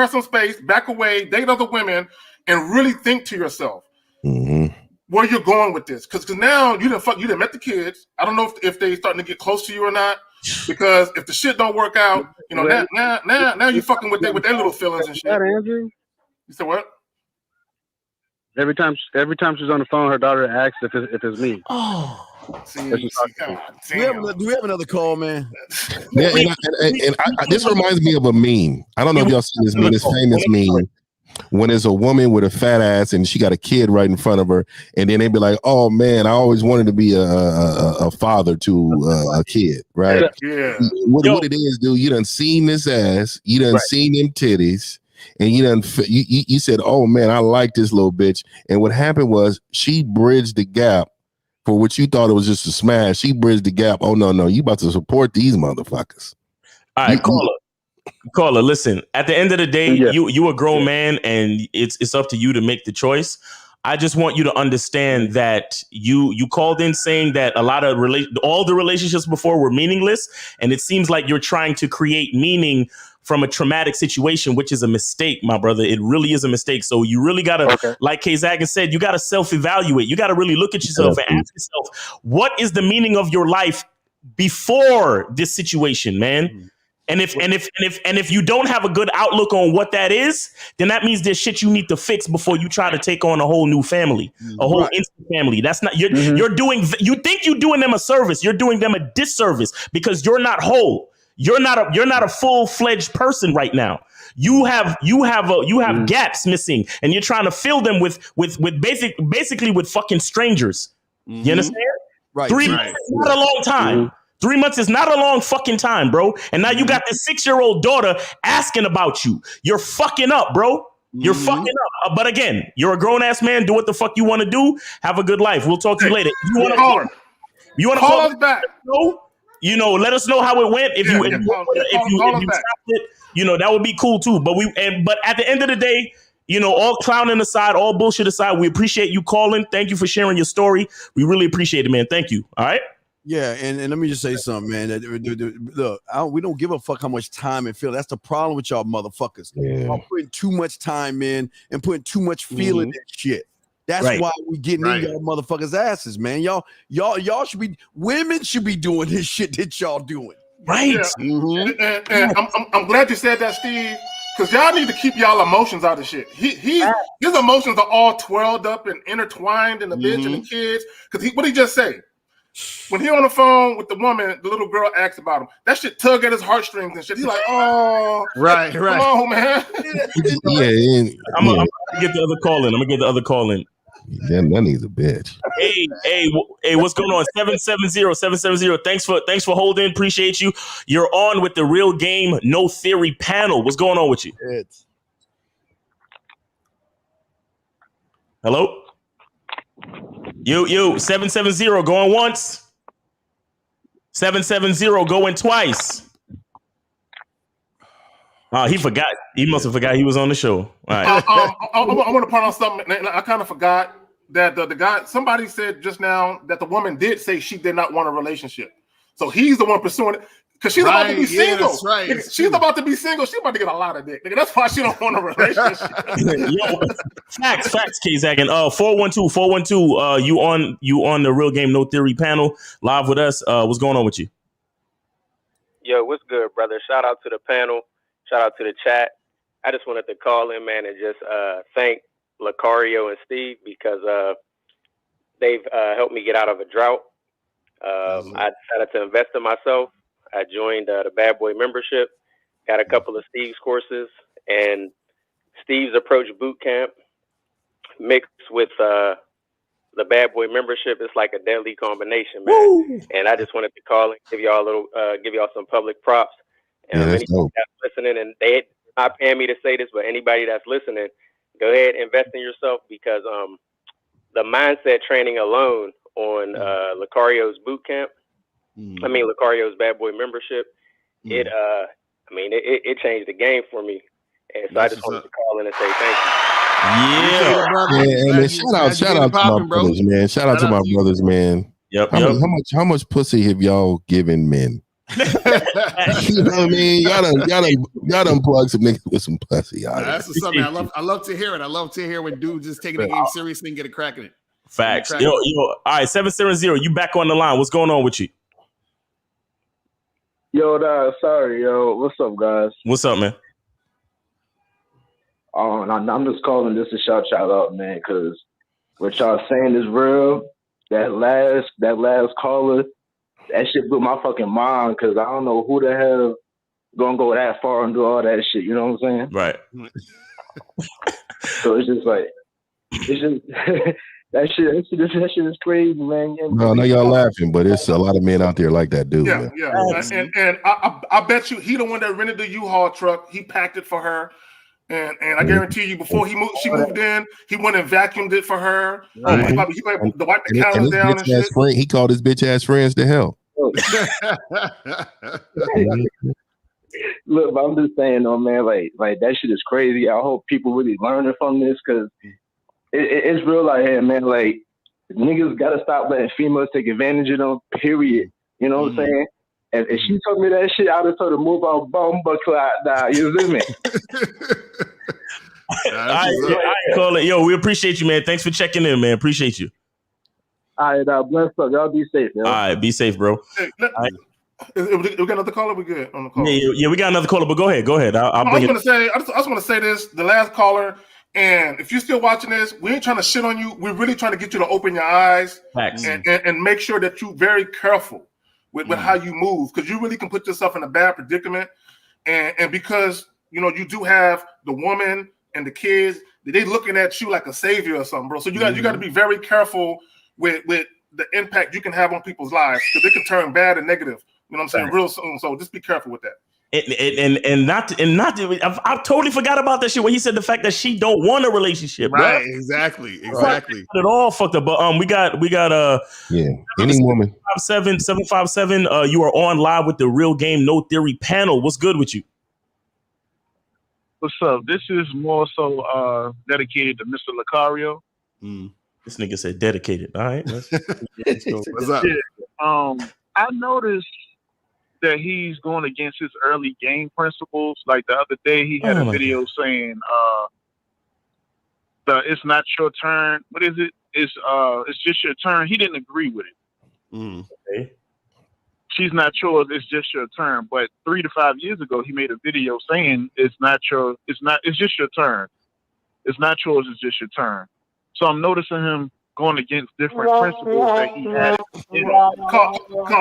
some space. Back away. Date other women and really think to yourself where you're going with this. Because now you didn't met the kids. I don't know if they starting to get close to you or not. Because if the shit don't work out, now you fucking with their little feelings and shit. Andrew? You said what? Every time she's on the phone, her daughter asks if it's me. Oh, see, do we have another call, man? Yeah, and this reminds me of a meme. I don't know if y'all seen this meme. This famous meme when it's a woman with a fat ass and she got a kid right in front of her, and then they be like, "Oh man, I always wanted to be a father to a kid." Right? Yeah. What it is, dude? You done seen this ass. You done seen them titties. And you said, "Oh man, I like this little bitch." And what happened was she bridged the gap for what you thought it was just a smash. She bridged the gap. Oh no, you about to support these motherfuckers. All right, caller. Listen, at the end of the day, you a grown man, and it's up to you to make the choice. I just want you to understand that you called in saying that a lot of all the relationships before were meaningless, and it seems like you're trying to create meaning from a traumatic situation, which is a mistake, my brother. It really is a mistake. So you really got to, like K. Zagan said, you got to self-evaluate. You got to really look at yourself and ask yourself, what is the meaning of your life before this situation, man? And if you don't have a good outlook on what that is, then that means there's shit you need to fix before you try to take on a whole new family, a whole instant family. That's not you're doing. You think you're doing them a service. You're doing them a disservice because you're not whole. You're not a full-fledged person right now. You have gaps missing, and you're trying to fill them with basically with fucking strangers. You understand? Right. 3 months is not a long time. 3 months is not a long fucking time, bro. And now you got this 6-year-old daughter asking about you. You're fucking up, bro. You're fucking up. But again, you're a grown-ass man. Do what the fuck you want to do. Have a good life. We'll talk to you later. You want to call us back? No. Let us know how it went. If you stopped it, that would be cool too. But at the end of the day, all clowning aside, all bullshit aside, we appreciate you calling. Thank you for sharing your story. We really appreciate it, man. Thank you. All right. Yeah, and let me just say something, man. Look, we don't give a fuck how much time and feel. That's the problem with y'all motherfuckers. Y'all putting too much time in and putting too much feel in that shit. That's why we getting in y'all motherfuckers' asses, man. Y'all should be, women should be doing this shit that y'all doing. Right. Yeah. And I'm glad you said that, Steve, because y'all need to keep y'all emotions out of shit. His emotions are all twirled up and intertwined in the bitch and the kids. Because what he just say? When he on the phone with the woman, the little girl asks about him. That shit tug at his heartstrings and shit. He's like, oh, right. Come on, man. I'm gonna get the other call in. Damn, that nigga's a bitch. Hey, what's going on? 770. Thanks for holding. Appreciate you. You're on with the Real Game No Theory panel. What's going on with you? Hello? You 770 going once. 770 going twice. He forgot. He must have forgot he was on the show. All right. I want to point out something. I kind of forgot that the guy. Somebody said just now that the woman did say she did not want a relationship. So he's the one pursuing it because she's about to be single. That's right. She's about to be single. She's about to get a lot of dick. That's why she don't want a relationship. Facts, K-Zagan. 412. You on the Real Game No Theory panel live with us. What's going on with you? Yo, what's good, brother? Shout out to the panel. Shout out to the chat. I just wanted to call in, man, and just thank Lucario and Steve because they've helped me get out of a drought. I decided to invest in myself. I joined the Bad Boy membership, got a couple of Steve's courses, and Steve's Approach Boot Camp mixed with the Bad Boy membership is like a deadly combination, man. Woo! And I just wanted to call and give y'all some public props. And anybody that's listening, and they're not paying me to say this, but anybody that's listening, go ahead, invest in yourself, because the mindset training alone on Lucario's boot camp, I mean Lucario's Bad Boy membership, it changed the game for me. And so I just wanted to call in and say thank you. Yeah, man, shout out to my brothers, man. Shout out to my brothers, man. Yep. How much pussy have y'all given men? You know what I mean? Y'all done plug some niggas with some pussy. That's something I love to hear it. I love to hear when dudes just taking the game seriously and get a crack in it. Facts. Yo, all right, 770, you back on the line. What's going on with you? Yo, sorry, what's up, guys? What's up, man? I'm just calling this to shout out, man, because what y'all saying is real. That last caller, that shit blew my fucking mind, because I don't know who the hell gonna go that far and do all that shit. You know what I'm saying? Right. So it's just like, that shit is crazy, man. No, I know y'all laughing, but it's a lot of men out there like that dude. Yeah, man. yeah. And I bet you he the one that rented the U-Haul truck. He packed it for her. And I guarantee you, before she moved in, he went and vacuumed it for her. Right. He went to wipe the counters down and shit. He called his bitch ass friends to hell. Look, but I'm just saying, though, man, like that shit is crazy. I hope people really learning from this, because it's real out here, man. Like, niggas gotta stop letting females take advantage of them. Period. You know what I'm saying? And if she told me that shit, I'd have told her to move on bumper clock down. You feel me? All right, call it. Yo, we appreciate you, man. Thanks for checking in, man. Appreciate you. All right, bless up. Y'all be safe, man. All right, be safe, bro. Hey, we got another caller. We good on the call? Yeah, we got another caller, but go ahead. I just want to say this. The last caller, and if you're still watching this, we ain't trying to shit on you. We're really trying to get you to open your eyes and make sure that you're very careful with how you move, because you really can put yourself in a bad predicament. And because, you do have the woman and the kids, they looking at you like a savior or something, bro. So you got to be very careful with the impact you can have on people's lives, because they can turn bad and negative. You know what I'm saying? Real soon. So just be careful with that. I totally forgot about that shit when he said the fact that she don't want a relationship, right? Bro. Exactly. It all fucked up. But we got any woman 757. You are on live with the Real Game No Theory panel. What's good with you? What's up? This is more so dedicated to Mr. Lucario. This nigga said dedicated. All right, let's go. What's up? Yeah, I noticed that he's going against his early game principles. Like the other day, he had a video saying, "It's not your turn." What is it? It's just your turn. He didn't agree with it. Okay. She's not yours. It's just your turn. But 3 to 5 years ago, he made a video saying, "It's just your turn. It's not yours. It's just your turn." So I'm noticing him going against different principles that he had.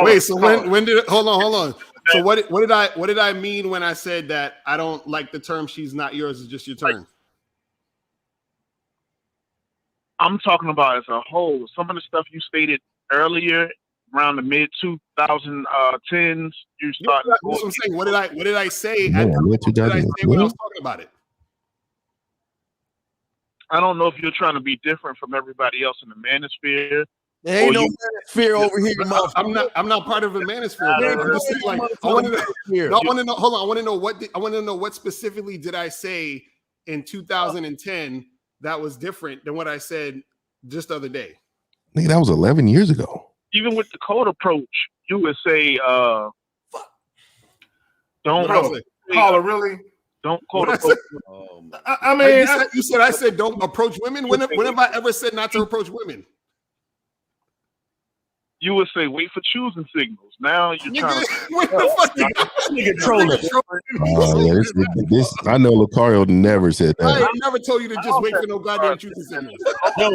Wait, so when did hold on? So what did I mean when I said that I don't like the term "she's not yours, it's just your turn"? I'm talking about as a whole. Some of the stuff you stated earlier, around the mid 2010s, you started. That's what I'm saying. What did I say? Yeah, what did I say when I was talking about it? I don't know if you're trying to be different from everybody else in the manosphere. There ain't no manosphere over here. I'm not part of the manosphere, bro. I'm just saying, like, I want to know. Hold on. I want to know what specifically did I say in 2010 that was different than what I said just the other day. Nigga, that was 11 years ago. Even with the code approach, you would say, "Don't caller really." Don't call approach. I mean, you said I said don't approach women. When have I ever said not to approach women? You would say wait for choosing signals. Now you're trying to nigga trolling. This I know Lucario never said that. I never told you to just wait for no goddamn choosing signals. Yo,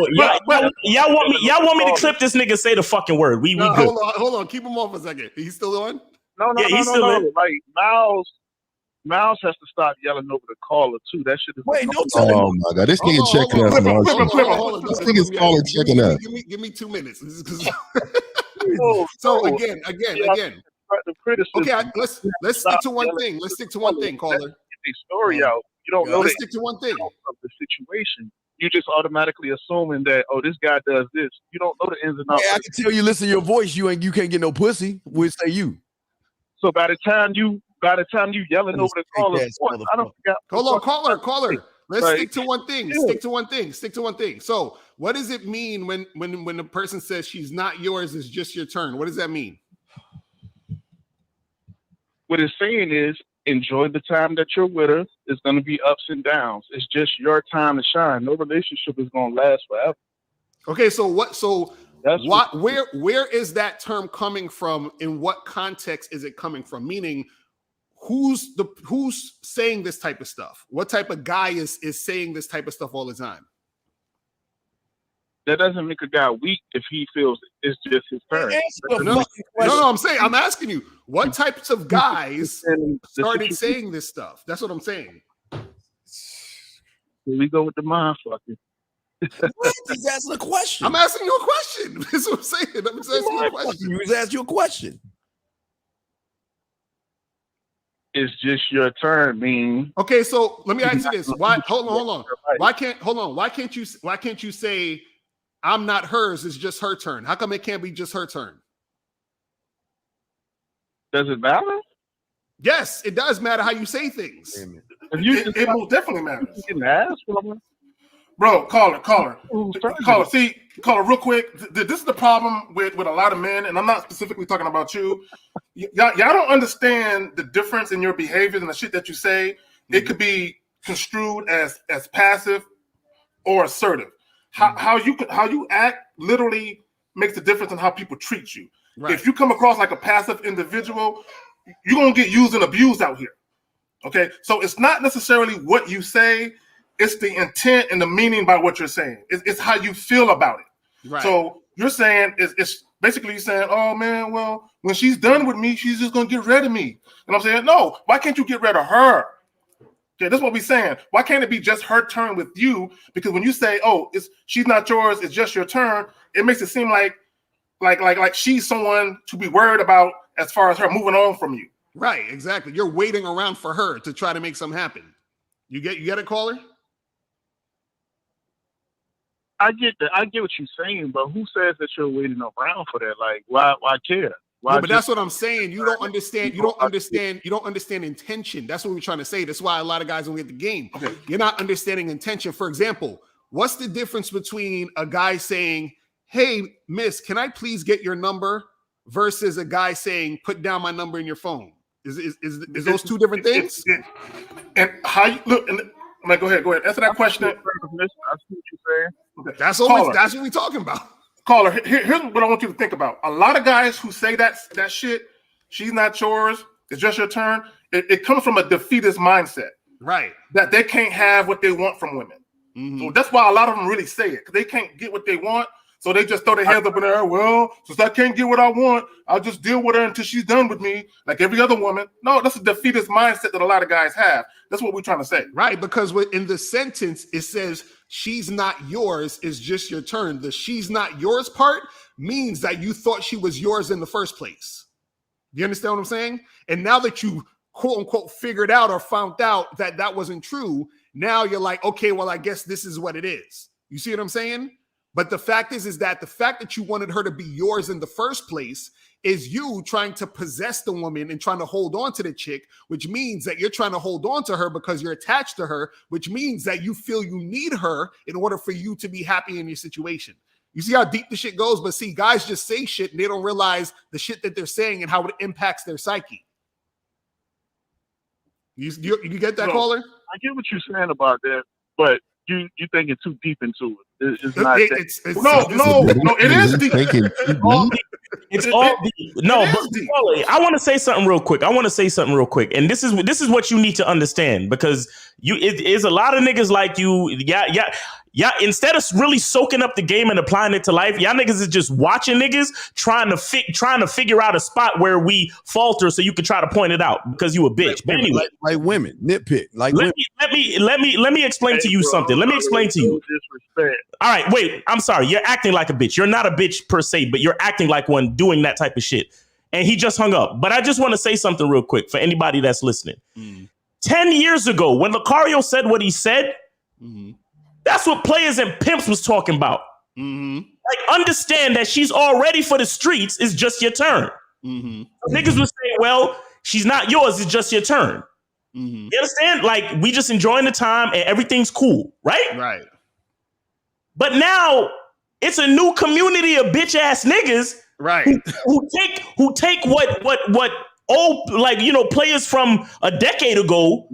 y'all want me to clip this nigga say the fucking word. We good. Hold on. Keep him off a second. He's still on? No. He's still in. Like Miles has to stop yelling over the caller too. That shit is. Wait, no telling. Oh my god, this nigga checking us. This nigga's calling checking us. Give me 2 minutes. So again. Okay, let's stick to one thing. Let's stick to one thing, caller. their story out. You don't know let's the stick to one thing of the situation. You just automatically assuming that, oh, this guy does this. You don't know the ins and outs. I can tell you, listen to your voice, you can't get no pussy. We'll say you. So by the time you yelling over the caller, I don't forget. Hold on, caller. Let's stick to one thing. Yeah. Stick to one thing. So what does it mean when the person says she's not yours, it's just your turn? What does that mean? What it's saying is, enjoy the time that you're with her. It's going to be ups and downs. It's just your time to shine. No relationship is going to last forever. Okay, so where is that term coming from? In what context is it coming from? Meaning, who's saying this type of stuff? What type of guy is saying this type of stuff all the time? That doesn't make a guy weak if he feels it's just his turn. No, I'm asking you, what types of guys started saying this stuff? That's what I'm saying. Here we go with the mind fucking. He's asking a question. I'm asking you a question. That's what I'm saying. I'm asking you a question. He was asking you a question. It's just your turn, mean. Okay, so let me ask you this. Why? Hold on. Why can't you say I'm not hers? It's just her turn. How come it can't be just her turn? Does it matter? Yes, it does matter how you say things. It most definitely matters. You can ask, bro. Caller. See, real quick. This is the problem with a lot of men, and I'm not specifically talking about you. Y'all don't understand the difference in your behaviors and the shit that you say. It could be construed as passive or assertive. How you act literally makes a difference in how people treat you. Right. If you come across like a passive individual, you're gonna get used and abused out here. Okay, so it's not necessarily what you say; it's the intent and the meaning by what you're saying. It's how you feel about it. Right. So you're saying it's basically you're saying, "Oh man, well, when she's done with me, she's just gonna get rid of me." And I'm saying, "No, why can't you get rid of her?" Okay, that's what we're saying. Why can't it be just her turn with you? Because when you say, "Oh, she's not yours, it's just your turn," it makes it seem like she's someone to be worried about as far as her moving on from you. Right, exactly. You're waiting around for her to try to make something happen. You get it, caller? I get that. I get what you're saying, but who says that you're waiting around for that? Like, why care? No, but that's what I'm saying. You don't understand. You don't understand intention. That's what we're trying to say. That's why a lot of guys don't get the game. Okay. You're not understanding intention. For example, what's the difference between a guy saying, "Hey, miss, can I please get your number?" versus a guy saying, "Put down my number in your phone"? Is those two different things? And how you look? And go ahead. Answer that question. I see what you're saying. Okay. That's what we're talking about. Caller, here's what I want you to think about. A lot of guys who say that shit, she's not yours, it's just your turn. It comes from a defeatist mindset, right? That they can't have what they want from women. Mm-hmm. So that's why a lot of them really say it, because they can't get what they want. So they just throw their hands up in the air. Well, since I can't get what I want, I'll just deal with her until she's done with me, like every other woman. No, that's a defeatist mindset that a lot of guys have. That's what we're trying to say. Right, because in the sentence, it says, she's not yours, it's just your turn. The she's not yours part means that you thought she was yours in the first place. You understand what I'm saying? And now that you, quote unquote, figured out or found out that that wasn't true, now you're like, okay, well, I guess this is what it is. You see what I'm saying? But the fact is that the fact that you wanted her to be yours in the first place is you trying to possess the woman and trying to hold on to the chick, which means that you're trying to hold on to her because you're attached to her, which means that you feel you need her in order for you to be happy in your situation. You see how deep the shit goes? But see, guys just say shit and they don't realize the shit that they're saying and how it impacts their psyche. You get that, caller? I get what you're saying about that, but you thinking too deep into it. It's not. No, it is deep. It's all deep. No, but I want to say something real quick. And this is what you need to understand, because it is a lot of niggas like you. Yeah. Instead of really soaking up the game and applying it to life, y'all niggas is just watching niggas trying to figure out a spot where we falter so you can try to point it out because you a bitch. But anyway, like women nitpick. Like let me explain to you something. Let me explain to you. All right, wait. I'm sorry. You're acting like a bitch. You're not a bitch per se, but you're acting like one doing that type of shit. And he just hung up. But I just want to say something real quick for anybody that's listening. 10 years ago, when Lucario said what he said, that's what players and pimps was talking about. Like, understand that she's all ready for the streets. It's just your turn. Niggas would say, well, she's not yours. It's just your turn. You understand? Like, we just enjoying the time and everything's cool, right? Right. But now it's a new community of bitch ass niggas, right? Who take what old, like, you know, players from a decade ago,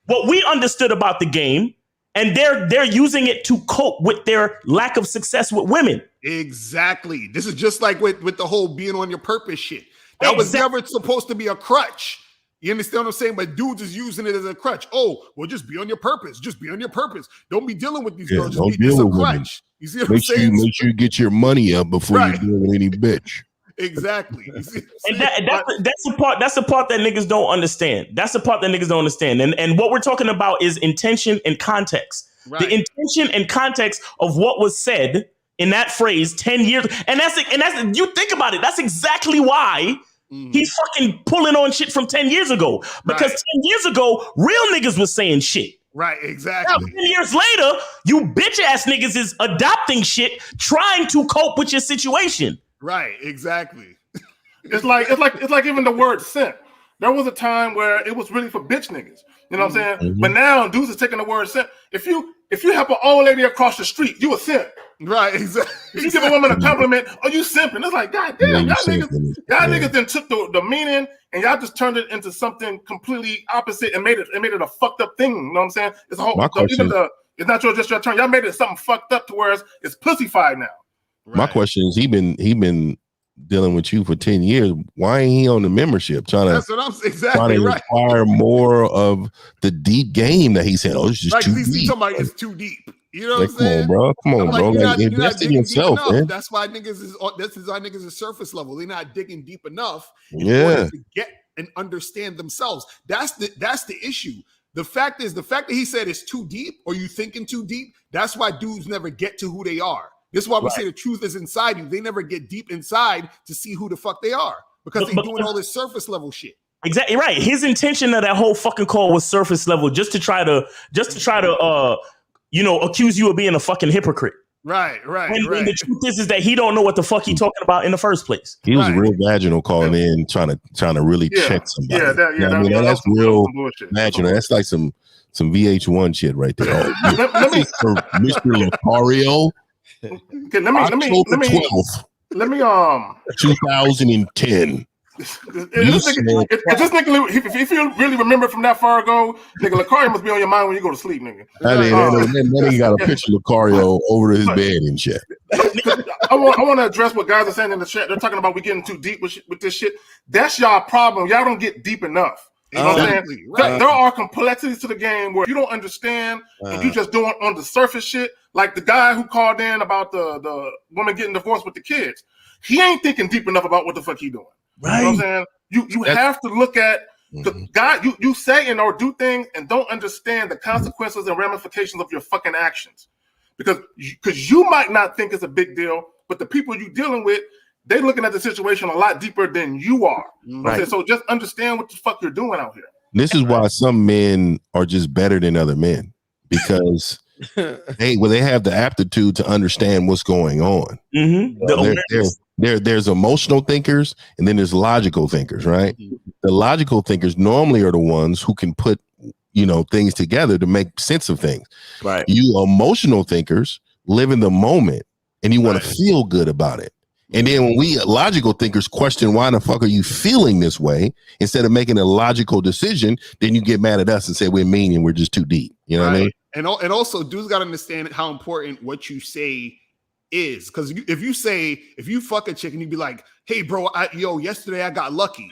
what we understood about the game, and they're using it to cope with their lack of success with women. Exactly. This is just like with the whole being on your purpose shit. That was never supposed to be a crutch. You understand what I'm saying? But dudes is using it as a crutch. Oh, well, just be on your purpose. Just be on your purpose. Don't be dealing with these girls. Just be a crutch. You see what I'm saying? Make sure you get your money up before you deal with any bitch. Exactly. You see and that's the part that niggas don't understand. That's the part that niggas don't understand. And what we're talking about is intention and context. Right. The intention and context of what was said in that phrase 10 years. And that's you think about it. That's exactly why he's fucking pulling on shit from 10 years ago. Because 10 years ago, real niggas was saying shit. Right, exactly. Now, 10 years later, you bitch ass niggas is adopting shit, trying to cope with your situation. Right, exactly. It's like even the word simp. There was a time where it was really for bitch niggas. You know what I'm saying? But now dudes are taking the word simp. If you help an old lady across the street, you a simp. Right, exactly. If you give a woman a compliment, oh, you simping. It's like, God damn, y'all niggas then took the meaning and y'all just turned it into something completely opposite and made it a fucked up thing. You know what I'm saying? It's a whole it's not just your turn. Y'all made it something fucked up to where it's pussified now. Right. My question is, he been dealing with you for 10 years. Why ain't he on the membership? That's what I'm exactly right. Acquire more of the deep game that he said. Oh, it's just too deep. Somebody is too deep. You know what I'm saying? Come on, bro. Like, invest in yourself, man. That's why niggas is surface level. They're not digging deep enough in order to get and understand themselves. That's the issue. The fact that he said it's too deep, or you thinking too deep. That's why dudes never get to who they are. This is why we say the truth is inside you. They never get deep inside to see who the fuck they are because they're doing all this surface level shit. Exactly right. His intention of that whole fucking call was surface level, just to try to accuse you of being a fucking hypocrite. Right. And the truth is that he don't know what the fuck he talking about in the first place. He was real vaginal calling in, trying to really check somebody. That's real vaginal. That's like some VH1 shit right there. For Mr. Lucario. Okay, let me 2010. If you really remember from that far ago, nigga, Lucario must be on your mind when you go to sleep, nigga. That nigga got a picture of Lucario over his bed and shit. I want to address what guys are saying in the chat. They're talking about we getting too deep with this shit. That's y'all problem. Y'all don't get deep enough. You know what I'm saying? Right. There are complexities to the game where you don't understand and you just doing on the surface shit. Like the guy who called in about the woman getting divorced with the kids. He ain't thinking deep enough about what the fuck he doing. Right. You know what I'm saying? You have to look at the guy, you say and or do things and don't understand the consequences and ramifications of your fucking actions. Because you might not think it's a big deal, but the people you're dealing with, they're looking at the situation a lot deeper than you are. Right. Okay, so just understand what the fuck you're doing out here. This is why some men are just better than other men, because they have the aptitude to understand what's going on. There's emotional thinkers and then there's logical thinkers, right? The logical thinkers normally are the ones who can put things together to make sense of things. Right. You emotional thinkers live in the moment and you want to feel good about it. And then when we logical thinkers question why the fuck are you feeling this way, instead of making a logical decision, then you get mad at us and say we're mean and we're just too deep. You know what I mean? And also, dudes got to understand how important what you say is. Because if you fuck a chick and you be like, hey, bro, yesterday I got lucky.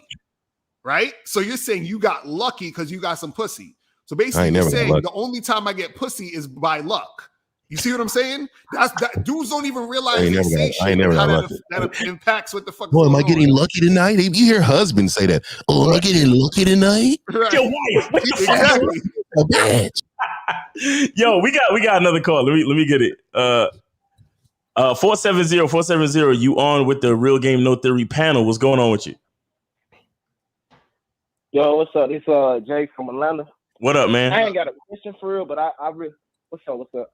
Right? So you're saying you got lucky because you got some pussy. So basically you're saying the only time I get pussy is by luck. You see what I'm saying? That dudes don't even realize that impacts what the fuck. Boy, am I getting lucky tonight? You hear husbands say that. Oh, am I getting lucky tonight? Right. Your wife. What the fuck? Yo, we got another call. Let me get it. 470, you on with the Real Game No Theory panel. What's going on with you? Yo, what's up? It's Jake from Atlanta. What up, man? I ain't got a question for real, but I really, what's up?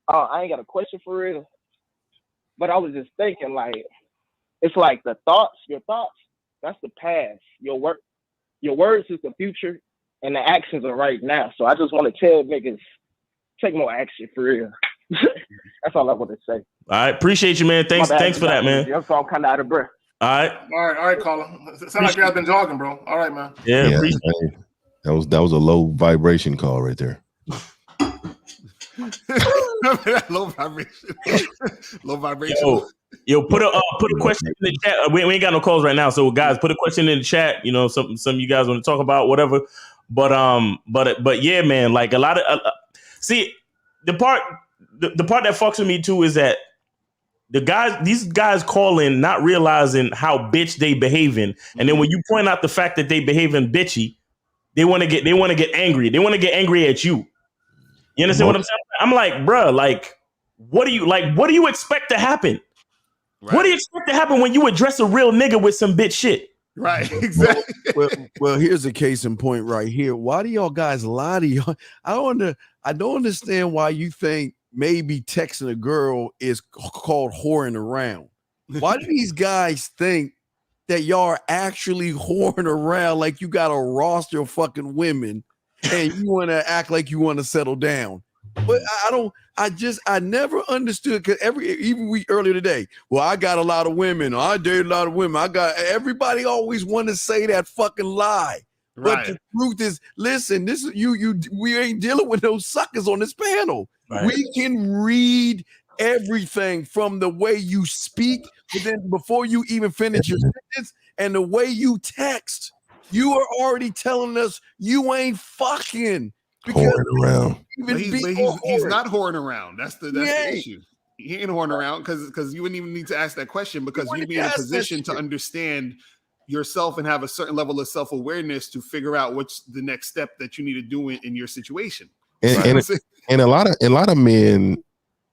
I ain't got a question for real, but I was just thinking, like, it's like your thoughts, that's the past. Your words is the future, and the actions are right now. So I just want to tell niggas, take more action for real. That's all I want to say. All right, appreciate you, man. Thanks for that, man. I'm kind of out of breath. All right, caller. It sounds like you guys been jogging, bro. All right, man. Yeah, that was a low vibration call right there. Low vibration. Low vibration. Yo, put a question in the chat. We ain't got no calls right now, so guys, put a question in the chat. You know, some of you guys want to talk about whatever. But yeah, man, like a lot of see the part that fucks with me too is that these guys call in not realizing how bitch they behaving, and then when you point out the fact that they behaving bitchy, they want to get angry. They want to get angry at you. You understand what I'm saying? I'm like, bruh, like, what do you expect to happen? Right. What do you expect to happen when you address a real nigga with some bitch shit? Right, exactly. Well, here's a case in point right here. Why do y'all guys lie to y'all? I don't understand why you think maybe texting a girl is called whoring around. Why do these guys think that y'all are actually whoring around like you got a roster of fucking women and you want to act like you want to settle down? But I never understood, because even we earlier today, well, I got a lot of women, or I dated a lot of women. Everybody always want to say that fucking lie. Right. But the truth is, listen, we ain't dealing with those suckers on this panel. Right. We can read everything from the way you speak, but then before you even finish your sentence, and the way you text, you are already telling us you ain't fucking. Whoring around. He's not whoring around. That's the issue. He ain't whoring around because you wouldn't even need to ask that question, because you'd be in a position to understand yourself and have a certain level of self-awareness to figure out what's the next step that you need to do in your situation. And a lot of men,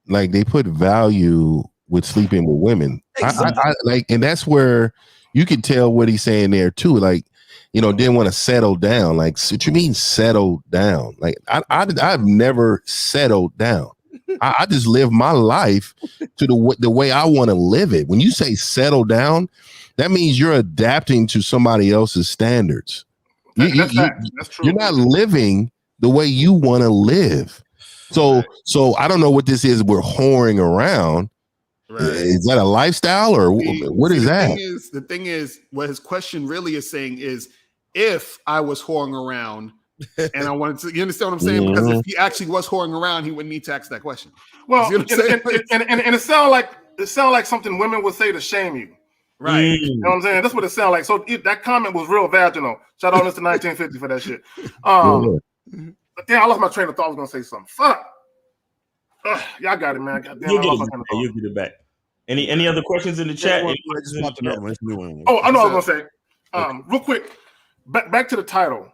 like, they put value with sleeping with women. Exactly. I like, and that's where you can tell what he's saying there too. Like, you know, didn't want to settle down. Like, what you mean settle down? Like, I've never settled down. I just live my life to the way I want to live it. When you say settle down, that means you're adapting to somebody else's standards. That's true. You're not living the way you want to live. So I don't know what this is. We're whoring around. Right. Is that a lifestyle, or what is that? The thing is, what his question really is saying is, if I was whoring around and I wanted to, you understand what I'm saying? Because if he actually was whoring around, he wouldn't need to ask that question. Well, and it sounds like something women would say to shame you. Right. You know what I'm saying? That's what it sounds like. So that comment was real vaginal. Shout out Mr. 1950 for that shit. But damn, I lost my train of thought. I was gonna say something. Fuck. Y'all got it, man. Goddamn, you'll get it back. Any other questions in the chat? I know I was gonna say. Real quick, back to the title.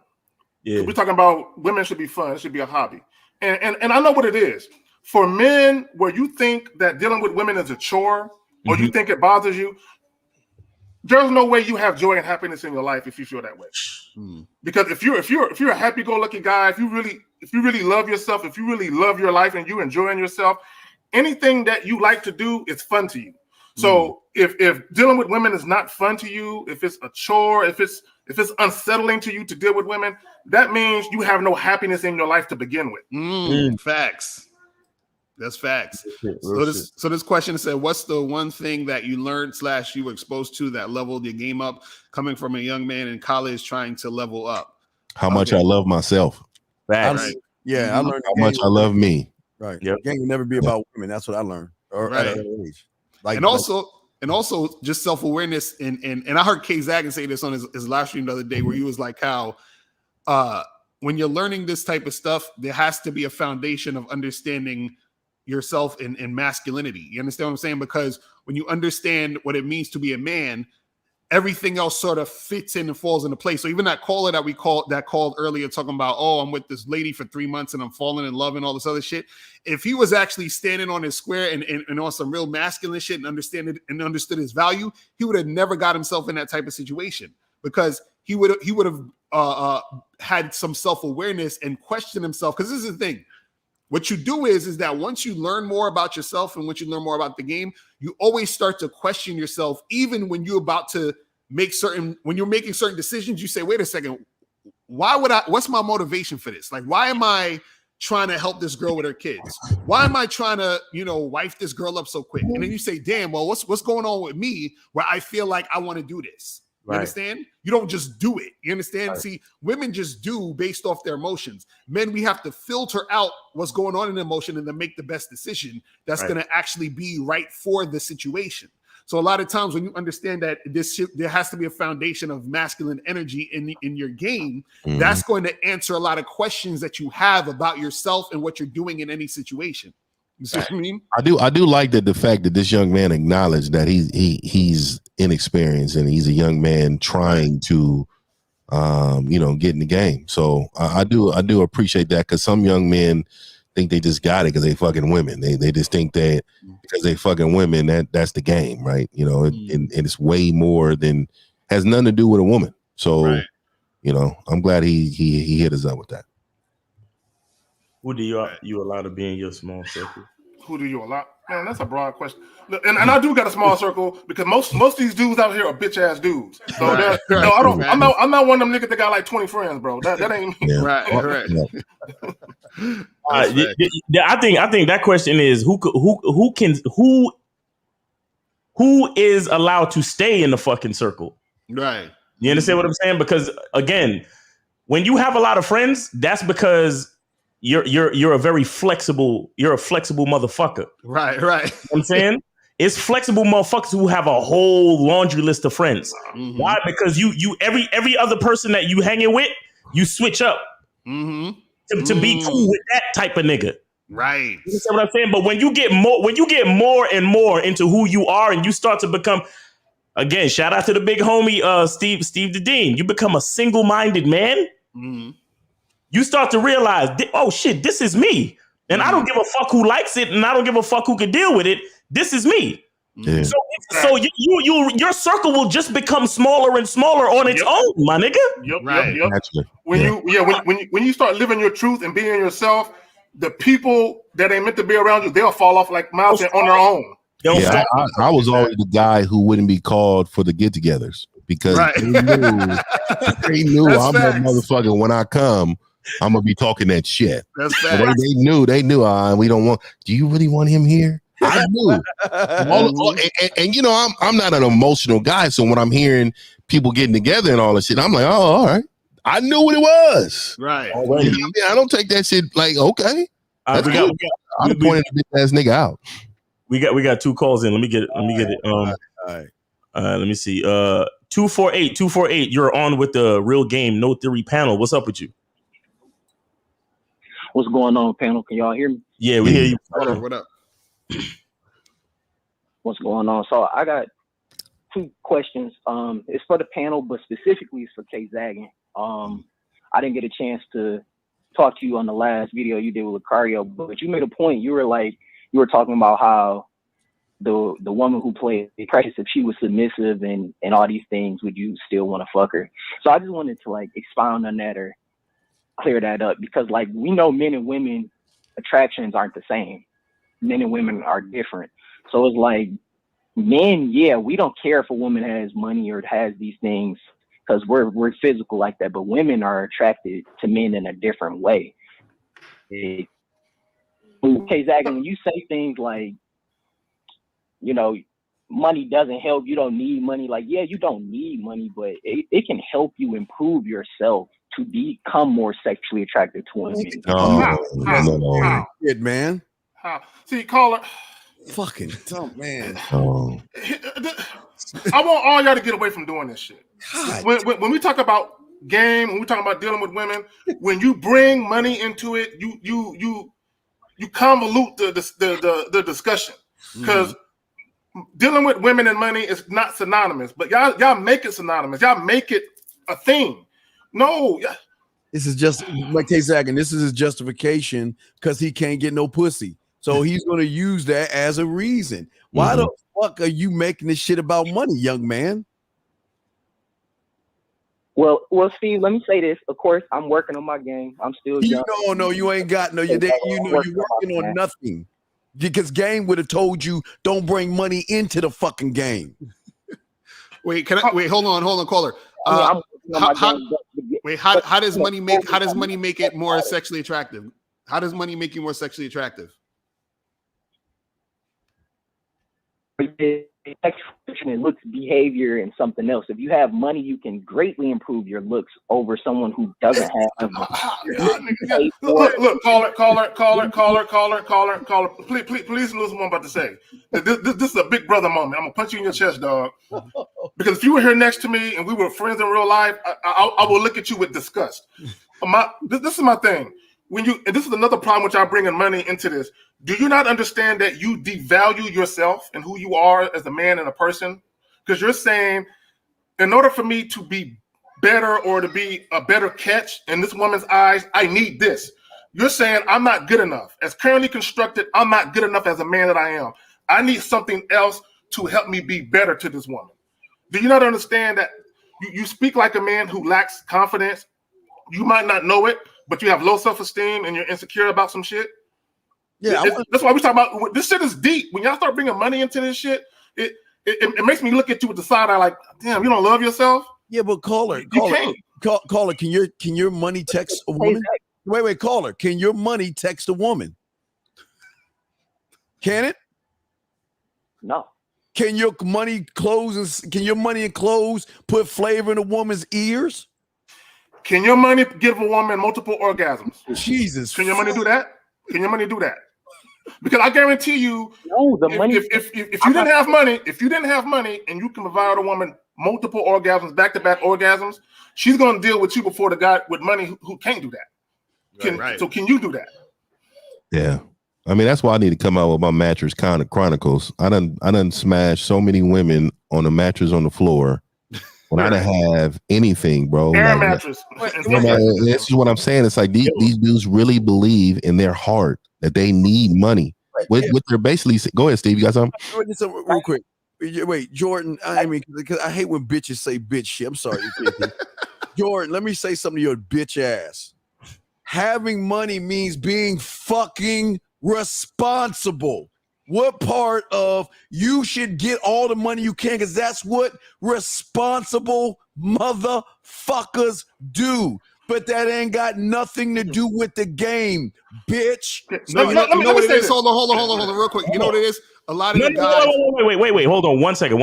Yeah, we're talking about women should be fun. It should be a hobby, and I know what it is. For men, where you think that dealing with women is a chore, or you think it bothers you, there's no way you have joy and happiness in your life if you feel that way. Because if you're a happy-go-lucky guy, if you really love yourself, if you really love your life and you enjoying yourself, anything that you like to do is fun to you. So if dealing with women is not fun to you, if it's a chore, if it's unsettling to you to deal with women, that means you have no happiness in your life to begin with. Facts. That's facts. So this question said, what's the one thing that you learned / you were exposed to that leveled your game up, coming from a young man in college trying to level up? How much I love myself. Right. Yeah, I learned how much I love me. Right. Yep. Game will never be about women. That's what I learned. At an early age. And also just self-awareness. And I heard K Zagan say this on his live stream the other day, where he was like, how when you're learning this type of stuff, there has to be a foundation of understanding yourself in masculinity. You understand what I'm saying? Because when you understand what it means to be a man, everything else sort of fits in and falls into place. So even that caller that called earlier talking about, oh, I'm with this lady for 3 months and I'm falling in love and all this other shit. If he was actually standing on his square and on some real masculine shit and understood his value, he would have never got himself in that type of situation, because he would have had some self-awareness and questioned himself. Because this is the thing. What you do is that once you learn more about yourself and once you learn more about the game, you always start to question yourself. Even when you're about to when you're making certain decisions, you say, wait a second, what's my motivation for this? Like, why am I trying to help this girl with her kids? Why am I trying to, wife this girl up so quick? And then you say, damn, well, what's going on with me where I feel like I want to do this? You understand? You don't just do it. You understand? Right. See, women just do based off their emotions. Men, we have to filter out what's going on in the emotion and then make the best decision that's going to actually be right for the situation. So a lot of times when you understand that there has to be a foundation of masculine energy in your game, that's going to answer a lot of questions that you have about yourself and what you're doing in any situation. You see what I mean? I do like the fact that this young man acknowledged that he's inexperienced and he's a young man trying to get in the game. So I do appreciate that, because some young men think they just got it because they fucking women. They just think that because they fucking women that's the game, right? And it's way more than, has nothing to do with a woman. So I'm glad he hit us up with that. Who do you allow to be in your small circle? Who do you allow? Man, that's a broad question. And I do got a small circle because most of these dudes out here are bitch ass dudes. So I'm not one of them niggas that got like 20 friends, bro. That ain't me. Right. I think that question is who is allowed to stay in the fucking circle? Right. You understand what I'm saying? Because again, when you have a lot of friends, that's because you're a very flexible, you're a flexible motherfucker. Right. You know what I'm saying? It's flexible motherfuckers who have a whole laundry list of friends. Mm-hmm. Why? Because you every other person that you hanging with, you switch up to be cool with that type of nigga. Right. You understand what I'm saying? But when you get more and more into who you are and you start to become, again, shout out to the big homie Steve the Dean, you become a single-minded man. Mm-hmm. You start to realize, oh shit, this is me. And I don't give a fuck who likes it, and I don't give a fuck who can deal with it. This is me. Yeah. So your circle will just become smaller and smaller on its own, my nigga. Yep. When you start living your truth and being yourself, the people that ain't meant to be around you, they'll fall off like mountain on their own. Yeah, I was always the guy who wouldn't be called for the get-togethers because they knew I'm that motherfucker. When I come, I'm gonna be talking that shit. That's they knew. We don't want. Do you really want him here? I knew. And I'm not an emotional guy, so when I'm hearing people getting together and all that shit, I'm like, oh, all right. I knew what it was. Right. I don't take that shit like okay. I'm pointing this ass nigga out. We got two calls in. Let me get it. All right. Let me see. 248. You're on with the Real Game No Theory panel. What's up with you? What's going on, panel? Can y'all hear me? Yeah, we hear you. What up? What's going on? So I got two questions. It's for the panel, but specifically it's for K Zagging. I didn't get a chance to talk to you on the last video you did with Lucario, but you made a point. You were talking about how the woman who played the practice, if she was submissive and all these things, would you still want to fuck her? So I just wanted to expound on that or clear that up, because we know men and women attractions aren't the same. Men and women are different. So it's men, we don't care if a woman has money or has these things because we're physical like that, but women are attracted to men in a different way. Okay, Zach, when you say things like, money doesn't help, you don't need money, you don't need money, but it can help you improve yourself to become more sexually attracted to women. No. Shit, man. How? See, caller. Fucking dumb, man. I want all y'all to get away from doing this shit. When we talk about game, when we talk about dealing with women, when you bring money into it, you convolute the discussion, because dealing with women and money is not synonymous. But y'all make it synonymous. Y'all make it a thing. No, this is just like K Zagging. This is his justification because he can't get no pussy. So he's going to use that as a reason. Why the fuck are you making this shit about money, young man? Well, Steve, let me say this. Of course, I'm working on my game. I'm still young. No, you ain't got you're working on nothing. Because game would have told you don't bring money into the fucking game. Wait, hold on, caller. How does money make it more sexually attractive? How does money make you more sexually attractive? It looks, behavior, and something else. If you have money, you can greatly improve your looks over someone who doesn't have. Look, caller. Please listen to what I'm about to say. This is a big brother moment. I'm gonna punch you in your chest, dog. Because if you were here next to me and we were friends in real life, I will look at you with disgust. This is my thing. And this is another problem which I bring in money into this. Do you not understand that you devalue yourself and who you are as a man and a person? Because you're saying, in order for me to be better or to be a better catch in this woman's eyes, I need this. You're saying I'm not good enough. As currently constructed, I'm not good enough as a man that I am. I need something else to help me be better to this woman. Do you not understand that you speak like a man who lacks confidence? You might not know it, but you have low self-esteem and you're insecure about some shit. Yeah, that's why we talk about this shit is deep. When y'all start bringing money into this shit, it makes me look at you with the side eye like, damn, you don't love yourself. Yeah, but caller, can your money text a woman? Wait, caller, can your money text a woman? Can it? No. Can your money and clothes put flavor in a woman's ears? Can your money give a woman multiple orgasms? Jesus. Can your money do that? Can your money do that? Because I guarantee you, if you didn't have money, and you can provide a woman multiple orgasms, back-to-back orgasms, she's going to deal with you before the guy with money who can't do that. So can you do that? Yeah. I mean, that's why I need to come out with my mattress kind of chronicles. I done smashed so many women on a mattress on the floor. When I didn't have anything, bro. Air mattress. This is what I'm saying. It's like these dudes really believe in their heart that they need money. With their basically, go ahead, Steve. You got something? Real quick. Wait, Jordan. I mean, because I hate when bitches say bitch shit. I'm sorry. Jordan, let me say something to your bitch ass. Having money means being fucking responsible. What part of you should get all the money you can? Because that's what responsible motherfuckers do. But that ain't got nothing to do with the game, bitch. No, you know what it is? Hold on, real quick. You know what it is? A lot of the guys. Wait. Hold on. One second.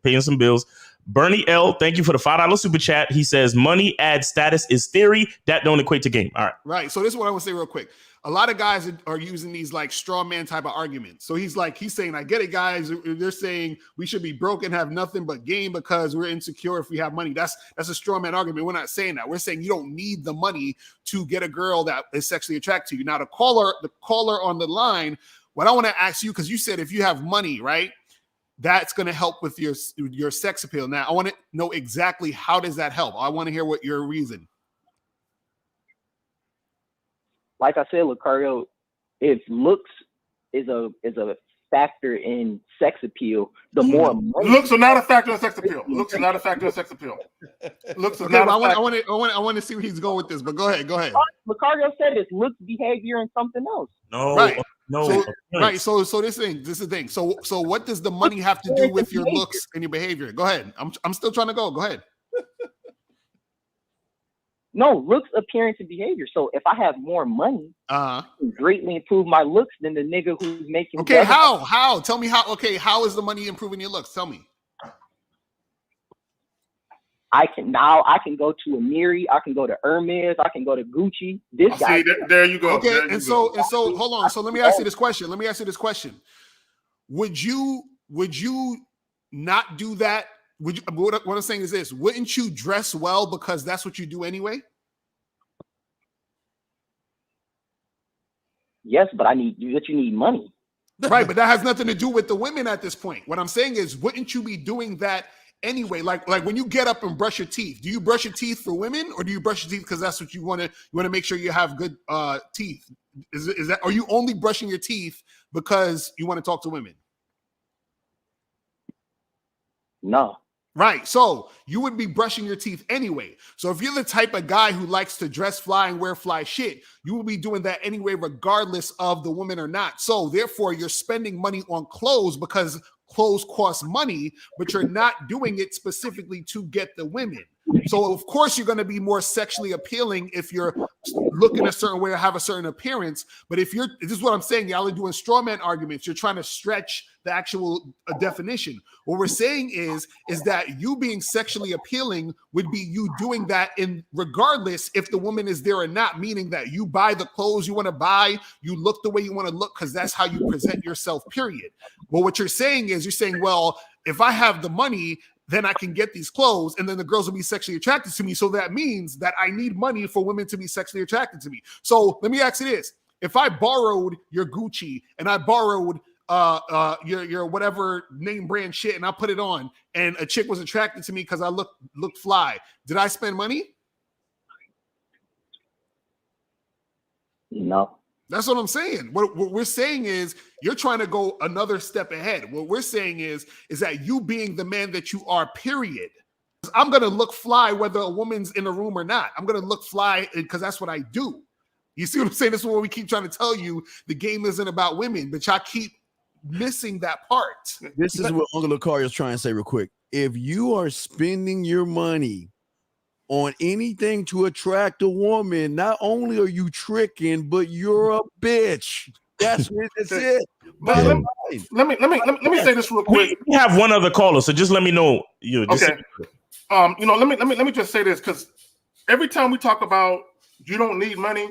Paying some bills. Bernie L, thank you for the $5 super chat. He says money adds status is theory. That don't equate to game. All right. Right. So this is what I want to say real quick. A lot of guys are using these like straw man type of arguments. So he's saying, I get it, guys. They're saying we should be broke and have nothing but game because we're insecure if we have money. That's a straw man argument. We're not saying that. We're saying you don't need the money to get a girl that is sexually attracted to you. Now, the caller on the line, what I want to ask you, because you said if you have money, right, that's going to help with your sex appeal. Now, I want to know exactly how does that help. I want to hear what your reason. Like I said, Lucario, if looks is a factor in sex appeal, the more money. Looks are not a factor in sex appeal. Looks are not a factor in sex appeal. Looks are not. I want to see where he's going with this. But go ahead. Lucario said it's looks, behavior, and something else. Right. So this is the thing. So what does the money have to do with your looks and your behavior? Go ahead. I'm still trying to go. Go ahead. No, looks, appearance, and behavior. So if I have more money, greatly improve my looks than the nigga who's making. Okay, how? Tell me how. Okay, how is the money improving your looks? Tell me. I can go to Amiri, I can go to Hermes, I can go to Gucci. This guy. There you go. Okay, and so hold on. So let me ask you this question. Would you not do that? What I'm saying is this: wouldn't you dress well because that's what you do anyway? Yes, but you need money. Right, but that has nothing to do with the women at this point. What I'm saying is, wouldn't you be doing that anyway? Like when you get up and brush your teeth, do you brush your teeth for women, or do you brush your teeth because that's what you want to? You want to make sure you have good teeth. Is that? Are you only brushing your teeth because you want to talk to women? No. Right. So you would be brushing your teeth anyway. So if you're the type of guy who likes to dress fly and wear fly shit, you will be doing that anyway, regardless of the woman or not. So therefore, you're spending money on clothes because clothes cost money, but you're not doing it specifically to get the women. So of course you're going to be more sexually appealing if you're looking a certain way or have a certain appearance. But if you're, this is what I'm saying, y'all are doing straw man arguments. You're trying to stretch the actual definition. What we're saying is that you being sexually appealing would be you doing that in regardless if the woman is there or not, meaning that you buy the clothes you want to buy, you look the way you want to look because that's how you present yourself, period. But what you're saying is you're saying, well, if I have the money, then I can get these clothes and then the girls will be sexually attracted to me. So that means that I need money for women to be sexually attracted to me. So let me ask you this. If I borrowed your Gucci and I borrowed your whatever name brand shit and I put it on and a chick was attracted to me because I looked fly, did I spend money? No. That's what I'm saying. What we're saying is you're trying to go another step ahead. What we're saying is that you being the man that you are, period. I'm going to look fly whether a woman's in the room or not. I'm going to look fly because that's what I do. You see what I'm saying? This is what we keep trying to tell you. The game isn't about women, but y'all keep missing that part. This is what Uncle Lucario is trying to say real quick. If you are spending your money on anything to attract a woman, not only are you tricking, but you're a bitch. That's it. But let me say this real quick. We have one other caller, so just let me know. Okay. Let me just say this, because every time we talk about you don't need money,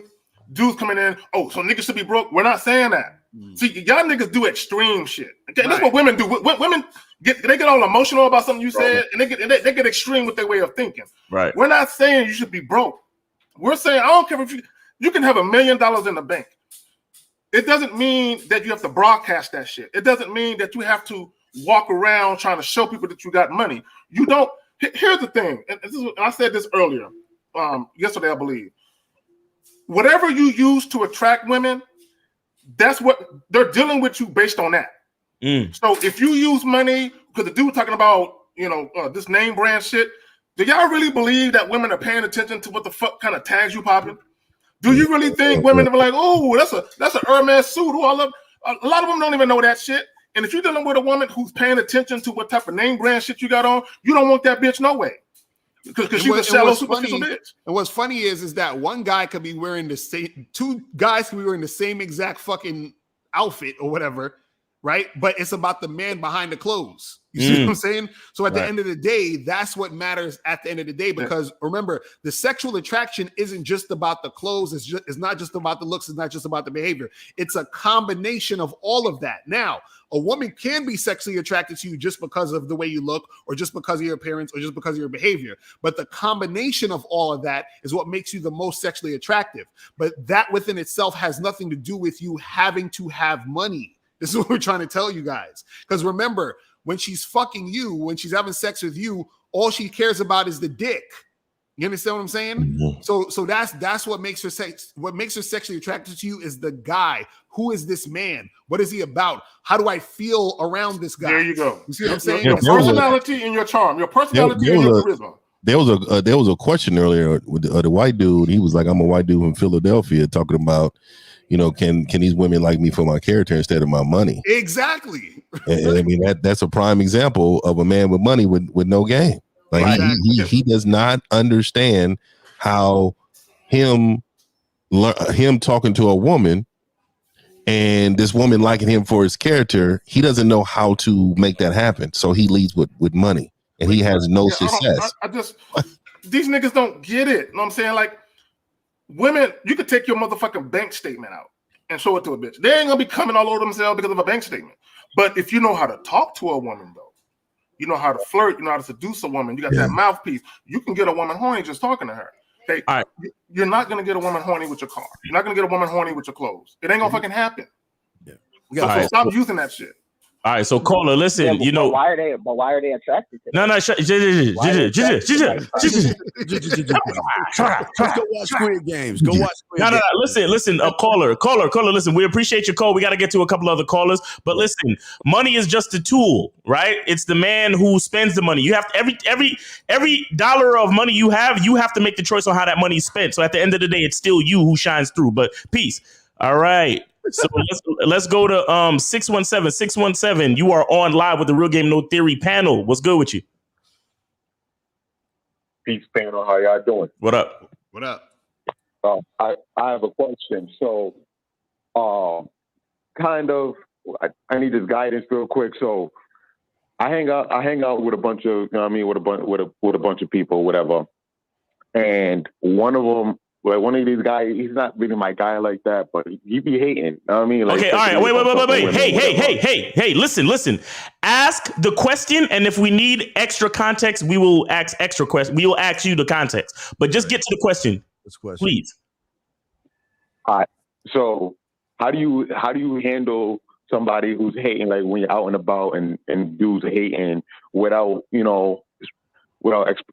dudes coming in, oh, so niggas should be broke. We're not saying that. See, y'all niggas do extreme shit. Okay, that's what women do. Women get all emotional about something you said, and they get extreme with their way of thinking. Right. We're not saying you should be broke. We're saying I don't care if you can have $1 million in the bank. It doesn't mean that you have to broadcast that shit. It doesn't mean that you have to walk around trying to show people that you got money. You don't. Here's the thing, and I said this earlier, yesterday, I believe. Whatever you use to attract women, that's what they're dealing with you based on that. So if you use money, because the dude talking about, this name brand shit, do y'all really believe that women are paying attention to what the fuck kind of tags you popping? Do you really think women are like, oh, that's a Hermes suit? Ooh, a lot of them don't even know that shit. And if you're dealing with a woman who's paying attention to what type of name brand shit you got on, you don't want that bitch no way. Because she's a shallow, superficial bitch. And what's funny is that one guy could be wearing the same, two guys could be wearing the same exact fucking outfit or whatever, right? But it's about the man behind the clothes. You see what I'm saying? So at the end of the day, that's what matters at the end of the day. Because remember, the sexual attraction isn't just about the clothes. It's not just about the looks. It's not just about the behavior. It's a combination of all of that. Now, a woman can be sexually attracted to you just because of the way you look, or just because of your appearance, or just because of your behavior. But the combination of all of that is what makes you the most sexually attractive. But that within itself has nothing to do with you having to have money. This is what we're trying to tell you guys. Because remember, when she's fucking you, when she's having sex with you, all she cares about is the dick. You understand what I'm saying? So that's what makes her sexually attracted to you is the guy. Who is this man? What is he about? How do I feel around this guy? There you go. You see what I'm saying? Your personality and your charm. Your personality and your charisma. There was a question earlier with the white dude. He was like, I'm a white dude from Philadelphia, talking about, can these women like me for my character instead of my money? Exactly. And I mean, that's a prime example of a man with money with no game. Like he does not understand how him talking to a woman and this woman liking him for his character, he doesn't know how to make that happen. So he leads with money, and he has no success. These niggas don't get it. You know what I'm saying? Like, women, you could take your motherfucking bank statement out and show it to a bitch. They ain't gonna be coming all over themselves because of a bank statement. But if you know how to talk to a woman, though, you know how to flirt, you know how to seduce a woman, you got that mouthpiece, you can get a woman horny just talking to her. Okay, you're not gonna get a woman horny with your car. You're not gonna get a woman horny with your clothes. It ain't gonna fucking happen. So stop using that shit. All right, so caller, listen, Yeah, but why are they attracted to that? No, Let's go watch Squid Games. Go watch Squid Games. Listen, caller, listen, we appreciate your call. We got to get to a couple other callers, but listen, money is just a tool, right? It's the man who spends the money. You have to, every dollar of money you have to make the choice on how that money is spent. So at the end of the day, it's still you who shines through, but peace. All right. So let's go to 617. You are on live with the Real Game No Theory panel. What's good with you? Peace, panel. How y'all doing? What up? What up? I have a question. So, kind of, I need this guidance real quick. So, I hang out with a bunch of, you know what I mean, with a bunch of people, whatever. And one of them. Like one of these guys, he's not really my guy like that, but he be hating. You know what I mean? Like, okay, all right, wait. Hey, listen. Ask the question, and if we need extra context, we will ask extra questions. We will ask you the context, but just get to the question, please. All right. So, how do you handle somebody who's hating, like when you're out and about and dudes hating without, you know,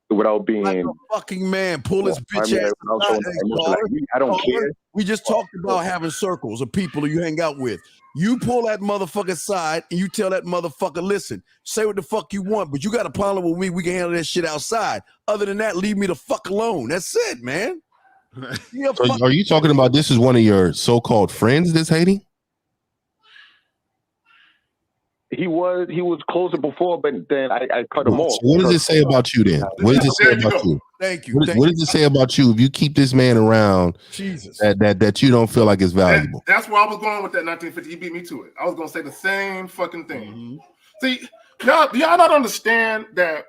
without being like a fucking man, pull his bitch ass. I don't care. We just talked about having circles of people you hang out with. You pull that motherfucker aside and you tell that motherfucker, listen, say what the fuck you want, but you got a problem with me. We can handle that shit outside. Other than that, leave me the fuck alone. That's it, man. So are you talking about this is one of your so-called friends that's hating? He was closer before, but then I cut him off. So what does it say about you then? What does it say about you? Thank you. What does it say about you if you keep this man around? Jesus, that you don't feel like it's valuable. That's where I was going with that 1950. He beat me to it. I was going to say the same fucking thing. Mm-hmm. See, y'all not understand that.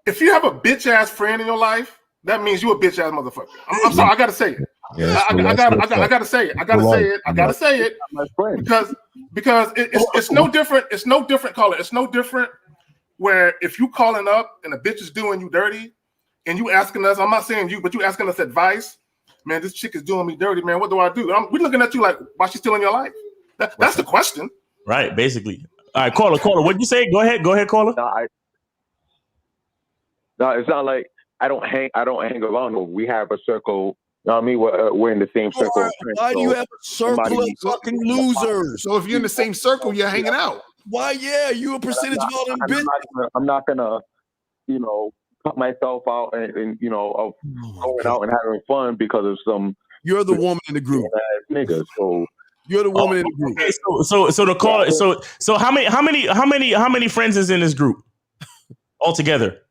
If you have a bitch ass friend in your life, that means you a bitch ass motherfucker. I'm sorry, I gotta say it. Yeah, I gotta say it. I gotta say it because it's no different. It's no different, caller. It's no different where if you calling up and a bitch is doing you dirty and you asking us, I'm not saying you, but you asking us advice, man, this chick is doing me dirty, man. What do I do? We're looking at you like, why she's still in your life? That's the question. Right, basically. All right, caller. What'd you say? Go ahead, caller. No, it's not like I don't hang around. We have a circle. You know what I mean? We're in the same circle. Why do you have a circle of fucking losers? So if you're in the same circle, you're hanging out. Why? Yeah, you a percentage of all them bitches. I'm not gonna, you know, cut myself out and you know, of going out and having fun because of some. You're the woman in the group, nigga. So you're the woman in the group. Okay, so the call. So how many friends is in this group altogether?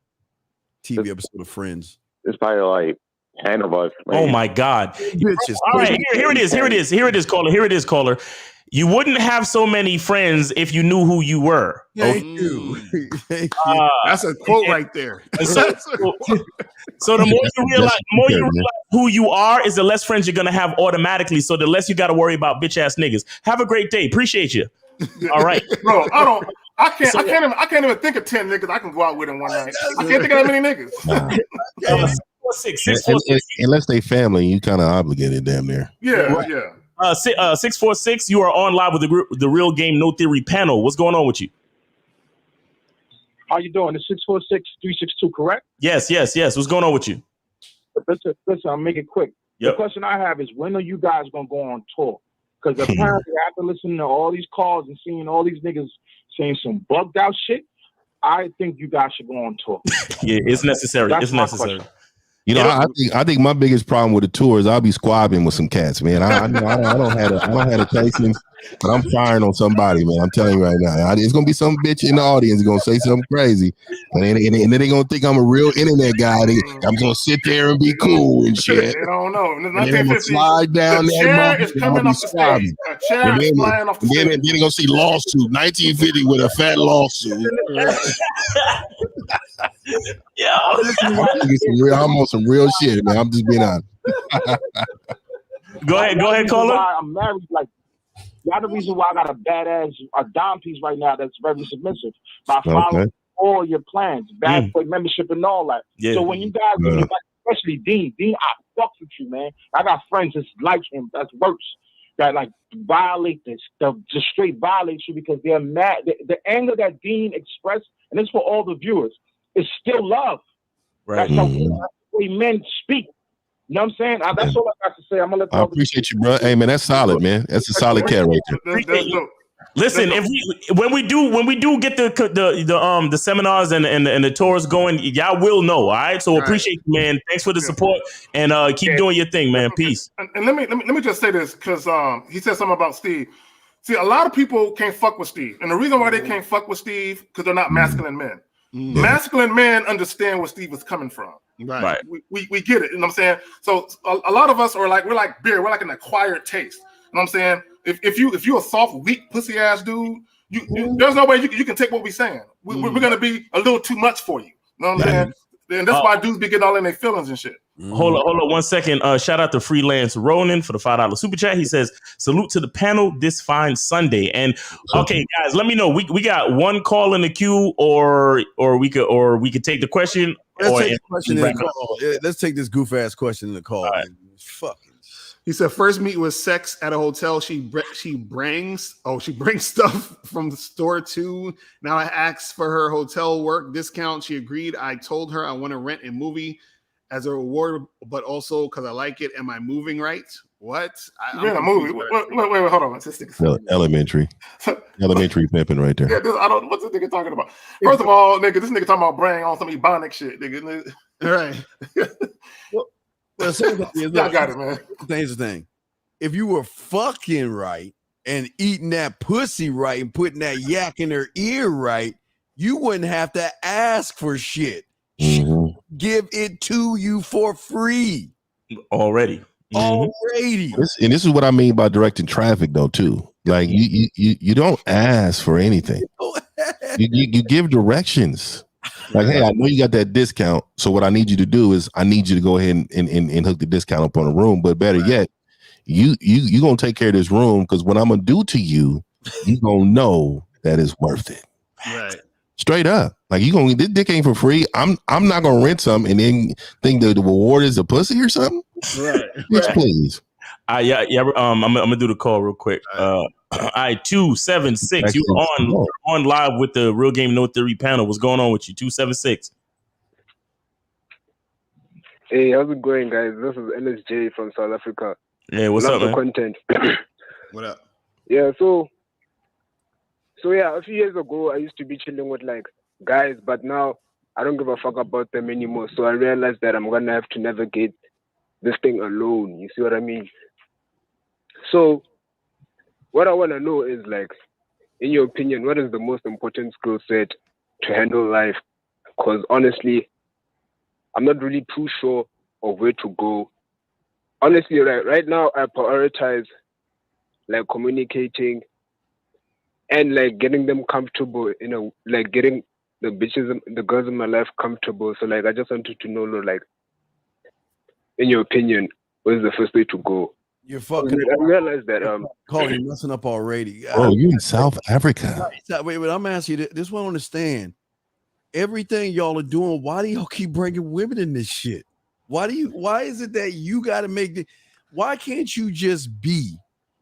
TV episode of Friends. It's probably like 10 of us. Man. Oh my God! Bitches. All right, here it is, caller. You wouldn't have so many friends if you knew who you were. Thank you. That's a quote right there. So the more you realize who you are, is the less friends you're gonna have automatically. So the less you got to worry about bitch ass niggas. Have a great day. Appreciate you. All right, bro. I can't even think of 10 niggas I can go out with in one night. I can't think of that many niggas. 646. Unless they family, you kind of obligated damn near. Yeah. 646. You are on live with the Real Game No Theory panel. What's going on with you? How you doing? It's 646-362, correct? Yes. What's going on with you? Listen, I'll make it quick. Yep. The question I have is, when are you guys gonna go on tour? Because apparently after listening to all these calls and seeing all these niggas saying some bugged out shit, I think you guys should go on tour. Yeah, it's necessary. It's necessary. Question. You know, I think my biggest problem with the tour is I'll be squabbing with some cats, man. I don't have a patience, but I'm firing on somebody, man. I'm telling you right now. It's gonna be some bitch in the audience gonna say something crazy, and then they gonna think I'm a real internet guy. I'm gonna sit there and be cool and shit. They don't know. And then I'm gonna slide down the chair is coming off the stage. A chair is flying off the stage. Then they're gonna see lawsuit 1950 with a fat lawsuit. Yeah, I'm on some real shit, man. I'm just being honest. Go ahead, caller. I'm married. Like, y'all the reason why I got a badass dime piece right now that's very submissive. By following all your plans, bad boy membership and all that. Yeah. So when you guys, especially Dean, I fuck with you, man. I got friends that's like him. That's worse. that like violate this, just straight violate you because they're mad. The anger that Dean expressed, and it's for all the viewers, is still love. Right. That's the way men speak. You know what I'm saying? That's all I got to say. I'm gonna let I appreciate you, bro. Hey, man, that's solid, man. That's a solid cat right there. Listen, when we do get the seminars and the tours going, y'all will know. All right. So appreciate you, man. Thanks for the support and keep doing your thing, man. Peace. And let me just say this because he said something about Steve. See, a lot of people can't fuck with Steve, and the reason why they can't fuck with Steve because they're not masculine men. Masculine men understand where Steve was coming from. Right. We get it. You know what I'm saying? So a lot of us are like, we're like beer. We're like an acquired taste. You know what I'm saying? If you're a soft, weak, pussy ass dude, there's no way you can take what we're saying. We're gonna be a little too much for you. You know what I'm saying? And that's why dudes be getting all in their feelings and shit. Hold on 1 second. Shout out to Freelance Ronan for the $5 super chat. He says, salute to the panel this fine Sunday. And okay, guys, let me know. We got one call in the queue, or we could take the question. Let's take this goof ass question in the call. Right. Fuck. He said first meet was sex at a hotel. She brings stuff from the store too. Now I asked for her hotel work discount. She agreed. I told her I want to rent a movie as a reward, but also because I like it. Am I moving right? What? I'm a movie. Wait, hold on. Elementary pimping right there. Yeah, I don't. What's this nigga talking about? First of all, this nigga talking about brain on some Ebonic shit, nigga. All right. Well, I got it, man. Here's the thing. If you were fucking right and eating that pussy right and putting that yak in her ear right, you wouldn't have to ask for shit. Give it to you for free. Already. And this is what I mean by directing traffic, though, too. Like you don't ask for anything. You give directions. Like, hey, I know you got that discount. So what I need you to do is I need you to go ahead and hook the discount up on a room. But better yet, you gonna take care of this room because what I'm gonna do to you, you gonna know that it's worth it. Right. Straight up. Like this dick ain't for free. I'm not gonna rent some and then think the reward is a pussy or something. Right. Bitch, please. I'm gonna do the call real quick. All right, 276. You on live with the Real Game No Theory panel. What's going on with you? 276. Hey, how's it going, guys? This is NSJ from South Africa. Yeah, what's up, man? Content. What up? Yeah, so yeah, a few years ago I used to be chilling with like guys, but now I don't give a fuck about them anymore. So I realized that I'm gonna have to navigate this thing alone. You see what I mean? So what I want to know is, like, in your opinion, what is the most important skill set to handle life? Because honestly, I'm not really too sure of where to go. Honestly, right now, I prioritize like communicating and like getting them comfortable, like getting the girls in my life comfortable. So like, I just wanted to know, like, in your opinion, what is the first way to go? You're fucking. I realized that. Carl, you're messing up already. Oh, you in South Africa? Wait, I'm asking you this. One, I understand everything y'all are doing. Why do y'all keep bringing women in this shit? Why is it that you got to make why can't you just be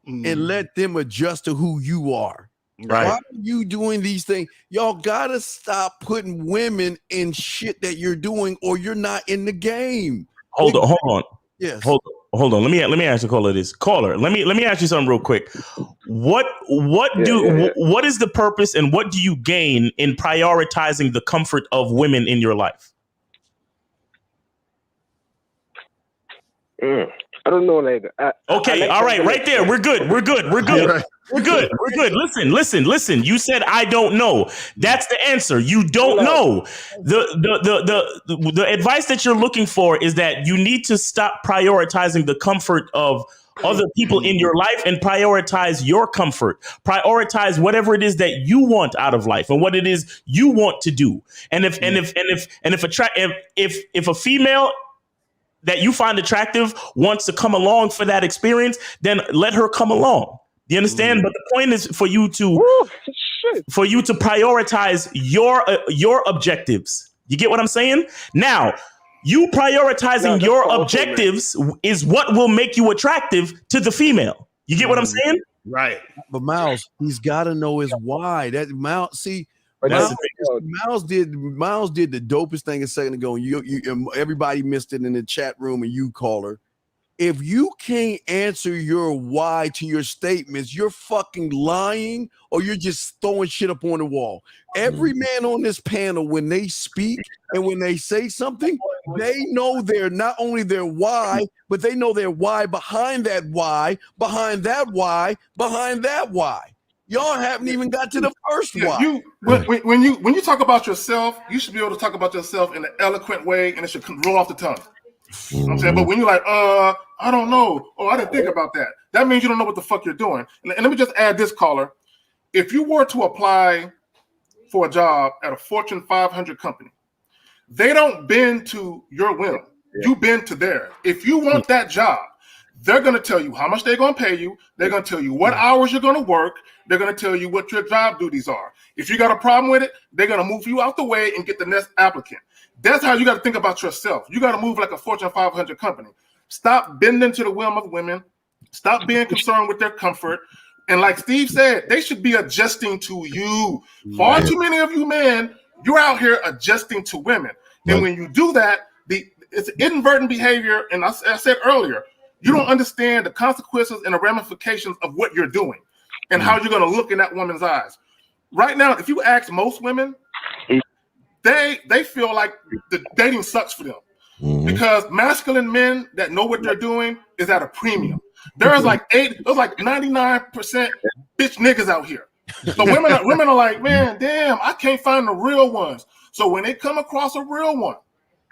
and let them adjust to who you are? Right. Why are you doing these things? Y'all gotta stop putting women in shit that you're doing, or you're not in the game. Hold on. Yes. Hold on. Let me ask the caller this. Caller, let me ask you something real quick. What is the purpose and what do you gain in prioritizing the comfort of women in your life? I don't know, like. Okay, all right, right there. We're good. We're good. Listen. You said I don't know. That's the answer. You don't know. The advice that you're looking for is that you need to stop prioritizing the comfort of other people in your life and prioritize your comfort. Prioritize whatever it is that you want out of life and what it is you want to do. And if a female that you find attractive wants to come along for that experience, then let her come along. Do you understand? But the point is for you to prioritize your objectives. You get what I'm saying? Now, you prioritizing your objectives is what will make you attractive to the female. You get what I'm saying? Right. But Miles, he's got to know his why. That Miles, see, Miles did the dopest thing a second ago. And you everybody missed it in the chat room, and you caller. If you can't answer your why to your statements, you're fucking lying or you're just throwing shit up on the wall. Every man on this panel, when they speak and when they say something, they know not only their why, but they know their why behind that why, behind that why, behind that why. Y'all haven't even got to the first why. When you talk about yourself, you should be able to talk about yourself in an eloquent way, and it should roll off the tongue. You know what I'm saying? But when you're like, I don't know. Oh, I didn't think about that. That means you don't know what the fuck you're doing. And let me just add this, caller. If you were to apply for a job at a Fortune 500 company, they don't bend to your whim. You bend to theirs. If you want that job, they're going to tell you how much they're going to pay you. They're going to tell you what hours you're going to work. They're going to tell you what your job duties are. If you got a problem with it, they're going to move you out the way and get the next applicant. That's how you got to think about yourself. You got to move like a Fortune 500 company. Stop bending to the whim of women. Stop being concerned with their comfort. And like Steve said, they should be adjusting to you. Far too many of you men, you're out here adjusting to women. And when you do that, it's inadvertent behavior. And I said earlier, you don't understand the consequences and the ramifications of what you're doing and how you're going to look in that woman's eyes. Right now, if you ask most women, they feel like the dating sucks for them because masculine men that know what they're doing is at a premium. There's like 99% bitch niggas out here. So women are like, man, damn, I can't find the real ones. So when they come across a real one,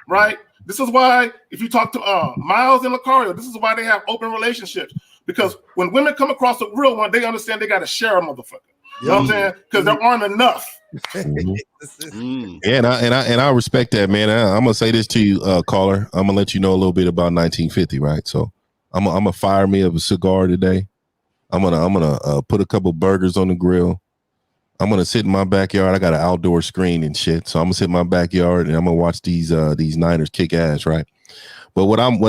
right? This is why if you talk to Miles and Lucario, this is why they have open relationships. Because when women come across a real one, they understand they got to share a motherfucker. You know what I'm saying? Because there aren't enough. Yeah, and I respect that, man. I'm gonna say this to you, caller. I'm gonna let you know a little bit about 1950, right? So I'm gonna fire me up a cigar today. I'm gonna put a couple burgers on the grill. I'm gonna sit in my backyard. I got an outdoor screen and shit, so I'm gonna sit in my backyard and I'm gonna watch these Niners kick ass, right? But what I'm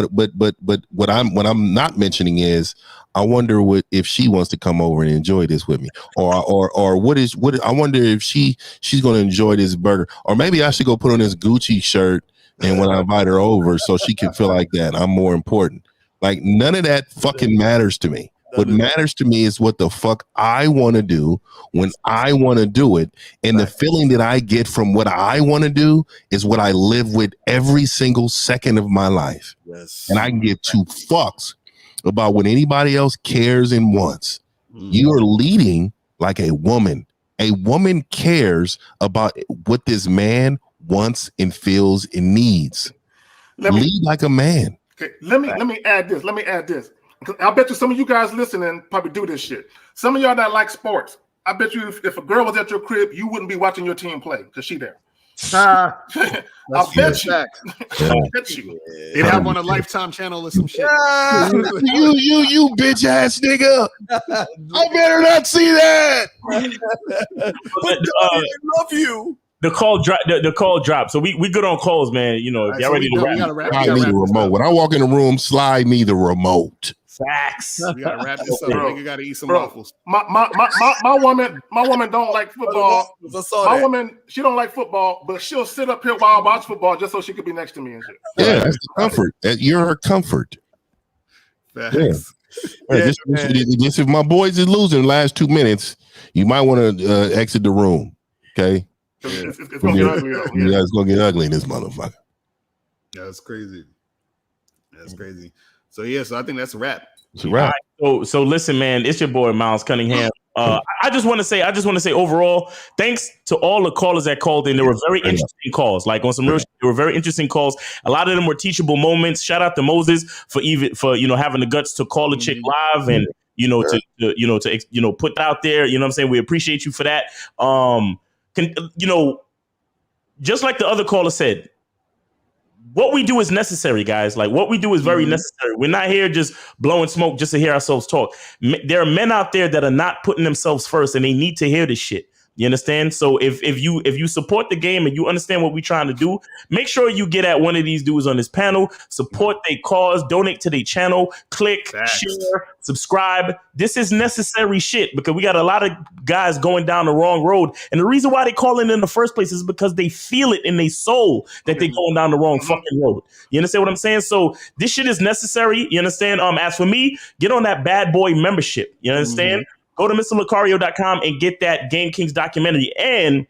not mentioning is I wonder if she wants to come over and enjoy this with me, or what I wonder if she's going to enjoy this burger, or maybe I should go put on this Gucci shirt and when I invite her over so she can feel like that I'm more important. Like none of that fucking matters to me. What matters to me is what the fuck I want to do when I want to do it. And the feeling that I get from what I want to do is what I live with every single second of my life. Yes. And I can give two fucks about what anybody else cares and wants. You are leading like a woman. A woman cares about what this man wants and feels and needs. Lead like a man. Okay, let me add this. I bet you some of you guys listening probably do this shit. Some of y'all that like sports, I bet you if a girl was at your crib, you wouldn't be watching your team play because she there. I bet you. They'd have on a Lifetime channel or some shit. You bitch ass nigga. I better not see that. I love you. The call dropped. So we good on calls, man. You know, if y'all ready to wrap. Slide me the remote. When I walk in the room, slide me the remote. Facts. We gotta wrap this up. Bro. You gotta eat some waffles. My woman don't like football. Woman, she don't like football, but she'll sit up here while I watch football just so she could be next to me and shit. Yeah, that's the comfort. You're her comfort. Facts. Yeah. Just if my boys is losing the last 2 minutes, you might want to exit the room. Okay. It's gonna get ugly. Yeah, it's gonna get ugly in this motherfucker. Yeah, that's crazy. That's crazy. So I think that's a wrap. It's a wrap. Right, so listen, man, it's your boy Miles Cunningham. I just want to say overall, thanks to all the callers that called in. There were very interesting calls. Like on some real shit, there were very interesting calls. A lot of them were teachable moments. Shout out to Moses for having the guts to call a chick live and to put out there. You know what I'm saying? We appreciate you for that. Just like the other caller said, what we do is necessary, guys. Like what we do is very necessary. We're not here just blowing smoke just to hear ourselves talk. There are men out there that are not putting themselves first and they need to hear this shit. You understand? So if you support the game and you understand what we're trying to do, make sure you get at one of these dudes on this panel, support their cause, donate to their channel, click, share, subscribe. This is necessary shit because we got a lot of guys going down the wrong road. And the reason why they call in the first place is because they feel it in their soul that they're going down the wrong fucking road. You understand what I'm saying? So this shit is necessary. You understand? As for me, get on that bad boy membership. You understand? Go to MrLacario.com and get that Game Kings documentary, and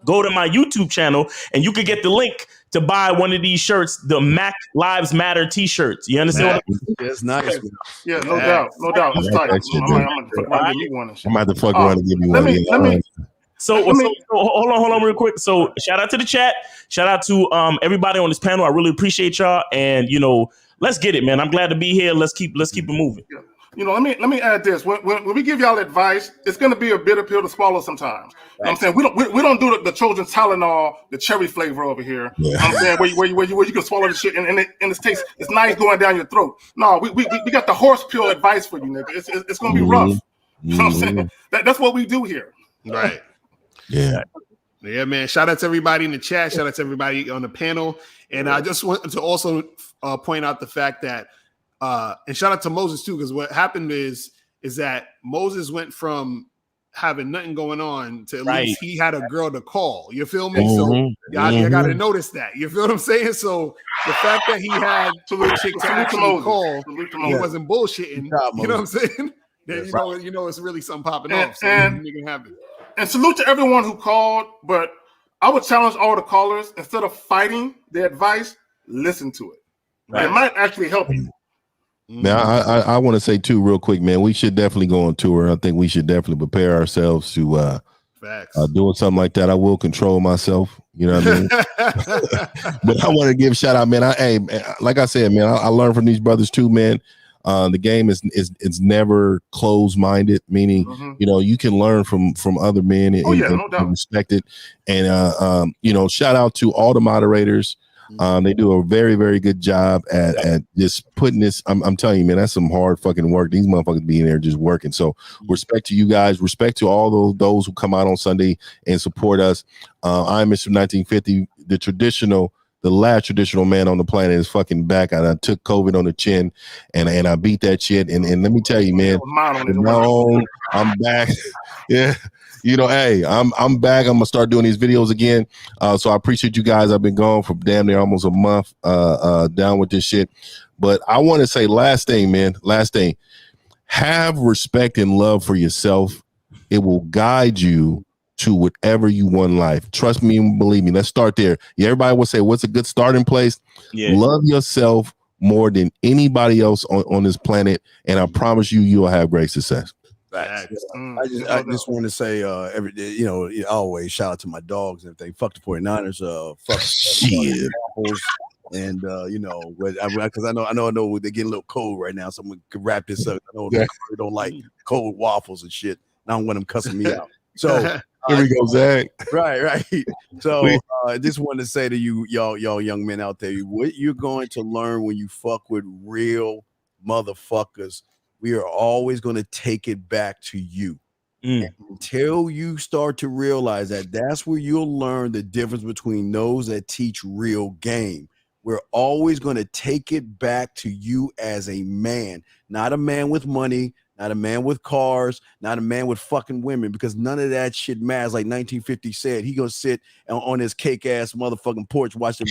go to my YouTube channel and you could get the link to buy one of these shirts, the Mac Lives Matter t-shirts. You understand what I'm saying? That's nice. Yeah, no doubt. It's tight. I'm about to fuck around and give you one. So hold on real quick. So shout out to the chat. Shout out to everybody on this panel. I really appreciate y'all. And let's get it, man. I'm glad to be here. Let's keep it moving. Yeah. Let me add this. When we give y'all advice, it's going to be a bitter pill to swallow sometimes. You know what I'm saying? We don't do the children's Tylenol, the cherry flavor over here. Yeah. You know what I'm saying? Where you can swallow the shit and it's nice going down your throat. No, we got the horse pill advice for you, nigga. It's going to be rough. You know what I'm saying? That's what we do here. Right. Yeah. Yeah, man. Shout out to everybody in the chat. Shout out to everybody on the panel. And I just want to also point out the fact that and shout out to Moses too, because what happened is that Moses went from having nothing going on to at least he had a girl to call. You feel me? So y'all got to notice that. You feel what I'm saying? So the fact that he had a chick to actually call, he wasn't bullshitting. You know what I'm saying? Then you know it's really something popping off. So it happen. And salute to everyone who called, but I would challenge all the callers, instead of fighting the advice, listen to it. Right. It might actually help you. Now, I want to say too, real quick, man, we should definitely go on tour. I think we should definitely prepare ourselves to doing something like that. I will control myself, you know what I mean? But I want to give a shout out, man. Like I said, man, I learned from these brothers too, man. The game is never closed-minded, meaning you can learn from other men and respect it. And shout out to all the moderators. They do a very, very good job at just putting this. I'm telling you, man, that's some hard fucking work. These motherfuckers be in there just working. So respect to you guys. Respect to all those who come out on Sunday and support us. I'm Mr. 1950, the last traditional man on the planet is fucking back. I took COVID on the chin and I beat that shit. And let me tell you, man, I'm back. Yeah. I'm back. I'm gonna start doing these videos again. So I appreciate you guys. I've been gone for damn near almost a month down with this shit. But I want to say last thing, have respect and love for yourself. It will guide you to whatever you want in life. Trust me and believe me. Let's start there. Yeah, everybody will say, what's a good starting place? Yeah. Love yourself more than anybody else on this planet. And I promise you'll have great success. I just want to say, always shout out to my dogs and everything. Fuck the 49ers. Fuck shit. And because I know they're getting a little cold right now, so I'm gonna wrap this up. I know they don't like cold waffles and shit. I don't want them cussing me out. So here we go, Zach. Right. So I just want to say to you, y'all young men out there, what you're going to learn when you fuck with real motherfuckers. We are always going to take it back to you. Until you start to realize that's where you'll learn the difference between those that teach real game. We're always going to take it back to you as a man, not a man with money, not a man with cars, not a man with fucking women, because none of that shit matters. Like 1950 said, he gonna sit on his cake ass motherfucking porch watching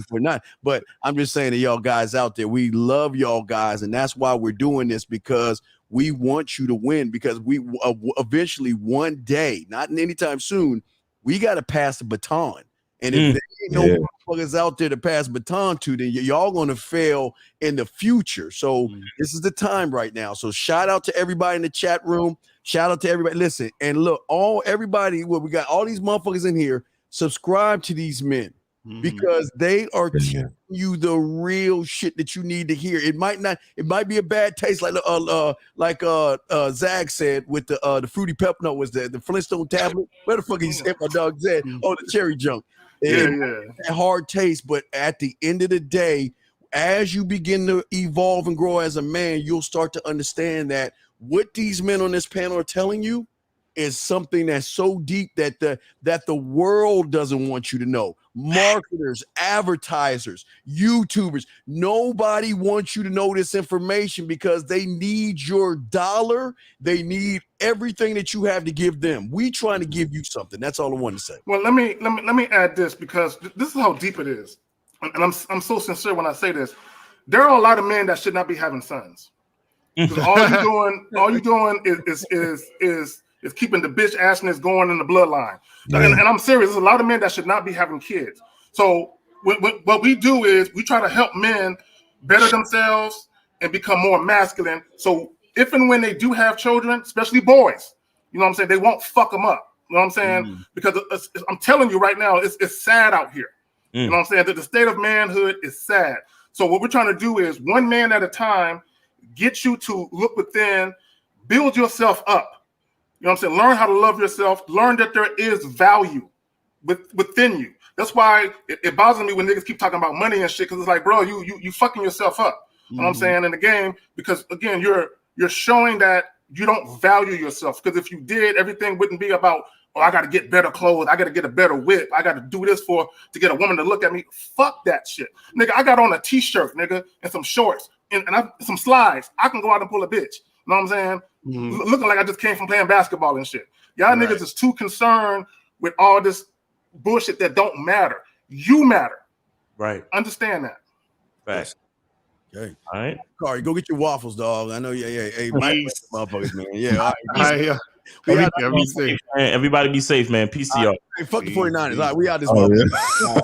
for not. But I'm just saying to y'all guys out there, we love y'all guys, and that's why we're doing this, because we want you to win, because we eventually one day, not anytime soon, we got to pass the baton. And if there ain't no motherfuckers out there to pass baton to, then y'all going to fail in the future. So this is the time right now. So shout out to everybody in the chat room. Shout out to everybody. Listen, and look, we got all these motherfuckers in here. Subscribe to these men, because they are teaching you the real shit that you need to hear. It might be a bad taste, like Zag said with the fruity pepper. No, was the Flintstone tablet? Where the fuck he said my dog said? Oh, the cherry junk. That hard taste, but at the end of the day, as you begin to evolve and grow as a man, you'll start to understand that what these men on this panel are telling you is something that's so deep that the world doesn't want you to know. Marketers, advertisers, YouTubers, nobody wants you to know this information because they need your dollar. They need everything that you have to give them. We trying to give you something. That's all I want to say. Well, let me add this, because this is how deep it is, and I'm so sincere when I say this. There are a lot of men that should not be having sons. All you doing is keeping the bitch assness going in the bloodline. And I'm serious. There's a lot of men that should not be having kids. So what we do is we try to help men better themselves and become more masculine. So if and when they do have children, especially boys, you know what I'm saying, they won't fuck them up. You know what I'm saying? Because I'm telling you right now, it's sad out here. You know what I'm saying? That the state of manhood is sad. So what we're trying to do is, one man at a time, get you to look within, build yourself up. You know what I'm saying? Learn how to love yourself. Learn that there is value within you. That's why it bothers me when niggas keep talking about money and shit, because it's like, bro, you fucking yourself up. You know what I'm saying? In the game, because again, you're showing that you don't value yourself. Because if you did, everything wouldn't be about, oh, I got to get better clothes. I got to get a better whip. I got to do this to get a woman to look at me. Fuck that shit. Nigga, I got on a t-shirt, nigga, and some shorts and some slides. I can go out and pull a bitch. You know what I'm saying? Looking like I just came from playing basketball and shit. Y'all niggas is too concerned with all this bullshit that don't matter. You matter. Right. Understand that. Right. Okay. All right. Corey, go get your waffles, dog. I know. Yeah. Hey, motherfuckers, man. Yeah. Everybody be safe, man. Peace to y'all. Hey, fuck the 49ers. All right, we out this motherfucker.